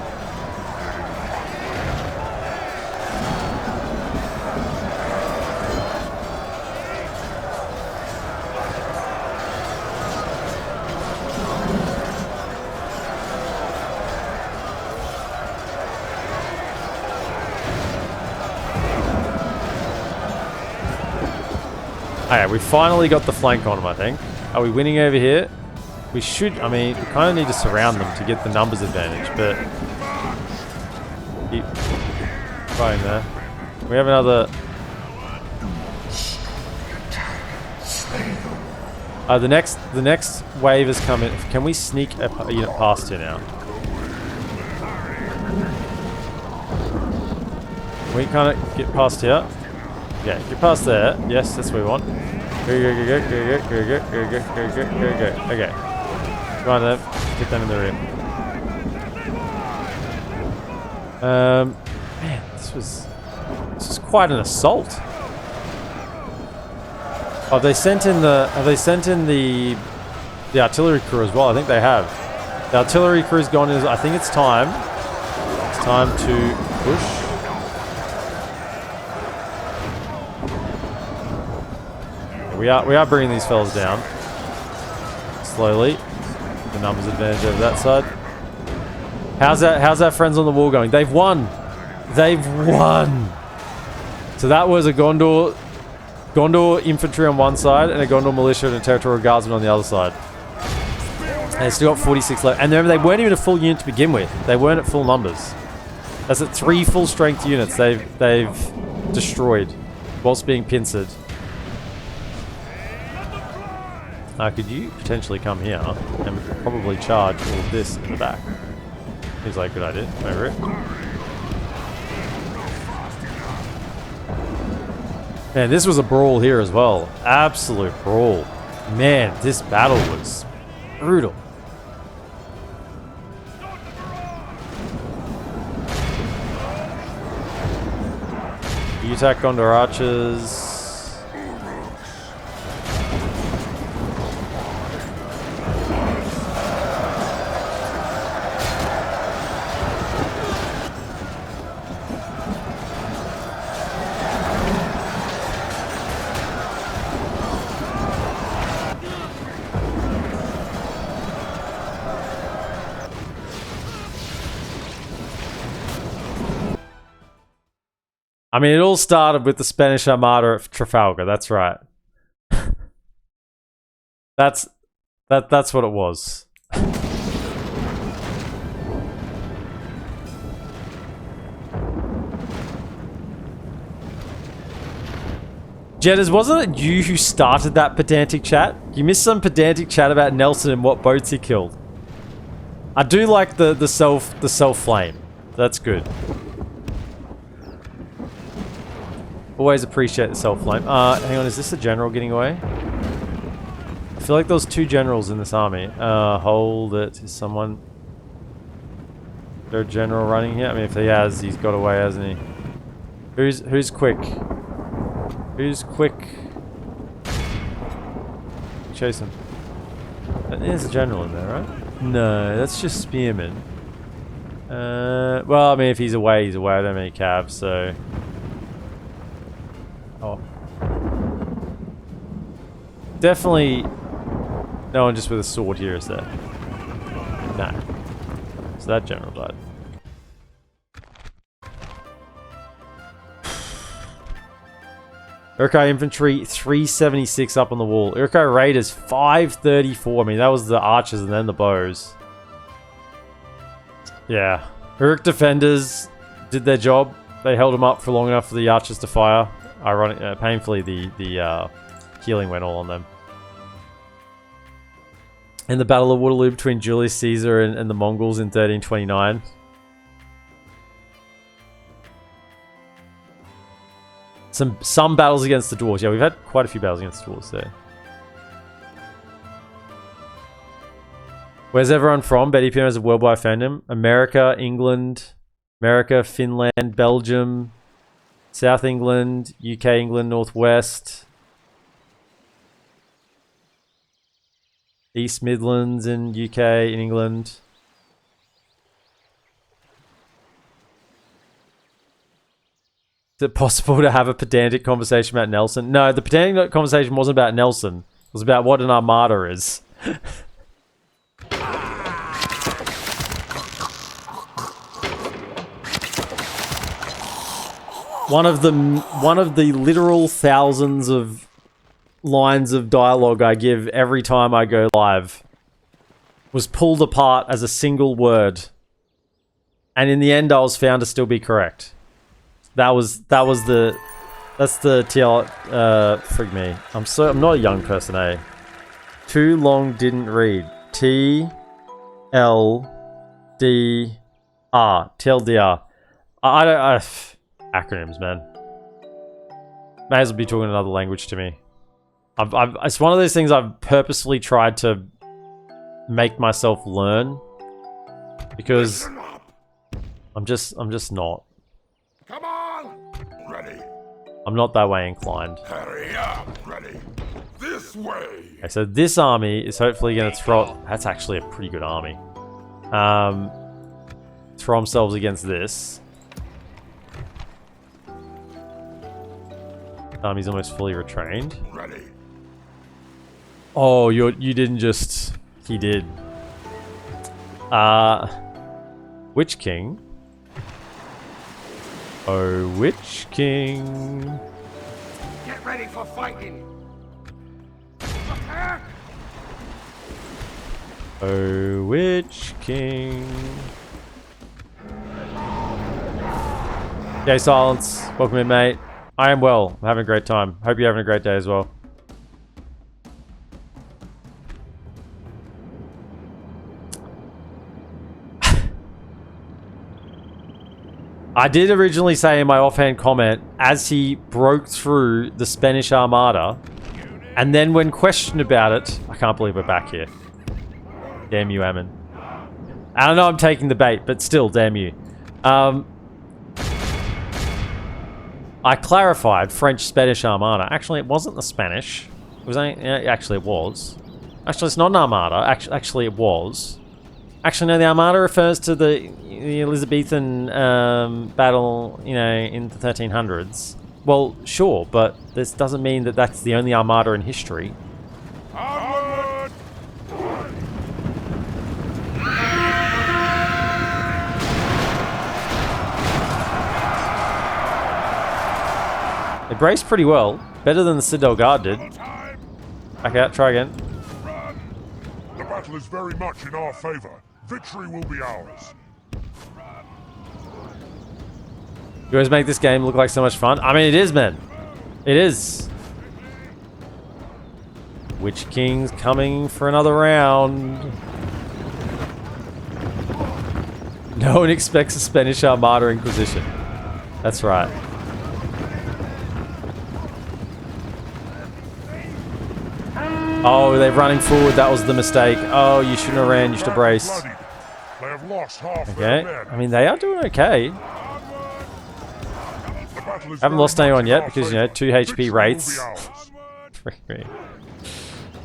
A: Okay, we finally got the flank on them, I think. Are we winning over here? We should, I mean, we kind of need to surround them to get the numbers advantage, but... Keep trying there. We have another... The next wave is coming. Can we sneak a unit past here now? Can we kind of get past here? Yeah, get past there. Yes, that's what we want. Okay. Come on then. Get them in the rear. Man, this was quite an assault. Oh, they sent in the artillery crew as well. I think they have. The artillery crew's gone. I think it's time. It's time to push. We are bringing these fellas down slowly. The numbers advantage over that side. How's our friends on the wall going? They've won. They've won. So that was a Gondor infantry on one side and a Gondor militia and a territorial guardsman on the other side. And they still got 46 left. And remember, they weren't even a full unit to begin with. They weren't at full numbers. That's at 3 full strength units they've destroyed whilst being pincered. Could you potentially come here and probably charge all of this in the back? Seems like a good idea. Over it. Man, this was a brawl here as well. Absolute brawl. Man, this battle was brutal. You attack Gondor archers. I mean, it all started with the Spanish Armada at Trafalgar. That's right. That's what it was. Jetters, wasn't it you who started that pedantic chat? You missed some pedantic chat about Nelson and what boats he killed. I do like the self flame. That's good. Always appreciate the self-flame. Hang on, is this a general getting away? I feel like there's 2 generals in this army. Hold it. Is someone... Is there a general running here? I mean, if he has, he's got away, hasn't he? Who's quick? Who's quick? Chase him. There's a general in there, right? No, that's just spearmen. Well, I mean, if he's away, he's away. I don't have any cabs, so... Oh. Definitely no one just with a sword here, is there? No. So that general died. Urukhai infantry 376 up on the wall. Urukhai raiders 534. I mean, that was the archers and then the bows. Yeah. Uruk defenders did their job. They held them up for long enough for the archers to fire. Ironic, painfully, the healing went all on them. In the Battle of Waterloo between Julius Caesar and the Mongols in 1329. Some battles against the dwarves. Yeah, we've had quite a few battles against the dwarves there. Where's everyone from? Betty Pym has a worldwide fandom. America, England, Finland, Belgium, South England, UK, England, Northwest, East Midlands in UK, in England. Is it possible to have a pedantic conversation about Nelson? No, the pedantic conversation wasn't about Nelson. It was about what an armada is. One of the literal thousands of lines of dialogue I give every time I go live was pulled apart as a single word, and in the end I was found to still be correct. That's the TL. Frig me. I'm not a young person, eh? Too long didn't read. TLDR. TLDR. Acronyms, man. May as well be talking another language to me. It's one of those things I've purposefully tried to make myself learn because I'm just not.
C: Come on! Ready.
A: I'm not that way inclined.
C: Hurry up! Ready. This way!
A: Okay, so this army is hopefully going to throw... That's actually a pretty good army. Throw themselves against this. Army's almost fully retrained.
C: Ready.
A: Oh, you didn't just... He did. Witch King? Oh, Witch King.
C: Get ready for fighting.
A: Oh, Witch King. Okay, Silence. Welcome in, mate. I am well. I'm having a great time. Hope you're having a great day as well. I did originally say in my offhand comment, as he broke through the Spanish Armada, and then when questioned about it, I can't believe we're back here. Damn you, Ammon. I don't know I'm taking the bait, but still, damn you. I clarified French-Spanish Armada. Actually, it wasn't the Spanish. It was actually, it was. Actually, it's not an Armada. Actually, it was. Actually, no, the Armada refers to the Elizabethan battle, you know, in the 1300s. Well, sure, but this doesn't mean that that's the only Armada in history.
C: Onward!
A: They braced pretty well. Better than the Citadel Guard did. Back out, try again.
D: Run. The battle is very much in our favor. Victory will be ours.
A: You guys make this game look like so much fun. I mean, it is, man. It is. Witch King's coming for another round. No one expects a Spanish Armada Inquisition. That's right. Oh, they're running forward. That was the mistake. Oh, you shouldn't have ran. You should have braced.
D: They have lost half
A: Okay.
D: their men.
A: I mean, they are doing okay. Haven't lost anyone yet because, you know, 2 HP rates.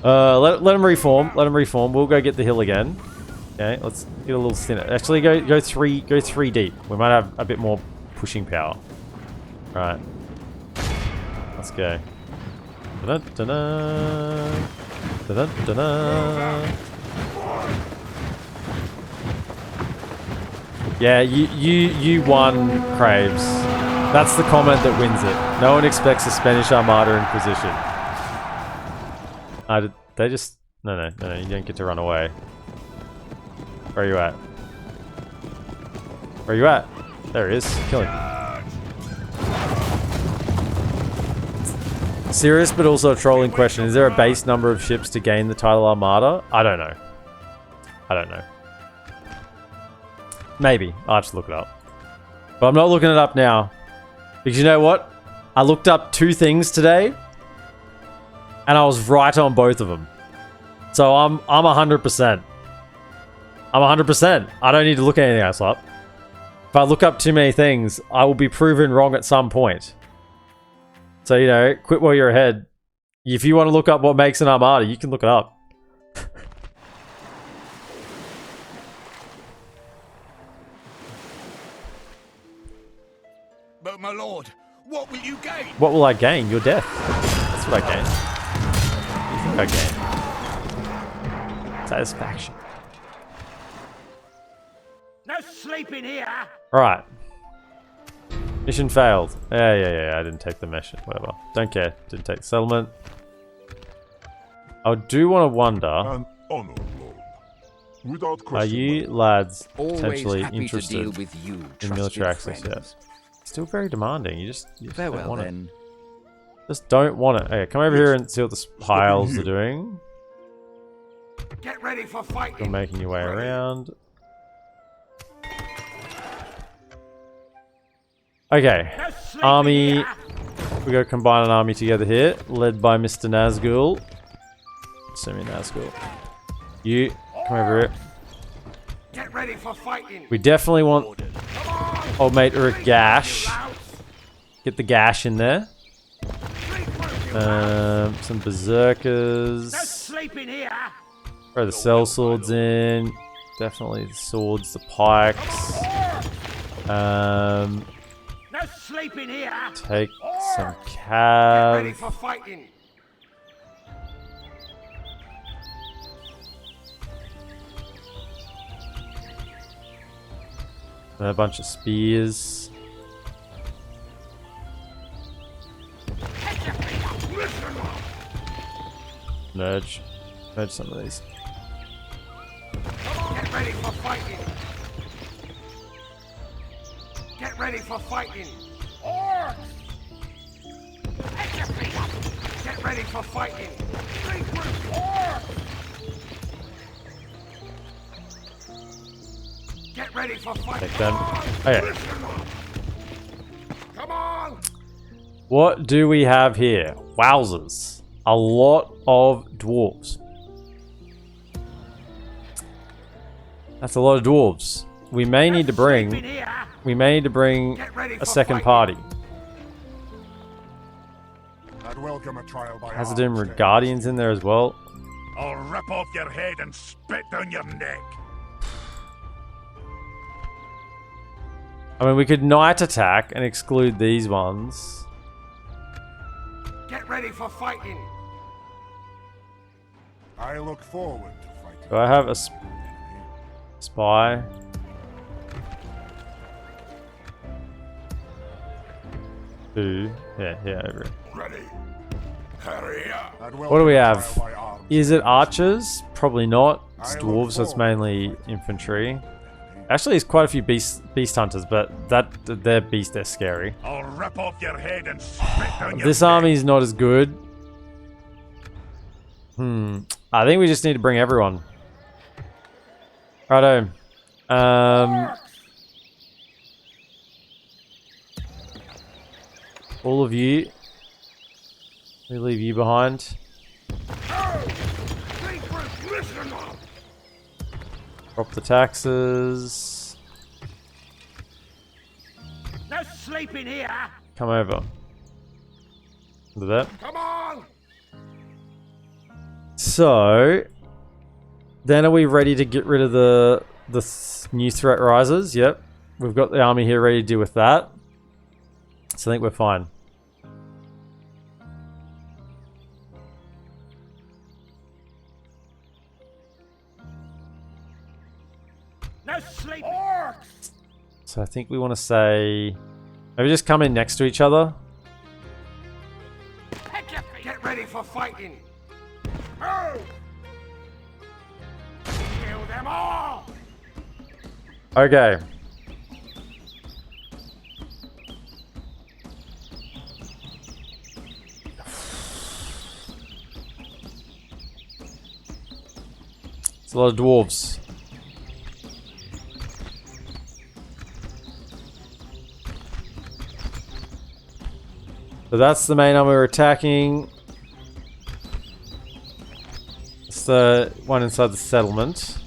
A: Let them reform. Let them reform. We'll go get the hill again. Okay, let's get a little thinner. Actually, go three deep. We might have a bit more pushing power. Right. Let's go. Da-da-da-da. Da-da-da-da. Yeah, you won, Craves. That's the comment that wins it. No one expects a Spanish Armada Inquisition. They just... No, you don't get to run away. Where are you at? Where are you at? There he is. Kill him. Serious but also a trolling question. Is there a base number of ships to gain the title Armada? I don't know. I don't know. Maybe. I'll have to look it up. But I'm not looking it up now. Because you know what? I looked up 2 things today. And I was right on both of them. So I'm 100%. I'm 100%. I don't need to look anything else up. If I look up too many things, I will be proven wrong at some point. So, you know, quit while you're ahead. If you want to look up what makes an Armada, you can look it up.
C: But my lord, what will you gain?
A: What will I gain? Your death. That's what I gain. What do you think I gain? Satisfaction.
C: No sleeping here!
A: Right. Mission failed. Yeah, I didn't take the mission. Whatever. Don't care. Didn't take the settlement. I do want to wonder...
D: An honor, Lord. Without question.
A: Are you lads
F: Always
A: potentially
F: happy
A: interested
F: to deal with you,
A: in military
F: trusted
A: access
F: friends.
A: yet? Still very demanding. You just don't
F: Farewell
A: want
F: then.
A: it. Just don't want it. Okay, come over here and see what the piles are doing.
C: Get ready for fighting!
A: You're making your way around. Okay.
C: No sleeping
A: Army
C: here.
A: We gotta combine an army together here, led by Mr. Nazgul. Assuming Nazgul. You, come over here.
C: Get ready for fighting.
A: We definitely want old mate Gash. Get the Gash in there. Some berserkers.
C: No sleeping here.
A: Throw the sellswords in. Definitely the swords, the pikes.
C: No sleeping here.
A: Take some
C: Get ready
A: cav.
C: for fighting.
A: And a bunch of spears. Merge some of these.
C: Get ready for fighting. Get ready for fighting. Orcs! Take your feet up. Get ready for fighting. Orcs! Get ready for fighting.
A: Take them. Okay.
C: Come on!
A: What do we have here? Wowzers. A lot of dwarves. That's a lot of dwarves. We may need to bring a second party.
B: I'd welcome a trial by
A: Khazad-dûm Guardians in there as well.
B: I'll rip off your head and spit down your neck.
A: I mean, we could night attack and exclude these ones.
C: Get ready for fighting.
B: I look forward to fighting.
A: Do I have a spy? Two. Yeah, over it.
B: Ready. Hurry up.
A: What do we have? Is it archers? Probably not. It's dwarves, so it's mainly infantry. Actually, there's quite a few beast hunters, but they're scary.
B: I'll rip off your head and spit down your
A: This
B: neck.
A: army's not as good. I think we just need to bring everyone. Righto. All of you. We leave you behind. Drop the taxes.
C: No sleeping here.
A: Come over. Do that.
C: Come on.
A: So, then are we ready to get rid of the new threat risers? Yep. We've got the army here ready to deal with that. So I think we're fine.
C: No sleep. Orcs.
A: So I think we want to say... maybe just come in next to each other.
C: Pick your feet. Get ready for fighting. Move. Kill them all.
A: Okay. It's a lot of dwarves. So that's the main army we're attacking. It's the one inside the settlement.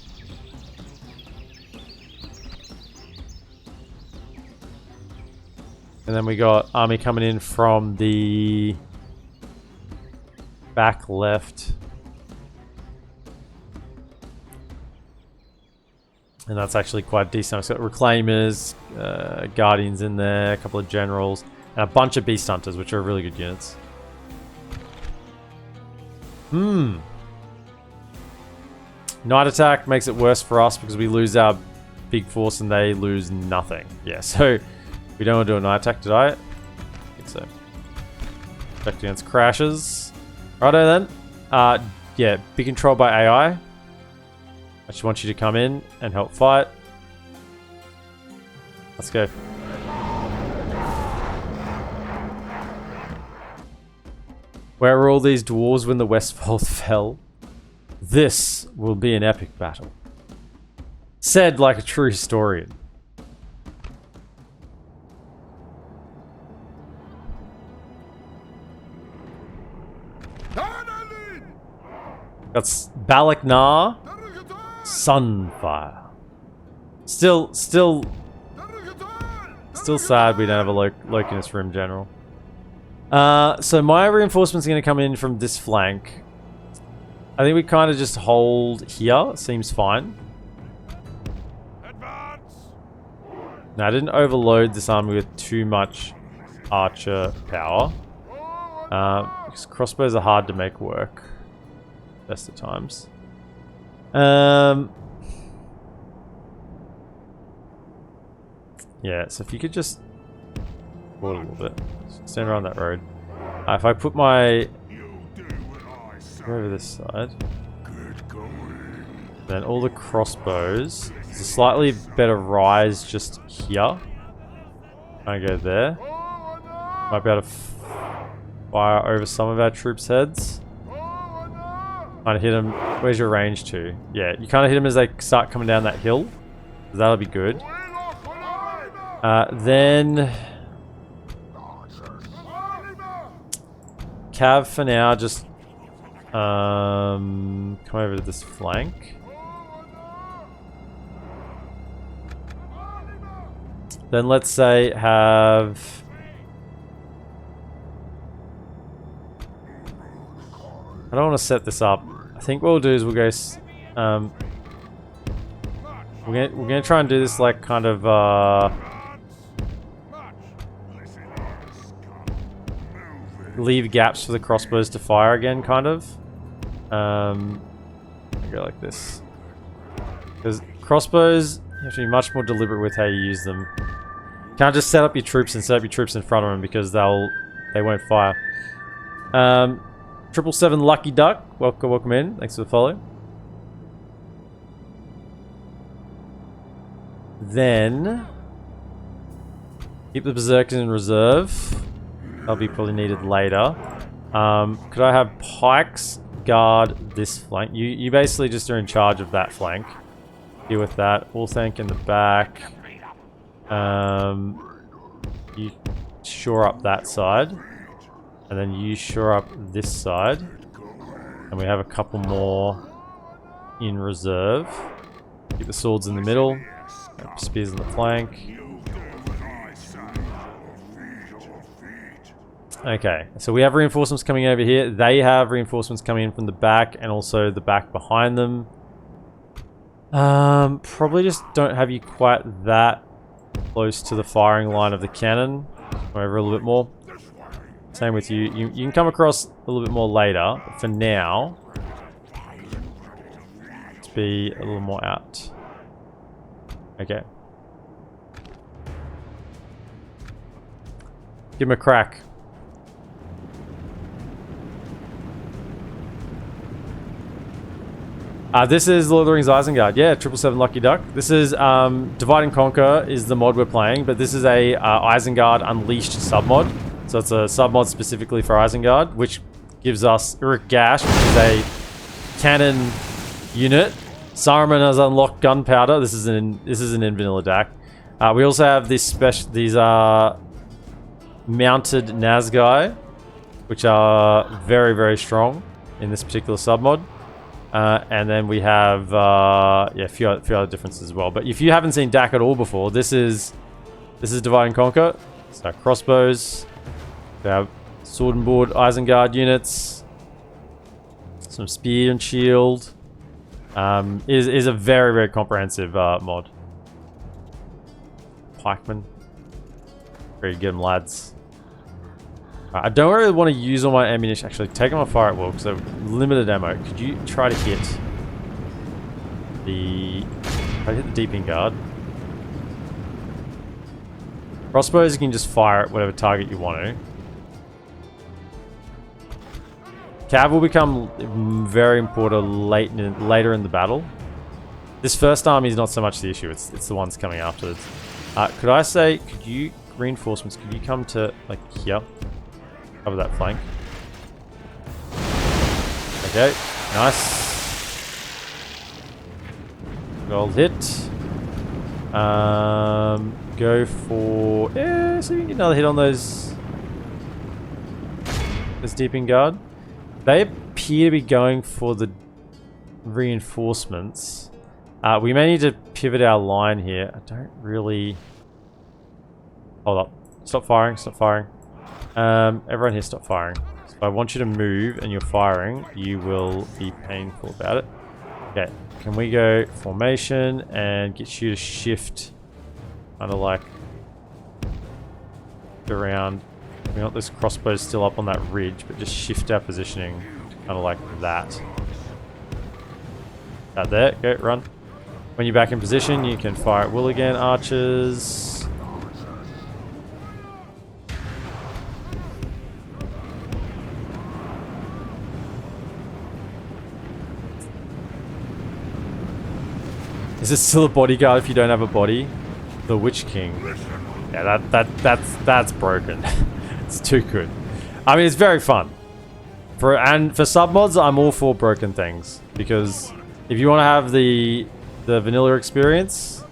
A: And then we got army coming in from the back left. And that's actually quite decent. It's got reclaimers, guardians in there, a couple of generals, and a bunch of beast hunters, which are really good units. Night attack makes it worse for us because we lose our big force and they lose nothing. Yeah, so we don't want to do a night attack, did I? I think so. Protect against crashes. Righto then. Yeah, be controlled by AI. I just want you to come in and help fight. Let's go. Where were all these dwarves when the Westfold fell? This will be an epic battle. Said like a true historian. That's Balaknar, Sunfire. Still sad we don't have a Lokinus Rim General. So my reinforcements are going to come in from this flank. I think we kind of just hold here. Seems fine. Now I didn't overload this army with too much archer power. Because crossbows are hard to make work. Best of times. Yeah, so if you could just forward a little bit. Stand around that road. If I put my over this side, then all the crossbows. There's a slightly better rise just here. I go there. Might be able to fire over some of our troops' heads. Kind of hit them. Where's your range to? Yeah, you kind of hit them as they start coming down that hill. That'll be good. Then Cav for now, just come over to this flank. Then let's say have I don't want to set this up. I think what we'll do is we'll go we're gonna try and do this like kind of leave gaps for the crossbows to fire again, kind of. I go like this. Because crossbows, you have to be much more deliberate with how you use them. You can't just set up your troops and set up your troops in front of them because they won't fire. 777 Lucky Duck, welcome in. Thanks for the follow. Then keep the berserkers in reserve. That'll be probably needed later. Could I have pikes guard this flank? You basically just are in charge of that flank. Deal with that. Ulthank in the back. You shore up that side. And then you shore up this side. And we have a couple more in reserve. Keep the swords in the middle. Spears in the flank. Okay, so we have reinforcements coming over here. They have reinforcements coming in from the back and also the back behind them. Probably just don't have you quite that close to the firing line of the cannon. Come over a little bit more. Same with you. You can come across a little bit more later, but for now, let's be a little more out. Okay. Give him a crack. This is Lord of the Rings Isengard. Yeah, 777 Lucky Duck. This is Divide and Conquer is the mod we're playing, but this is a Isengard Unleashed submod. So it's a submod specifically for Isengard, which gives us Urukhai, which is a cannon unit. Saruman has unlocked gunpowder. This is in vanilla DaC. We also have these mounted Nazgai, which are very, very strong in this particular submod. And then we have a few other differences as well. But if you haven't seen DaC at all before, this is Divide and Conquer. So crossbows, we have sword and board Isengard units, some spear and shield. Is a very, very comprehensive mod. Pikemen, very good, lads. I don't really want to use all my ammunition. Actually, take them on fire at will because I have limited ammo. Could you try to hit the deeping guard? Crossbows, you can just fire at whatever target you want to. Cav will become very important later in the battle. This first army is not so much the issue. It's the ones coming afterwards. Could I say, could you reinforcements? Could you come to like here? Cover that flank. Okay, nice. Gold hit. Go for so you can get another hit on those. This deeping guard. They appear to be going for the reinforcements. We may need to pivot our line here. I don't really... Hold up. Stop firing, stop firing. Everyone here stop firing. So if I want you to move and you're firing, you will be painful about it. Okay, can we go formation and get you to shift kind of like around. We want this crossbow still up on that ridge, but just shift our positioning kind of like that. Out there, go, run. When you're back in position, you can fire at will again, archers. Is it still a bodyguard if you don't have a body? The Witch King. Yeah, that's broken. It's too good. I mean, it's very fun. For submods, I'm all for broken things, because if you want to have the vanilla experience,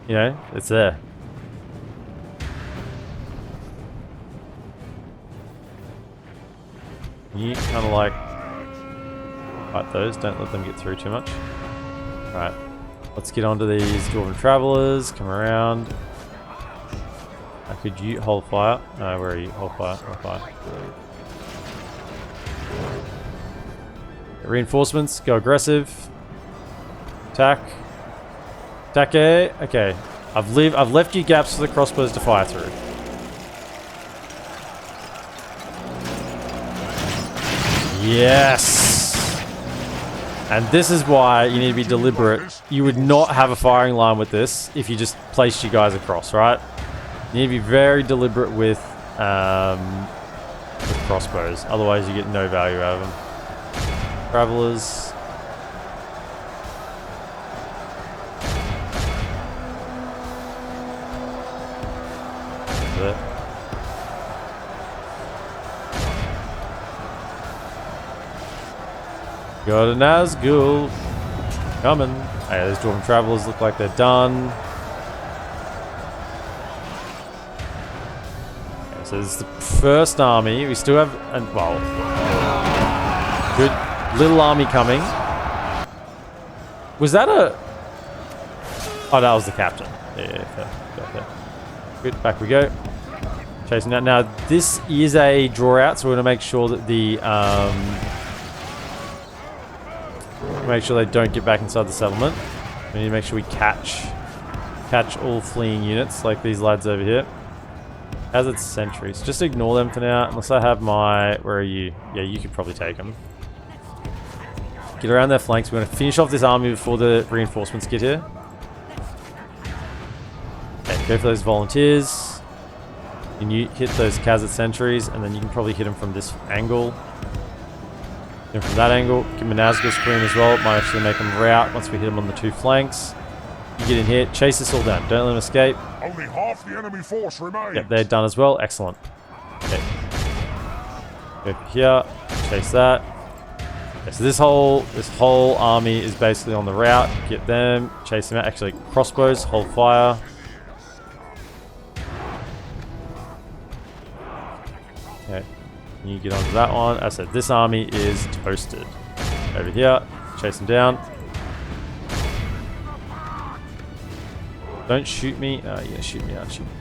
A: you know, it's there. You kind of like fight those. Don't let them get through too much. All right. Let's get onto these Dwarven Travelers. Come around. Could you hold fire? Where are you? Hold fire. Hold fire. Reinforcements. Go aggressive. Attack. Attack A. Okay. I've left you gaps for the crossbows to fire through. Yes. And this is why you need to be deliberate. You would not have a firing line with this if you just placed you guys across, right? You need to be very deliberate with crossbows. Otherwise, you get no value out of them. Travelers. There. Got a Nazgul coming. Hey, those Dwarven Travelers look like they're done. Okay, so this is the first army. We still have, well, good little army coming. Was that a? Oh, that was the captain. Yeah. Good, back we go. Chasing that. Now this is a draw out, so we're gonna make sure that the make sure they don't get back inside the settlement. We need to make sure we catch all fleeing units like these lads over here. Khazad sentries. Just ignore them for now, unless I have my... Where are you? Yeah, you could probably take them. Get around their flanks. We're going to finish off this army before the reinforcements get here. Okay, go for those volunteers. And you hit those Khazad sentries, and then you can probably hit them from this angle. And from that angle, give them a Nazgul screen as well. It might actually make them rout once we hit them on the two flanks. You get in here, chase this all down. Don't let them escape.
D: Only half the enemy force remains.
A: Yep, they're done as well. Excellent. Okay. Go over here, chase that. Okay, so this whole army is basically on the route. Get them, chase them out. Actually, crossbows, hold fire. Okay. You get onto that one. As I said, this army is toasted. Over here, chase them down. Don't shoot me. Oh, yeah, shoot me out. Shoot me.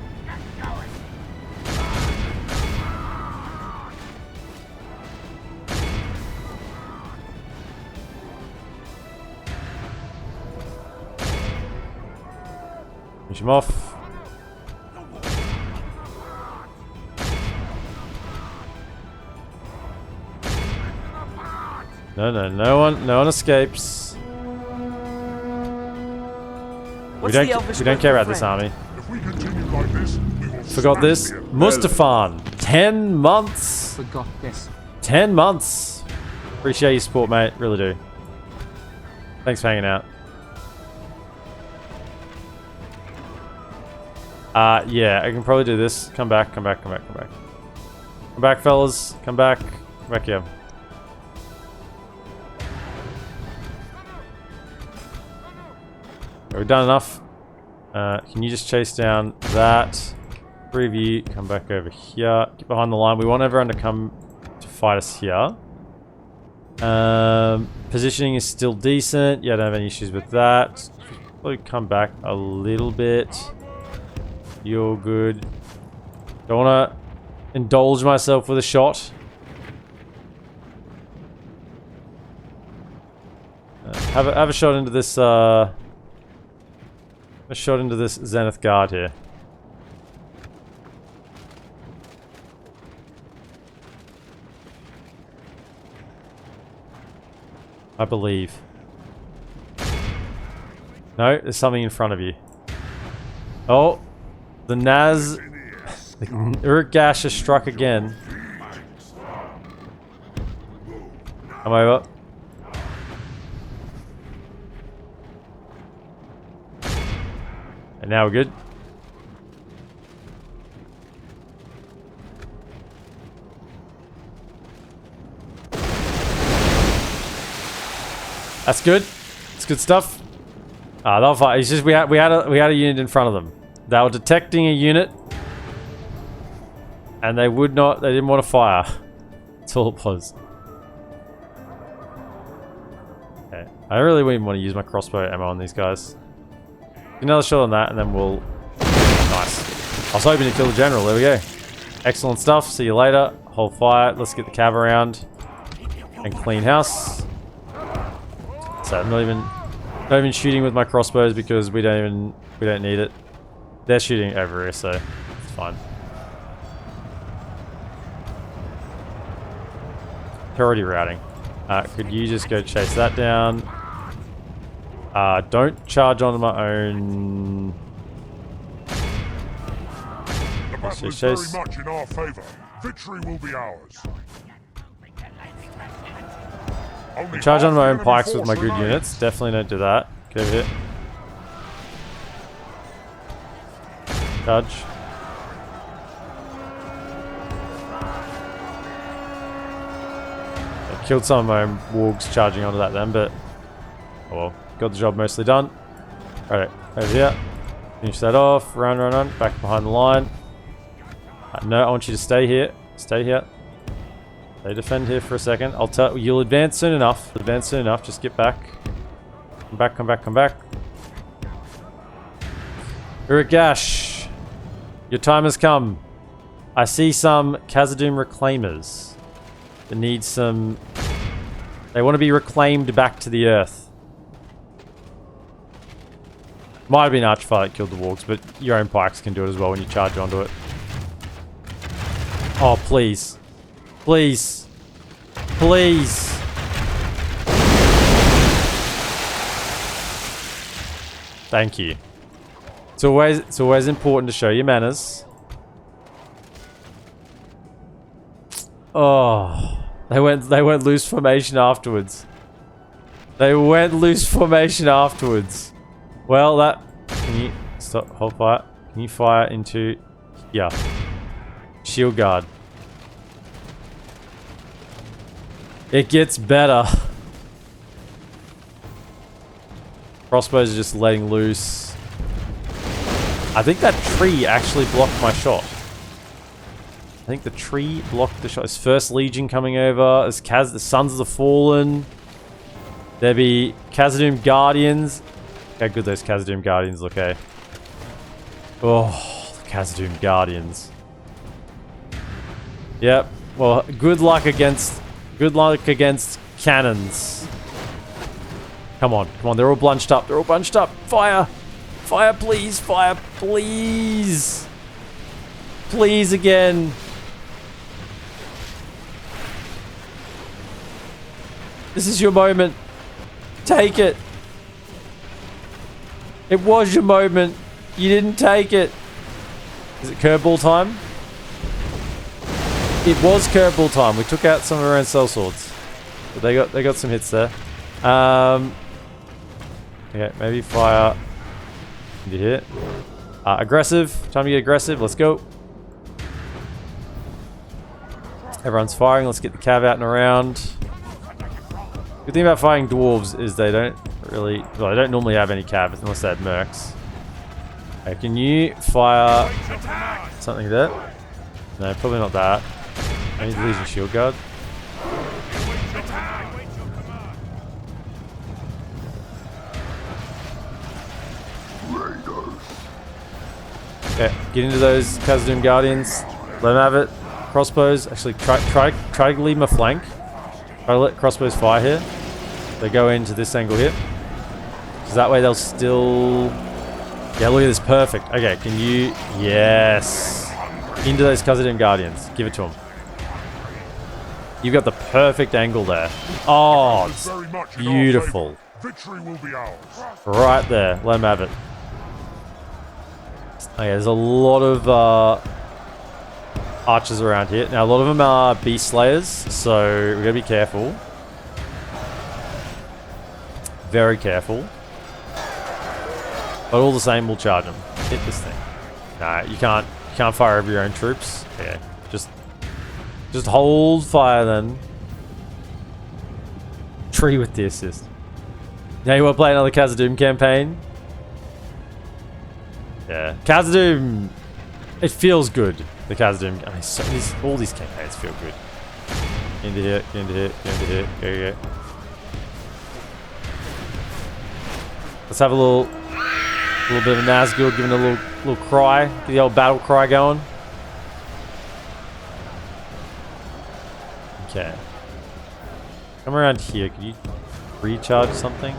A: Finish him off. No one escapes. We don't care about this army.
D: If we continue like this, we will
A: Forgot this. Mustafan. 10 months.
G: Forgot this.
A: 10 months. Appreciate your support, mate. Really do. Thanks for hanging out. Yeah, I can probably do this. Come back. Come back, fellas. Come back here. We've done enough. Can you just chase down that? Three of you, come back over here. Get behind the line. We want everyone to come to fight us here. Positioning is still decent. Yeah, I don't have any issues with that. Probably come back a little bit. You're good. Don't want to indulge myself with a shot. Have a shot into this. A shot into this Zenith Guard here. I believe. No, there's something in front of you. Oh, the Naz, the Urukhai has struck again. Come over. And now we're good. That's good. It's good stuff. Ah, they'll fight. It's just we had a unit in front of them. They were detecting a unit, and they didn't want to fire. That's all it was. Okay. I really wouldn't want to use my crossbow ammo on these guys. Another shot on that, and then we'll... Nice. I was hoping to kill the general. There we go. Excellent stuff. See you later. Hold fire. Let's get the cav around and clean house. So I'm not even shooting with my crossbows because we don't need it. They're shooting over here, so it's fine. They're already routing. Could you just go chase that down? Don't charge onto my own.
D: The battle is very much in our favor. Victory will be ours.
A: Charge on my own pikes with my good units. Definitely don't do that. Get over here. Charge. I killed some of my own wargs charging onto that then, but oh well. Got the job mostly done. Alright, over here. Finish that off. Run, run, run. Back behind the line. No, I want you to stay here. Stay here. They defend here for a second. I'll tell you'll advance soon enough. Advance soon enough. Just get back. Come back, come back, come back. Urukhai, your time has come. I see some Khazad-dûm reclaimers that need some... They want to be reclaimed back to the earth. Might have been Archfire that killed the wargs, but your own pikes can do it as well when you charge onto it. Oh, please. Please. Please. Thank you. It's always important to show your manners. Oh, they went loose formation afterwards. They went loose formation afterwards. Well, can you stop? Hold fire. Can you fire into? Yeah. Shield guard. It gets better. Crossbows are just letting loose. I think that tree actually blocked my shot. I think the tree blocked the shot. There's First Legion coming over. There's the Sons of the Fallen. There be Khazad-dûm Guardians. How good those Khazad-dûm Guardians look, eh? Oh, the Khazad-dûm Guardians. Yep. Well, good luck against cannons. Come on, come on. They're all bunched up. They're all bunched up. Fire! Fire, please! Fire, please! Please again. This is your moment. Take it. It was your moment. You didn't take it. Is it curveball time? It was curveball time. We took out some of our own sellswords. But they got some hits there. Okay, maybe fire into here. Aggressive. Time to get aggressive. Let's go. Everyone's firing. Let's get the cav out and around. Good thing about fighting dwarves is they don't really... Well, they don't normally have any cav unless they have mercs. Okay, can you fire something there? No, probably not that. I need the Legion Shield Guard. Okay, get into those Khazad-dûm Guardians. Let them have it. Crossbows. Actually, try to leave them a flank. Try to let crossbows fire here. They go into this angle here. Because that way they'll still... Yeah, look at this. Perfect. Okay, can you... Yes. Into those Khazad-dûm Guardians. Give it to them. You've got the perfect angle there. Oh, it's beautiful.
D: Victory will be ours.
A: Right there. Let them have it. Okay, there's a lot of archers around here. Now, a lot of them are beast slayers, so we gotta be careful. Very careful. But all the same, we'll charge them. Hit this thing. Nah, you can't fire over your own troops. Yeah, just hold fire then. Tree with the assist. Now you want to play another Khazad-dûm campaign? Yeah, Khazad-dûm. It feels good. The Khazad-dûm. I mean, all these campaigns feel good. Into here, into here, into here. There you go. Let's have a little bit of Nazgul giving a little cry. Get the old battle cry going. Okay. Come around here. Could you recharge something?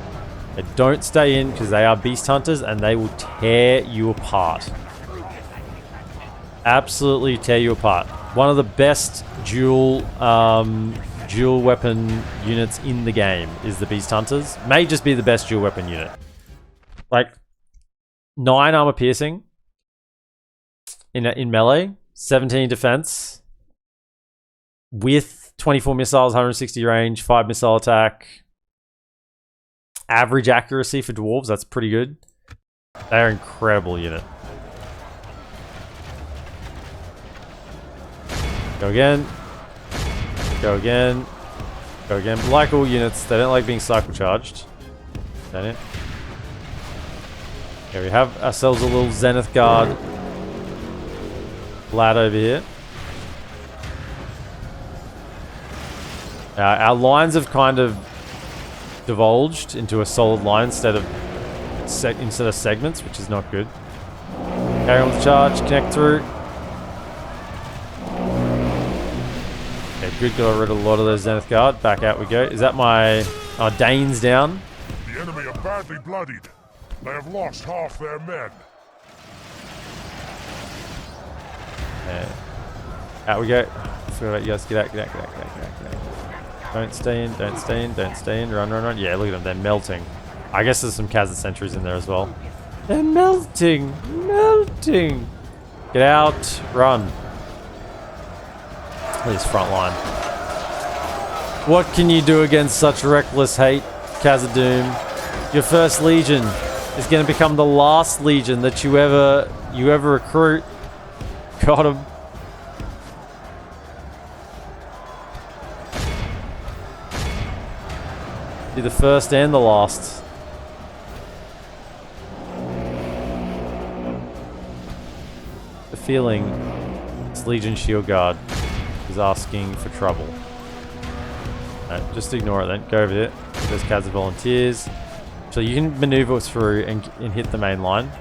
A: Don't stay in because they are beast hunters and they will tear you apart. Absolutely tear you apart. One of the best dual weapon units in the game is the beast hunters. May just be the best dual weapon unit. Like 9 armor piercing in melee, 17 defense with 24 missiles, 160 range, 5 missile attack. Average accuracy for dwarves, that's pretty good. They're an incredible unit. Go again. Go again. Go again. But like all units, they don't like being cycle charged. Don't it? Okay, we have ourselves a little Zenith Guard lad over here. Our lines have kind of divulged into a solid line instead of segments, which is not good. Carry on with the charge, connect through. Okay, good. Got rid of a lot of those Zenith Guard. Back out we go. Is that my Danes down?
D: The enemy are badly bloodied. They have lost half their men.
A: Yeah. Out we go. Forgot about you guys. Get out, get out, get out, get out, get out, get out. Don't stay in, don't stay in, don't stay in. Run, run, run. Yeah, look at them. They're melting. I guess there's some Khazad sentries in there as well. They're melting. Melting. Get out. Run. This front line. What can you do against such reckless hate, Khazad-dûm? Your first legion is going to become the last legion that you ever recruit. Got him. Be the first and the last. The feeling this Legion Shield Guard is asking for trouble. No, just ignore it then. Go over there. There's Khazad volunteers. So you can maneuver through and hit the main line. Do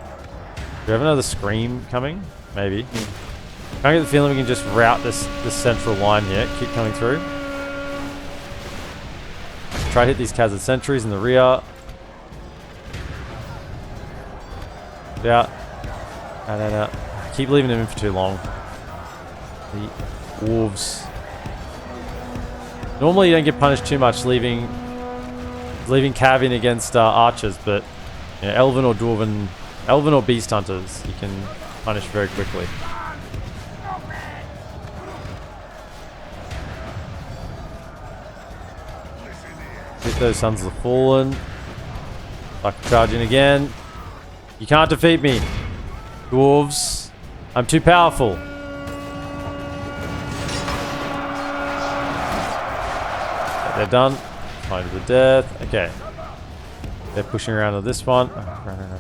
A: we have another scream coming? Maybe. I get the feeling we can just route this central line here. Keep coming through. Try to hit these Khazad sentries in the rear. Yeah. No. Keep leaving them in for too long. The dwarves. Normally you don't get punished too much leaving cav in against archers, but you know, elven or beast hunters you can punish very quickly. Hit those Sons of the Fallen. Like charging again. You can't defeat me, dwarves. I'm too powerful. They're done. Fight to the death. Okay. They're pushing around to this one. Oh,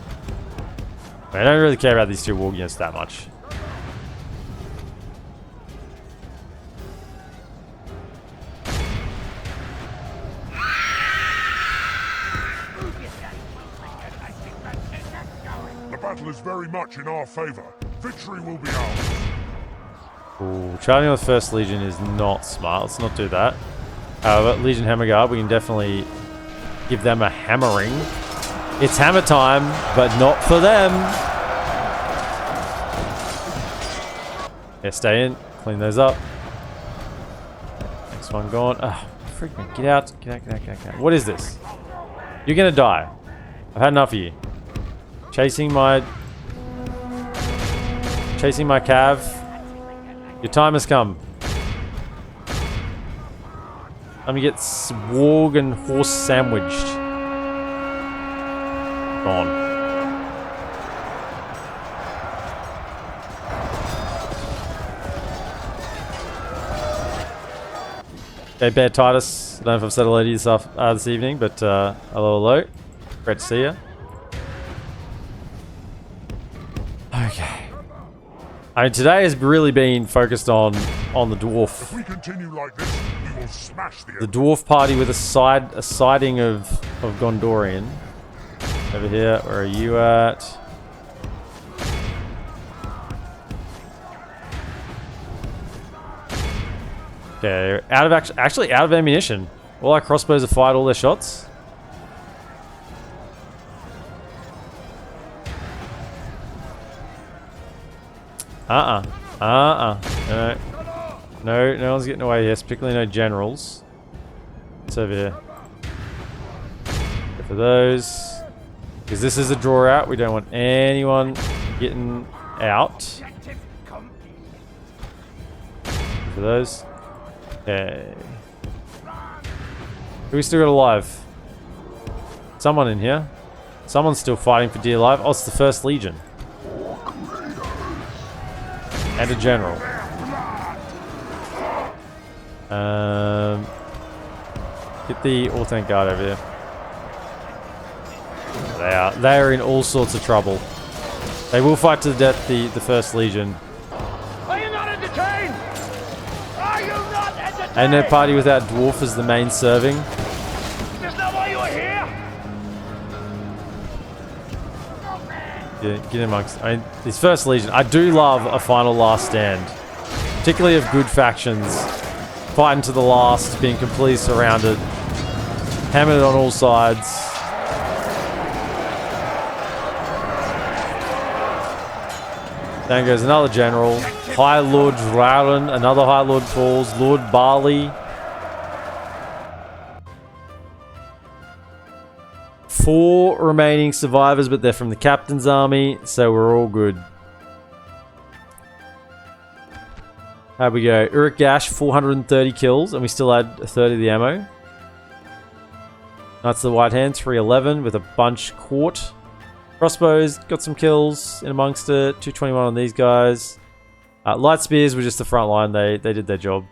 A: no. I don't really care about these two war units that much.
D: The battle is very much in our favor. Victory will be ours.
A: Ooh, charging on the First Legion is not smart. Let's not do that. However, Legion Hammerguard, we can definitely give them a hammering. It's hammer time, but not for them. Yeah, stay in. Clean those up. Next one gone. Ah, freaking get out. Get out, get out, get out. What is this? You're gonna die. I've had enough of you. Chasing my cav. Your time has come. I'm gonna get swarg and horse sandwiched. Gone. Okay, Bear Titus. I don't know if I've said hello to you this evening, but hello, hello. Great to see you. Okay. I mean, today has really been focused on the dwarf.
D: If we continue like this, we will smash
A: the dwarf party with a siding of Gondorian. Over here, where are you at? Okay, out of actually out of ammunition. All our crossbows have fired all their shots. No, no one's getting away here, particularly no generals. It's over here. Go for those. Because this is a draw out, we don't want anyone getting out. For those. Okay. Who we still got alive? Someone in here. Someone's still fighting for dear life. Oh, it's the First Legion. And a general. Get the Orthanc Guard over here. They are in all sorts of trouble. They will fight to the death, the First Legion.
C: Are you not entertained? Are you not entertained?
A: Ain't no party without dwarf as the main serving.
C: That's not why you were here.
A: Get amongst. I mean, this First Legion. I do love a final last stand, particularly of good factions, fighting to the last, being completely surrounded, hammered on all sides. Then goes another general. High Lord Drúwaith, another High Lord falls. Lord Barley. 4 remaining survivors, but they're from the captain's army, so we're all good. How we go? Urukhai, 430 kills, and we still had a third of the ammo. Knights of the White Hand, 311 with a bunch caught. Crossbows, got some kills in amongst it. 221 on these guys. Light spears were just the front line. They did their job.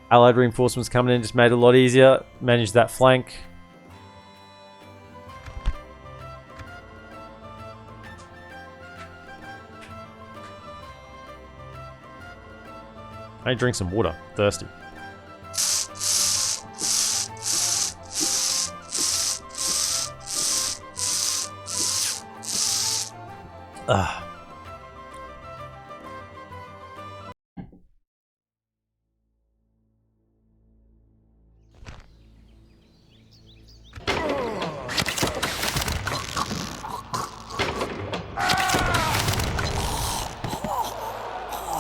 A: Allied reinforcements coming in just made it a lot easier. Managed that flank. I need to drink some water. Thirsty.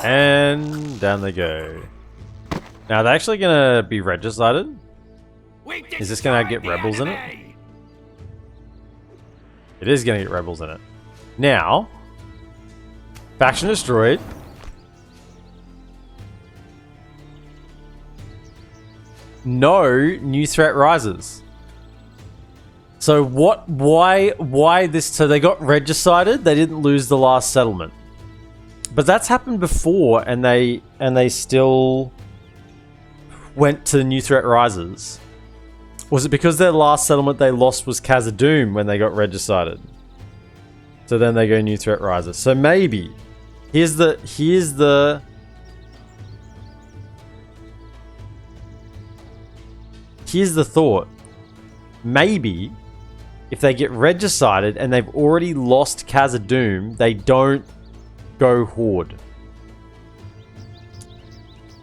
A: And down they go. Now, are they actually going to be regicided? Is this going to get rebels in it? It is going to get rebels in it. Now, faction destroyed. No new threat rises. So what? Why this? So they got regicided. They didn't lose the last settlement. But that's happened before, and they still went to new threat rises. Was it because their last settlement they lost was Khazad-dûm when they got regicided? So then they go new threat rises. So maybe here's the thought. Maybe if they get regicided and they've already lost Khazad-dûm, they don't go Horde.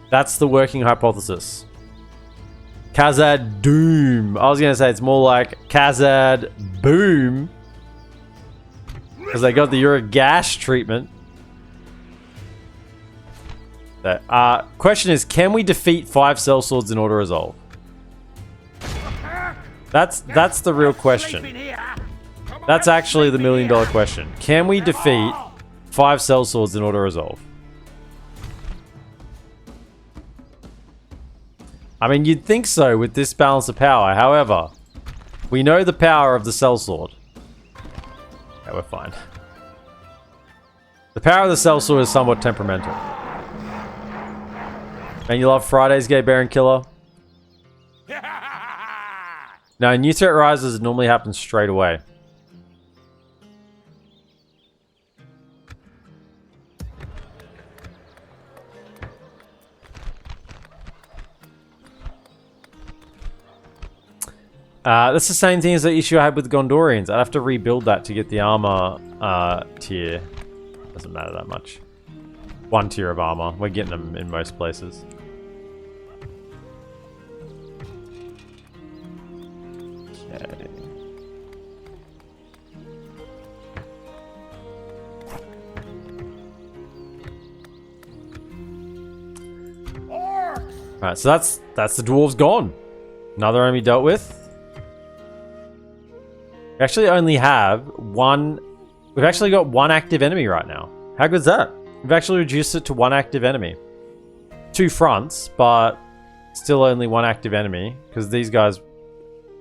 A: That's the working hypothesis. Khazad-dûm. I was going to say it's more like Khazad-boom. Because they got the Urukhai treatment. Question is, can we defeat 5 sellswords in order resolve? That's the real question. That's actually the $1 million question. Can we defeat 5 sellswords in order resolve? I mean, you'd think so with this balance of power. However, we know the power of the sellsword. Yeah, we're fine. The power of the sellsword is somewhat temperamental. And you love Friday's Gay Baron Killer? No, new threat rises normally happen straight away. That's the same thing as the issue I had with Gondorians. I'd have to rebuild that to get the armor tier. Doesn't matter that much. 1 tier of armor. We're getting them in most places. Okay. Alright, so that's the dwarves gone. Another enemy dealt with. We actually only have one. We've actually got 1 active enemy right now. How good is that? We've actually reduced it to 1 active enemy. 2 fronts, but still only 1 active enemy. Because these guys...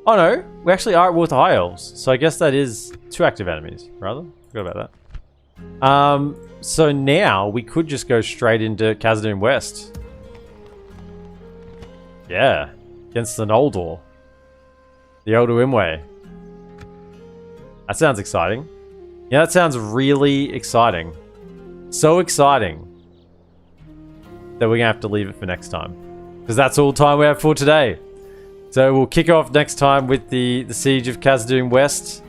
A: Oh no, we actually are at war with High Elves. So I guess that is 2 active enemies, rather. Forgot about that. So now we could just go straight into Khazad-dûm West. Yeah. Against the Noldor. The Elder Imwe. That sounds exciting. Yeah, that sounds really exciting. So exciting that we're going to have to leave it for next time. Because that's all the time we have for today. So we'll kick off next time with the Siege of Khazad-dûm West.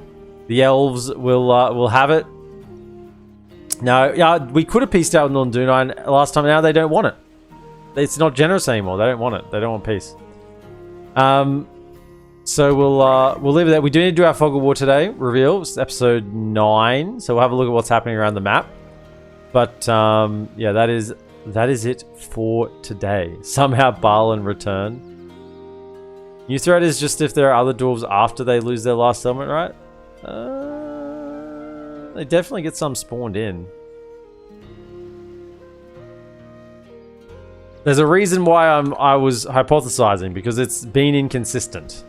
A: The elves will have it. Now, yeah, we could have pieced out with Northern Dunedain last time. Now they don't want it. It's not generous anymore. They don't want it. They don't want peace. So we'll leave it there. We do need to do our Fog of War today. Reveal. It's episode 9. So we'll have a look at what's happening around the map. But yeah, that is it for today. Somehow Balin return. New threat is just if there are other dwarves after they lose their last settlement, right? They definitely get some spawned in. There's a reason why I was hypothesizing, because it's been inconsistent.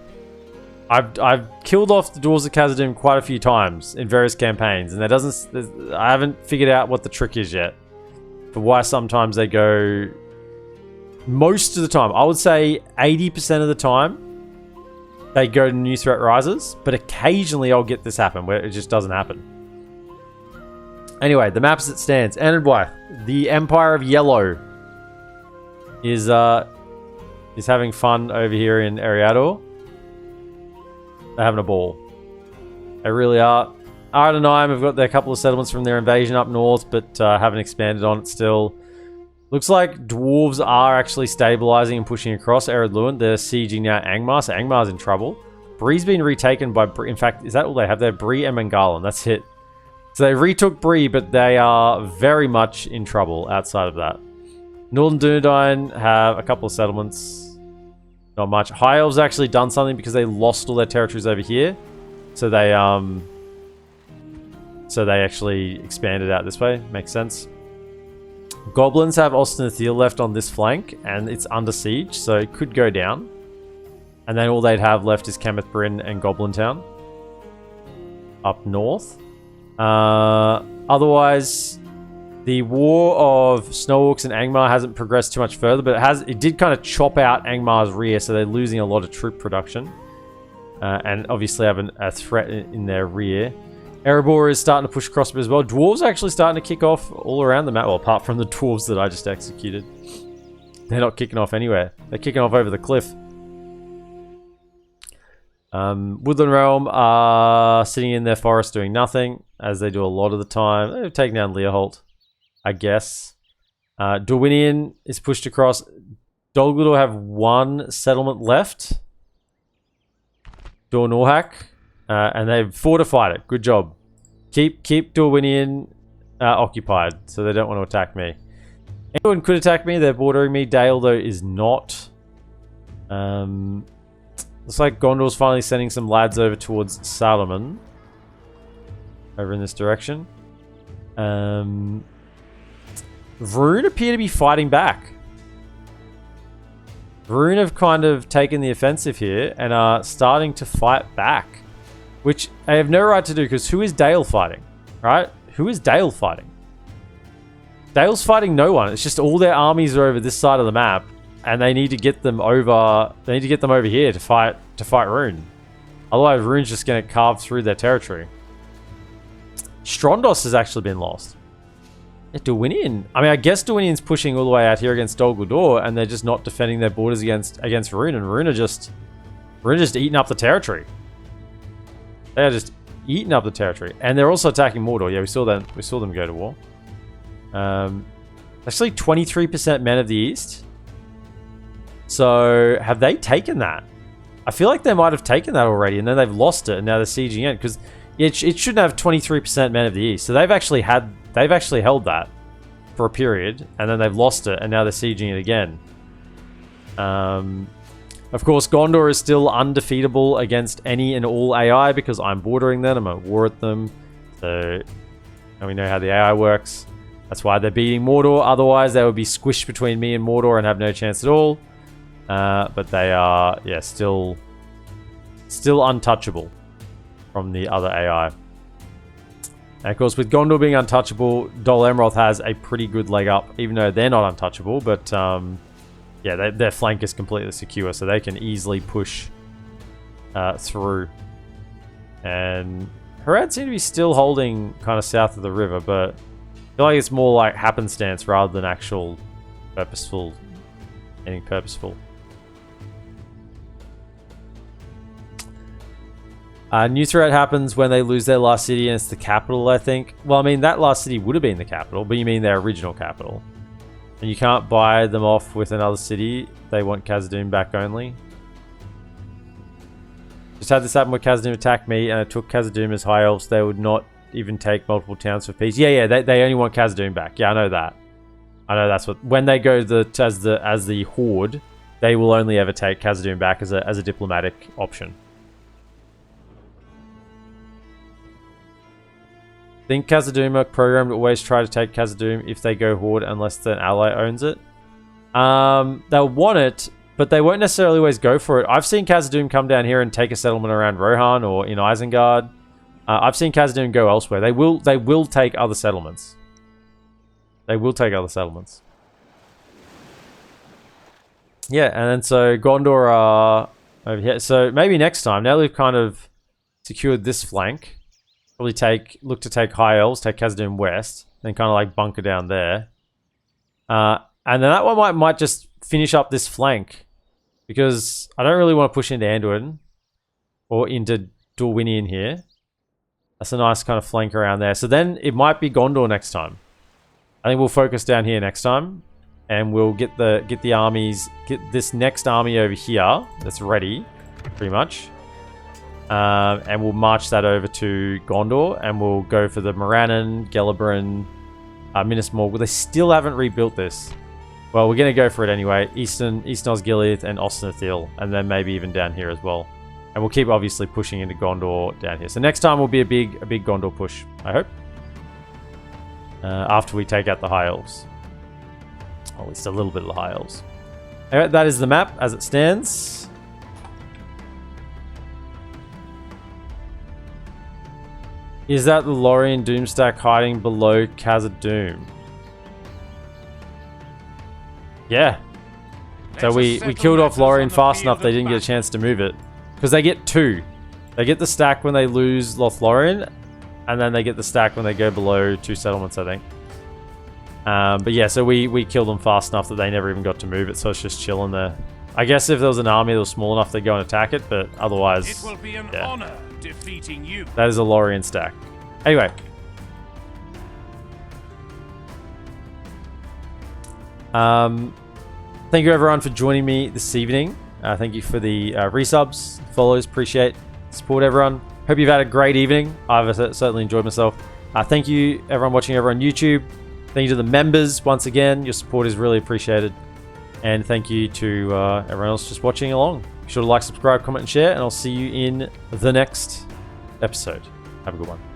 A: I've killed off the dwarves of Khazad-dûm quite a few times in various campaigns, and I haven't figured out what the trick is yet for why sometimes they go. Most of the time, I would say 80% of the time, they go to new threat rises, but occasionally I'll get this happen where it just doesn't happen. Anyway, the map as it stands. Anandwyth, the Empire of Yellow, is having fun over here in Eriador. They're having a ball. They really are. Ardenheim have got their couple of settlements from their invasion up north, but haven't expanded on it still. Looks like dwarves are actually stabilizing and pushing across Ered Luin. They're sieging now Angmar, so Angmar's in trouble. Bree's been retaken by Bree. In fact, is that all they have? They're Bree and Mangalan. That's it. So they retook Bree, but they are very much in trouble outside of that. Northern Dunedain have a couple of settlements. Not much. High Elves actually done something because they lost all their territories over here. So they actually expanded out this way. Makes sense. Goblins have Ostenithil left on this flank, and it's under siege, so it could go down. And then all they'd have left is Kenneth Bryn and Goblin Town up north. Otherwise, the war of Snow Orcs and Angmar hasn't progressed too much further, but it did kind of chop out Angmar's rear, so they're losing a lot of troop production. And obviously have a threat in their rear. Erebor is starting to push across a bit as well. Dwarves are actually starting to kick off all around the map. Well, apart from the dwarves that I just executed. They're not kicking off anywhere. They're kicking off over the cliff. Woodland Realm are sitting in their forest doing nothing, as they do a lot of the time. They've taken down Learholt. I guess. Dorwinion is pushed across. Dol Guldur have one settlement left. Dor Norhak. And they've fortified it. Good job. Keep Dorwinion occupied, so they don't want to attack me. Anyone could attack me. They're bordering me. Dale, though, is not. Looks like Gondor's finally sending some lads over towards Saruman. Over in this direction. Vroon appear to be fighting back. Vroon have kind of taken the offensive here and are starting to fight back. Which they have no right to do, because who is Dale fighting? Right? Who is Dale fighting? Dale's fighting no one. It's just all their armies are over this side of the map. And they need to get them over. They need to get them over here to fight Rune. Otherwise, Rune's just going to carve through their territory. Strondos has actually been lost. Yeah, Dorwinion. I mean, I guess Dorwinion's pushing all the way out here against Dol Guldur, and they're just not defending their borders against Rune, and Rune are just eating up the territory. They are just eating up the territory, and they're also attacking Mordor. Yeah, we saw them. We saw them go to war. Actually, 23% men of the East. So, have they taken that? I feel like they might have taken that already, and then they've lost it, and now they're sieging in. Because it shouldn't have 23% men of the East. So they've actually held that for a period, and then they've lost it, and now they're sieging it again. Of course, Gondor is still undefeatable against any and all AI because I'm bordering them. I'm at war with them. So, and we know how the AI works. That's why they're beating Mordor. Otherwise, they would be squished between me and Mordor and have no chance at all. But they are, yeah, still untouchable from the other AI. And of course, with Gondor being untouchable, Dol Amroth has a pretty good leg up, even though they're not untouchable. But yeah, their flank is completely secure, so they can easily push through. And Harad seem to be still holding kind of south of the river, but I feel like it's more like happenstance rather than actual anything purposeful. New threat happens when they lose their last city, and it's the capital, I think. Well, I mean, that last city would have been the capital, but you mean their original capital. And you can't buy them off with another city. They want Khazad-dûm back only. Just had this happen where Khazad-dûm attacked me, and I took Khazad-dûm as high elves. They would not even take multiple towns for peace. Yeah, they only want Khazad-dûm back. Yeah, I know that. I know that's what... When they go as the Horde, they will only ever take Khazad-dûm back as a diplomatic option. Think Khazad-dûm are programmed to always try to take Khazad-dûm if they go Horde unless an ally owns it. They'll want it, but they won't necessarily always go for it. I've seen Khazad-dûm come down here and take a settlement around Rohan or in Isengard. I've seen Khazad-dûm go elsewhere. They will take other settlements. They will take other settlements. Yeah, and then so Gondor are over here. So maybe next time, now we've kind of secured this flank, probably look to take High Elves, take Khazad-dûm west, then kind of like bunker down there. And then that one might just finish up this flank, because I don't really want to push into Anduin or into Dorwinion here. That's a nice kind of flank around there. So then it might be Gondor next time. I think we'll focus down here next time, and we'll get the armies, get this next army over here that's ready, pretty much. And we'll march that over to Gondor, and we'll go for the Morannon, Gellibrand, Minas Morgul. They still haven't rebuilt this. Well, we're going to go for it anyway. East Osgiliath and Osnathil, and then maybe even down here as well. And we'll keep obviously pushing into Gondor down here. So next time will be a big Gondor push, I hope. After we take out the High Elves. Or at least a little bit of the High Elves. Alright, that is the map as it stands. Is that the Lorien Doomstack hiding below Khazad-dûm? Yeah. So we killed off Lorien fast enough they didn't get a chance to move it. Because they get two. They get the stack when they lose Lothlorien, and then they get the stack when they go below 2 settlements, I think. But yeah, so we killed them fast enough that they never even got to move it, so it's just chilling there. I guess if there was an army that was small enough, they'd go and attack it, but otherwise,
C: it will be an honor defeating you.
A: That is a Lorien stack. Anyway. Thank you everyone for joining me this evening. Thank you for the resubs, follows, appreciate support everyone. Hope you've had a great evening. I've certainly enjoyed myself. Thank you everyone watching over on YouTube. Thank you to the members once again. Your support is really appreciated. And thank you to everyone else just watching along. Be sure to like, subscribe, comment, and share, and I'll see you in the next episode. Have a good one.